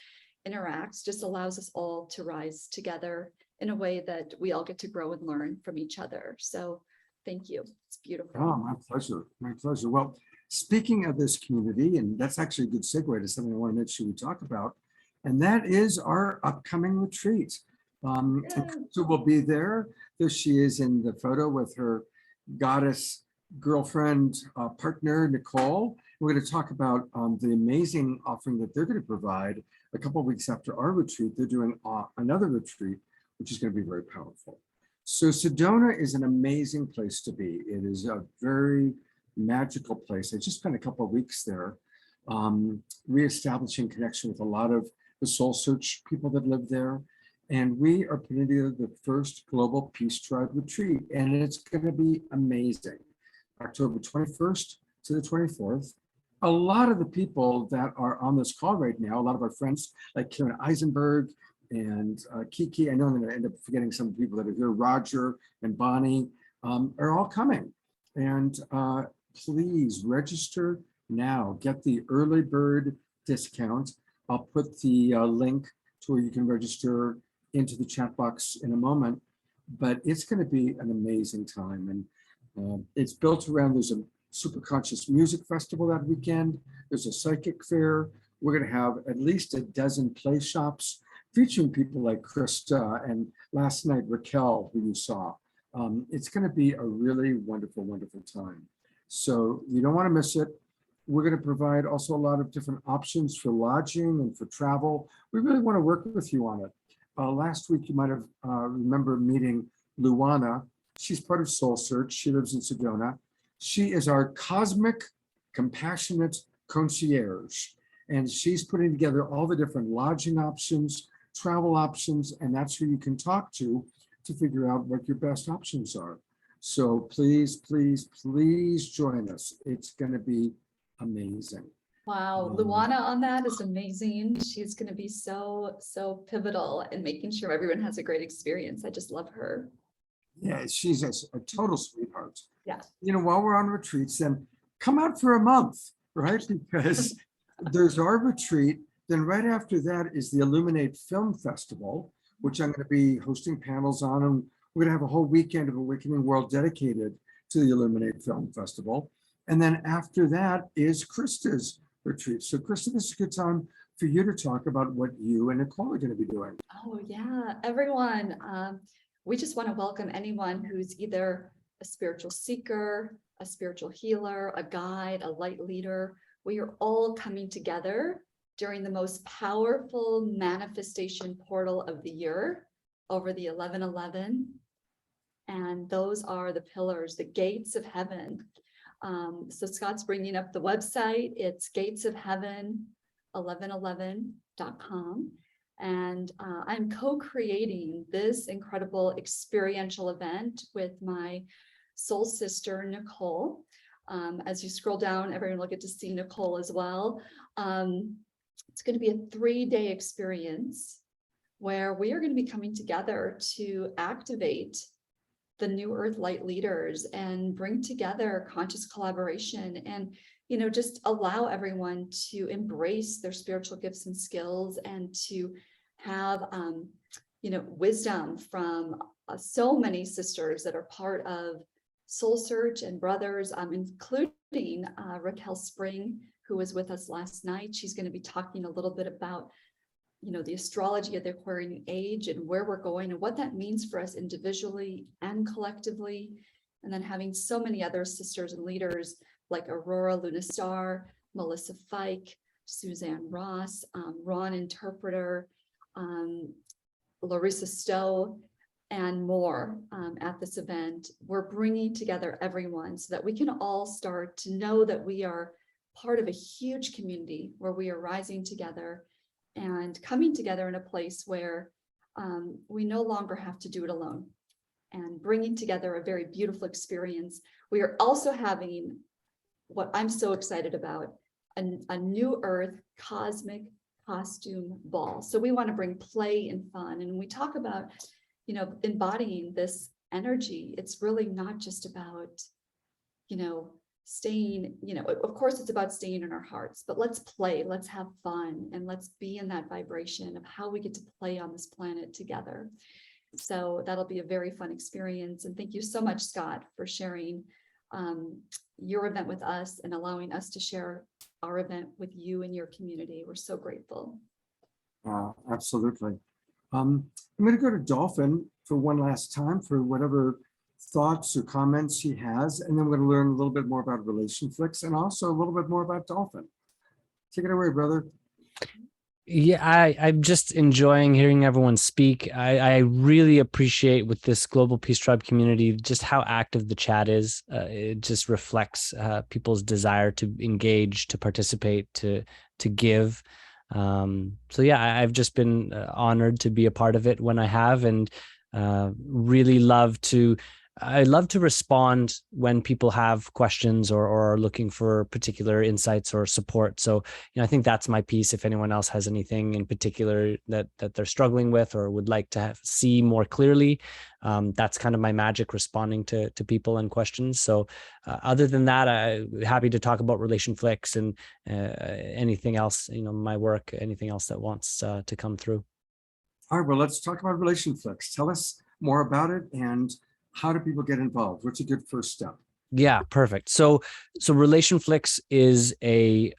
interacts just allows us all to rise together in a way that we all get to grow and learn from each other. So thank you. It's beautiful. Oh, my pleasure. My pleasure. Well, speaking of this community, and that's actually a good segue to something I want to make sure we talk about, and that is our upcoming retreat. So we'll be there. There she is in the photo with her goddess girlfriend partner, Nicole. We're going to talk about the amazing offering that they're going to provide a couple of weeks after our retreat. They're doing another retreat, which is going to be very powerful. So Sedona is an amazing place to be. It is a very magical place. I just spent a couple of weeks there, reestablishing connection with a lot of the soul search people that live there. And we are putting together the first Global Peace Tribe retreat, and it's going to be amazing. October 21st to the 24th. A lot of the people that are on this call right now, a lot of our friends like Karen Eisenberg and Kiki, I know I'm going to end up forgetting some people that are here, Roger and Bonnie, are all coming. And please register now, get the early bird discount. I'll put the link to where you can register into the chat box in a moment, but it's going to be an amazing time. And it's built around, there's a super conscious music festival that weekend. There's a psychic fair. We're going to have at least a dozen play shops featuring people like Krista and last night Raquel, who you saw. It's going to be a really wonderful, wonderful time. So you don't want to miss it. We're going to provide also a lot of different options for lodging and for travel. We really want to work with you on it. Last week, you might have remember meeting Luana. She's part of Soul Search. She lives in Sedona. She is our cosmic, compassionate concierge. And she's putting together all the different lodging options, travel options, and that's who you can talk to figure out what your best options are. So please, please, please join us. It's going to be amazing. Wow, Luana on that is amazing. She's going to be so pivotal in making sure everyone has a great experience. I just love her. Yeah, she's a total sweetheart. Yeah. While we're on retreats, then come out for a month, right? Because there's our retreat. Then right after that is the Illuminate Film Festival, which I'm going to be hosting panels on. And we're going to have a whole weekend of Awakening World dedicated to the Illuminate Film Festival. And then after that is Krista's retreat. So Krista, this is a good time for you to talk about what you and Nicole are going to be doing. Oh yeah, everyone. We just want to welcome anyone who's either a spiritual seeker, a spiritual healer, a guide, a light leader. We are all coming together during the most powerful manifestation portal of the year over the 1111. And those are the pillars, the gates of heaven. So Scott's bringing up the website. It's gatesofheaven1111.com. And I'm co-creating this incredible experiential event with my soul sister, Nicole. As you scroll down, everyone will get to see Nicole as well. It's going to be a 3-day experience where we are going to be coming together to activate the New Earth Light leaders and bring together conscious collaboration and, you know, just allow everyone to embrace their spiritual gifts and skills and to have, you know, wisdom from so many sisters that are part of Soul Search and brothers, including Raquel Spring, who was with us last night. She's going to be talking a little bit about, you know, the astrology of the Aquarian age and where we're going and what that means for us individually and collectively. And then having so many other sisters and leaders like Aurora Lunastar, Melissa Fike, Suzanne Ross, Ron Interpreter, Larissa Stowe, and more at this event. We're bringing together everyone so that we can all start to know that we are part of a huge community where we are rising together and coming together in a place where we no longer have to do it alone and bringing together a very beautiful experience. We are also having what I'm so excited about, a New Earth cosmic costume ball. So we want to bring play and fun. And when we talk about, you know, embodying this energy, it's really not just about, you know, staying, you know, of course it's about staying in our hearts, but let's play, let's have fun, and let's be in that vibration of how we get to play on this planet together. So that'll be a very fun experience. And thank you so much, Scott, for sharing your event with us and allowing us to share our event with you and your community. We're so grateful. Absolutely. I'm going to go to Dolphin for one last time for whatever thoughts or comments he has, and then we're going to learn a little bit more about RelationFlix and also a little bit more about Dolphin. Take it away, brother. Yeah, I'm just enjoying hearing everyone speak. I really appreciate with this Global Peace Tribe community just how active the chat is. It just reflects people's desire to engage, to participate, to give. So yeah, I've just been honored to be a part of it when I have, and really I love to respond when people have questions or are looking for particular insights or support. So, you know, I think that's my piece. If anyone else has anything in particular that they're struggling with or would like to see more clearly, that's kind of my magic, responding to people and questions. So other than that, I'm happy to talk about RelationFlix and anything else, you know, my work, anything else that wants to come through. All right, well, let's talk about RelationFlix. Tell us more about it and how do people get involved? What's a good first step? Yeah, perfect. So RelationFlix is a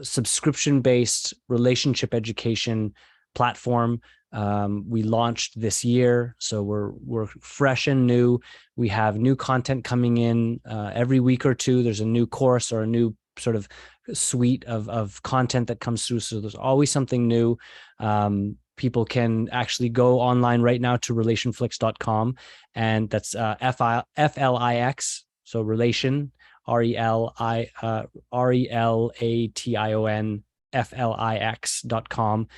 subscription-based relationship education platform. We launched this year, so we're fresh and new. We have new content coming in every week or two. There's a new course or a new sort of suite of content that comes through. So there's always something new. People can actually go online right now to relationflix.com, and that's FLIX, so relation, RELATION, FLIX.com.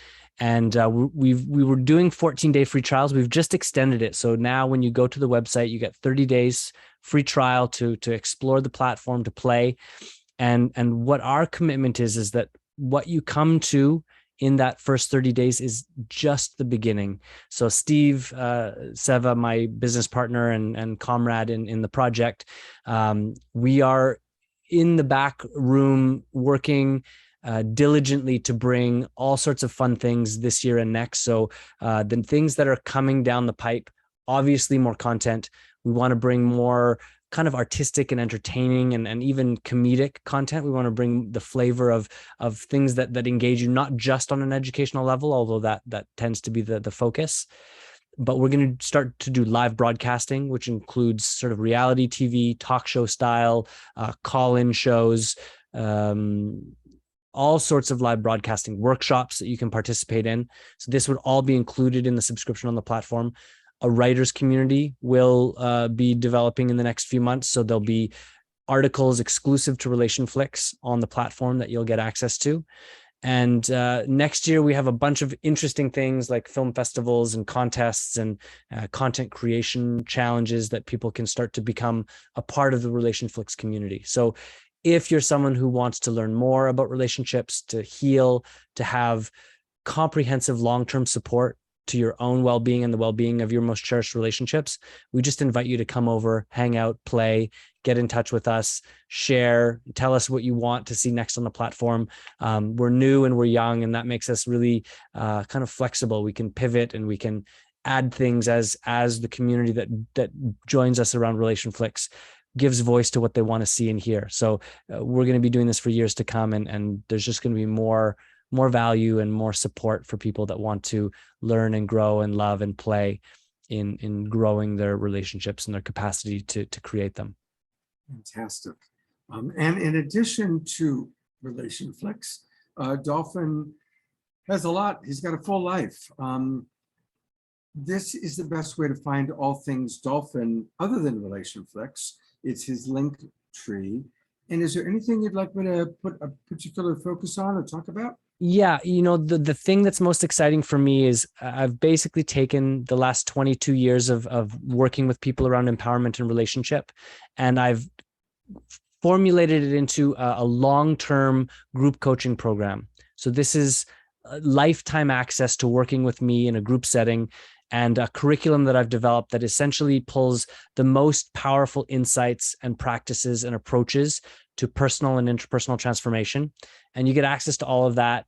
And we were doing 14-day free trials. We've just extended it. So now when you go to the website, you get 30 days free trial to explore the platform, to play. And what our commitment is that what you come to in that first 30 days is just the beginning. So Steve Seva, my business partner and comrade in the project, we are in the back room working diligently to bring all sorts of fun things this year and next. So the things that are coming down the pipe, obviously more content. We want to bring more kind of artistic and entertaining and even comedic content. We want to bring the flavor of things that engage you, not just on an educational level, although that tends to be the focus. But we're going to start to do live broadcasting, which includes sort of reality TV, talk show style, call-in shows, all sorts of live broadcasting workshops that you can participate in. So this would all be included in the subscription on the platform. A writers community will be developing in the next few months. So there'll be articles exclusive to RelationFlix on the platform that you'll get access to. And next year, we have a bunch of interesting things like film festivals and contests and content creation challenges that people can start to become a part of the RelationFlix community. So if you're someone who wants to learn more about relationships, to heal, to have comprehensive long-term support to your own well-being and the well-being of your most cherished relationships, we just invite you to come over, hang out, play, get in touch with us, share, tell us what you want to see next on the platform. We're new and we're young, and that makes us really kind of flexible. We can pivot and we can add things as the community that joins us around RelationFlix gives voice to what they want to see and hear. So we're going to be doing this for years to come, and there's just going to be more value and more support for people that want to learn and grow and love and play in growing their relationships and their capacity to create them. Fantastic. And in addition to RelationFlix, Dolphin has a lot. He's got a full life. This is the best way to find all things Dolphin other than RelationFlix. It's his link tree. And is there anything you'd like me to put a particular focus on or talk about? Yeah, the thing that's most exciting for me is I've basically taken the last 22 years of working with people around empowerment and relationship, and I've formulated it into a long-term group coaching program. So this is lifetime access to working with me in a group setting, and a curriculum that I've developed that essentially pulls the most powerful insights and practices and approaches to personal and interpersonal transformation. And you get access to all of that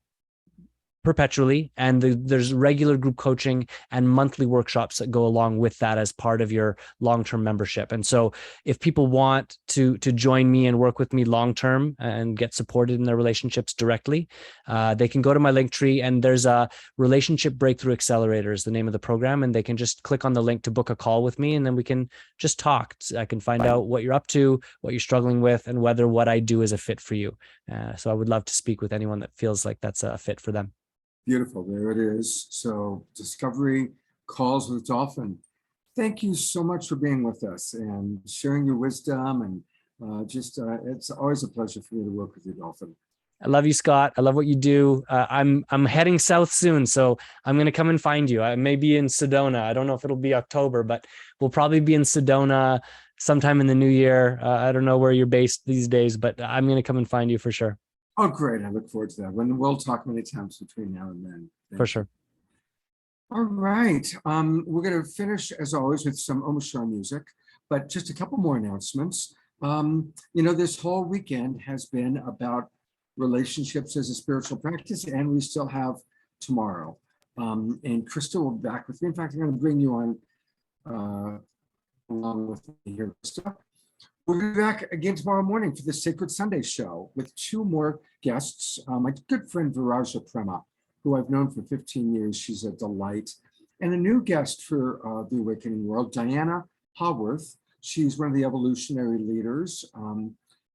perpetually. And there's regular group coaching and monthly workshops that go along with that as part of your long-term membership. And so if people want to join me and work with me long-term and get supported in their relationships directly, they can go to my link tree, and there's a Relationship Breakthrough Accelerator is the name of the program. And they can just click on the link to book a call with me, and then we can just talk. I can find out what you're up to, what you're struggling with, and whether what I do is a fit for you. So I would love to speak with anyone that feels like that's a fit for them. Beautiful. There it is. So Discovery Calls with Dolphin. Thank you so much for being with us and sharing your wisdom. And it's always a pleasure for me to work with you, Dolphin. I love you, Scott. I love what you do. I'm heading south soon, so I'm going to come and find you. I may be in Sedona. I don't know if it'll be October, but we'll probably be in Sedona sometime in the new year. I don't know where you're based these days, but I'm going to come and find you for sure. Oh, great. I look forward to that. We'll talk many times between now and then. For sure. All right. We're going to finish, as always, with some OMASHAR music, but just a couple more announcements. This whole weekend has been about relationships as a spiritual practice, and we still have tomorrow. And Crista will be back with me. In fact, I'm going to bring you on along with me here, Crista. We'll be back again tomorrow morning for the Sacred Sunday show with two more guests. My good friend Deva Premal, who I've known for 15 years. She's a delight. And a new guest for the Awakening World, Diana Haworth. She's one of the evolutionary leaders.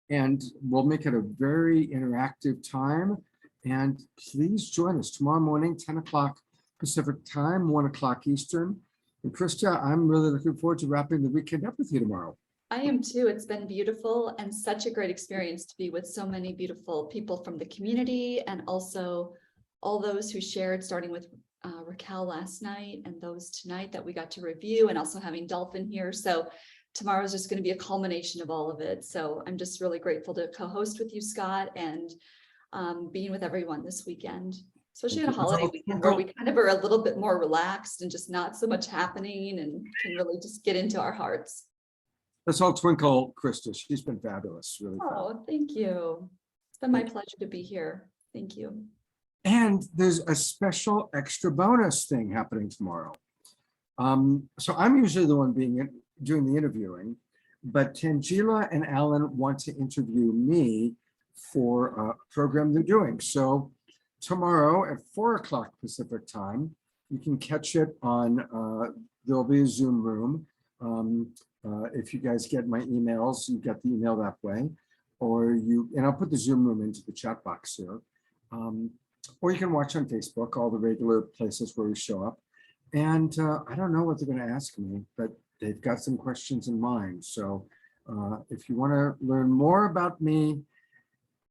And we'll make it a very interactive time. And please join us tomorrow morning, 10 o'clock Pacific time, 1 o'clock Eastern. And Crista, I'm really looking forward to wrapping the weekend up with you tomorrow. I am too. It's been beautiful and such a great experience to be with so many beautiful people from the community, and also all those who shared, starting with Raquel last night and those tonight that we got to review, and also having Dolphin here. So tomorrow is just going to be a culmination of all of it. So I'm just really grateful to co-host with you, Scott, and being with everyone this weekend, especially on a holiday weekend where we kind of are a little bit more relaxed and just not so much happening and can really just get into our hearts. Let's all twinkle Crista. She's been fabulous. Really. Oh, thank you. It's been my pleasure to be here. Thank you. And there's a special extra bonus thing happening tomorrow. So I'm usually the one doing the interviewing, but Tangela and Alan want to interview me for a program they're doing. So tomorrow at 4 o'clock Pacific time, you can catch it on, there'll be a Zoom room. If you guys get my emails, you get the email that way, and I'll put the Zoom room into the chat box here. Or you can watch on Facebook, all the regular places where we show up. And I don't know what they're going to ask me, but they've got some questions in mind. So if you want to learn more about me,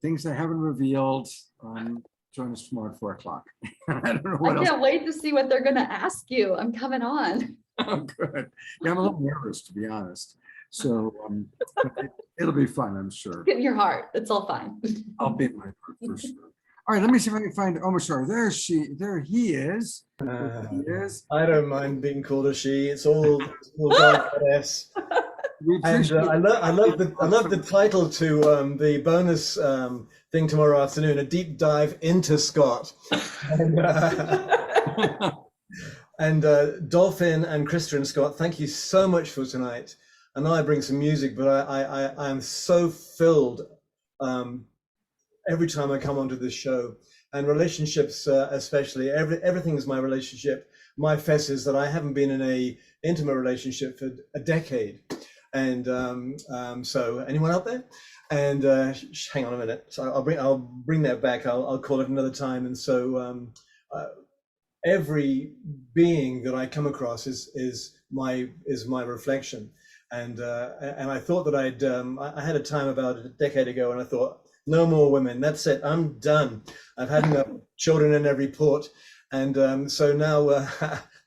things I haven't revealed, join us tomorrow at 4 o'clock. I don't know what I can't wait to see what they're going to ask you. I'm coming on. Oh, good. Yeah, I'm a little nervous, to be honest. So it'll be fun, I'm sure. Get in your heart. It's all fine. I'll beat my heart for sure. All right, let me see if I can find OMASHAR. There he is. There he is. I don't mind being called a she. It's all goddess. And I love the title to the bonus thing tomorrow afternoon, a deep dive into Scott. And Dolphin and Krista and Scott, thank you so much for tonight. I know I bring some music, but I am so filled every time I come onto this show. And relationships especially, everything is my relationship. My fess is that I haven't been in a intimate relationship for a decade. And so anyone out there? And hang on a minute. So I'll bring that back. I'll call it another time. And so every being that I come across is my reflection. And I thought that I had a time about a decade ago, and I thought, no more women. That's it. I'm done. I've had enough children in every port. And so now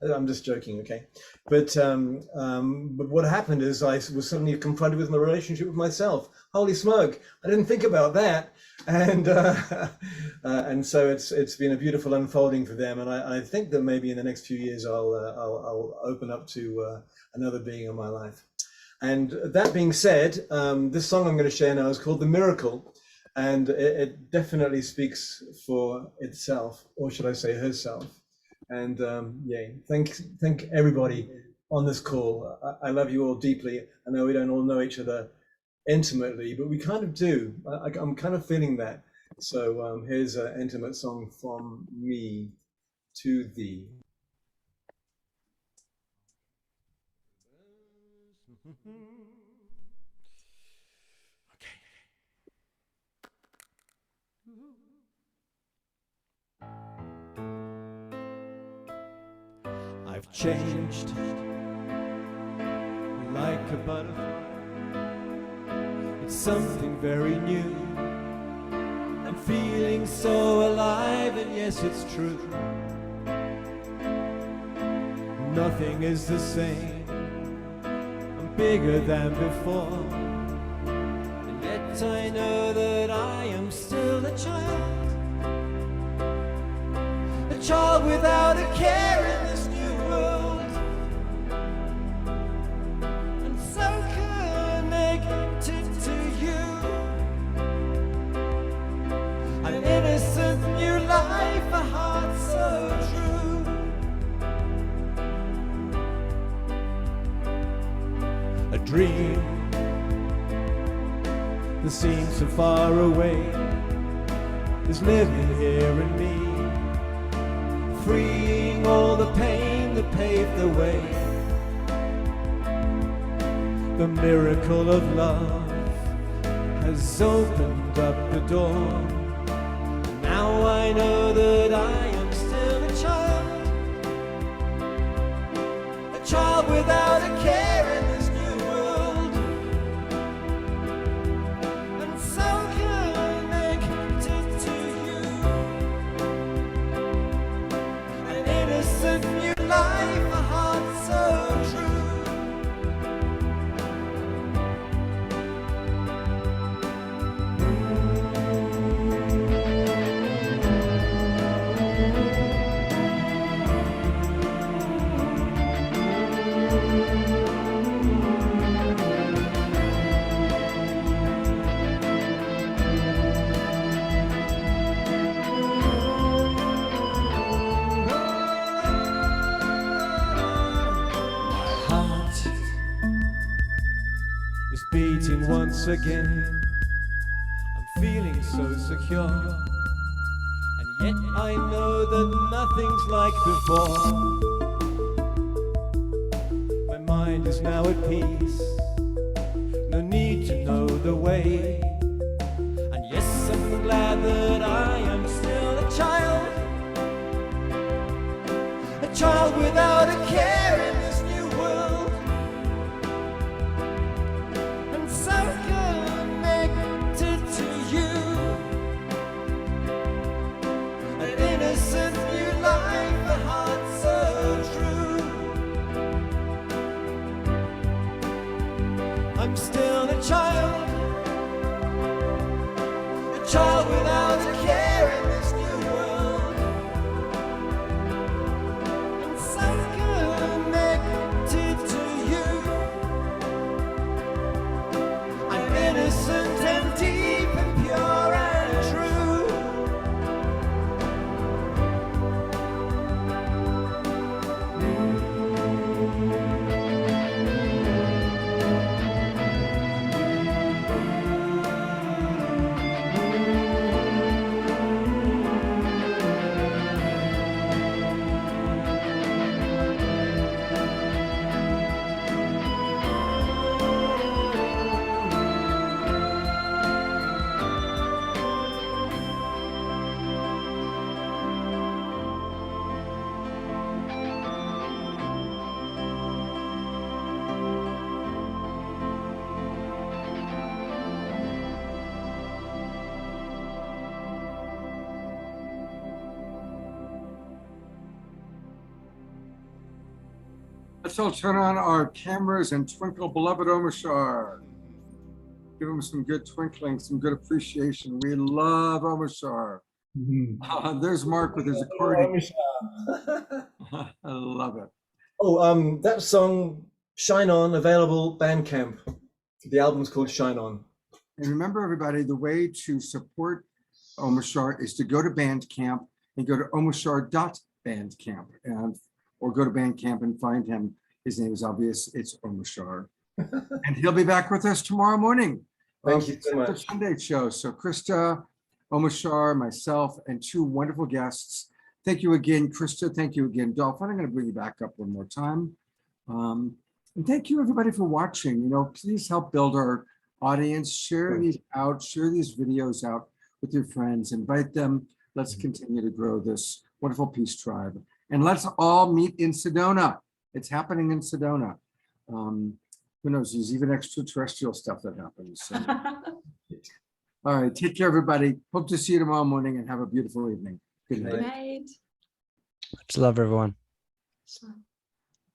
I'm just joking, okay? But what happened is I was suddenly confronted with my relationship with myself. Holy smoke! I didn't think about that, and so it's been a beautiful unfolding for them. And I think that maybe in the next few years I'll open up to another being in my life. And that being said, this song I'm going to share now is called "The Miracle," and it definitely speaks for itself, or should I say herself. And yeah, thank everybody on this call. I love you all deeply. I know we don't all know each other intimately, but we kind of do. I'm kind of feeling that. So here's an intimate song from me to thee. I've changed like a butterfly. It's something very new. I'm feeling so alive, and yes, it's true. Nothing is the same. I'm bigger than before, and yet I know that I am still a child. A child without a care in this new world, and so connected to you. An innocent new life, a heart so true. A dream that seems so far away is living here in me, freeing all the pain that paved the way. The miracle of love has opened up the door. Now I know that I am still a child without a care in this new world, and so connected to you. An innocent new life, a heart so true. Beating once again, I'm feeling so secure, and yet I know that nothing's like before. My mind is now at peace, no need to know the way, and yes, I'm glad that I am still child without a care in this new world, and so connected to you. An innocent new life, a heart so true. I'm still a child without a care in this new world, and so connected to you. I'm innocent and deep and pure and true. Let's all turn on our cameras and twinkle beloved OMASHAR. Give them some good twinkling, some good appreciation. We love OMASHAR. There's Mark with his accordion. I love it. Oh, that song, Shine On, available Bandcamp. The album's called Shine On. And remember, everybody, the way to support OMASHAR is to go to Bandcamp and go to omashar.bandcamp, or go to Bandcamp and find him. His name is obvious. It's OMASHAR. And he'll be back with us tomorrow morning. Thank you so much. The Sunday show. So Crista, OMASHAR, myself, and two wonderful guests. Thank you again, Crista. Thank you again, Dolphin. I'm going to bring you back up one more time. And thank you, everybody, for watching. You know, please help build our audience. Share these out. Share these videos out with your friends. Invite them. Let's continue to grow this wonderful peace tribe. And let's all meet in Sedona. It's happening in Sedona. Who knows? There's even extraterrestrial stuff that happens. So. All right. Take care, everybody. Hope to see you tomorrow morning and have a beautiful evening. Good night. Good night. Much love, everyone. Shalom.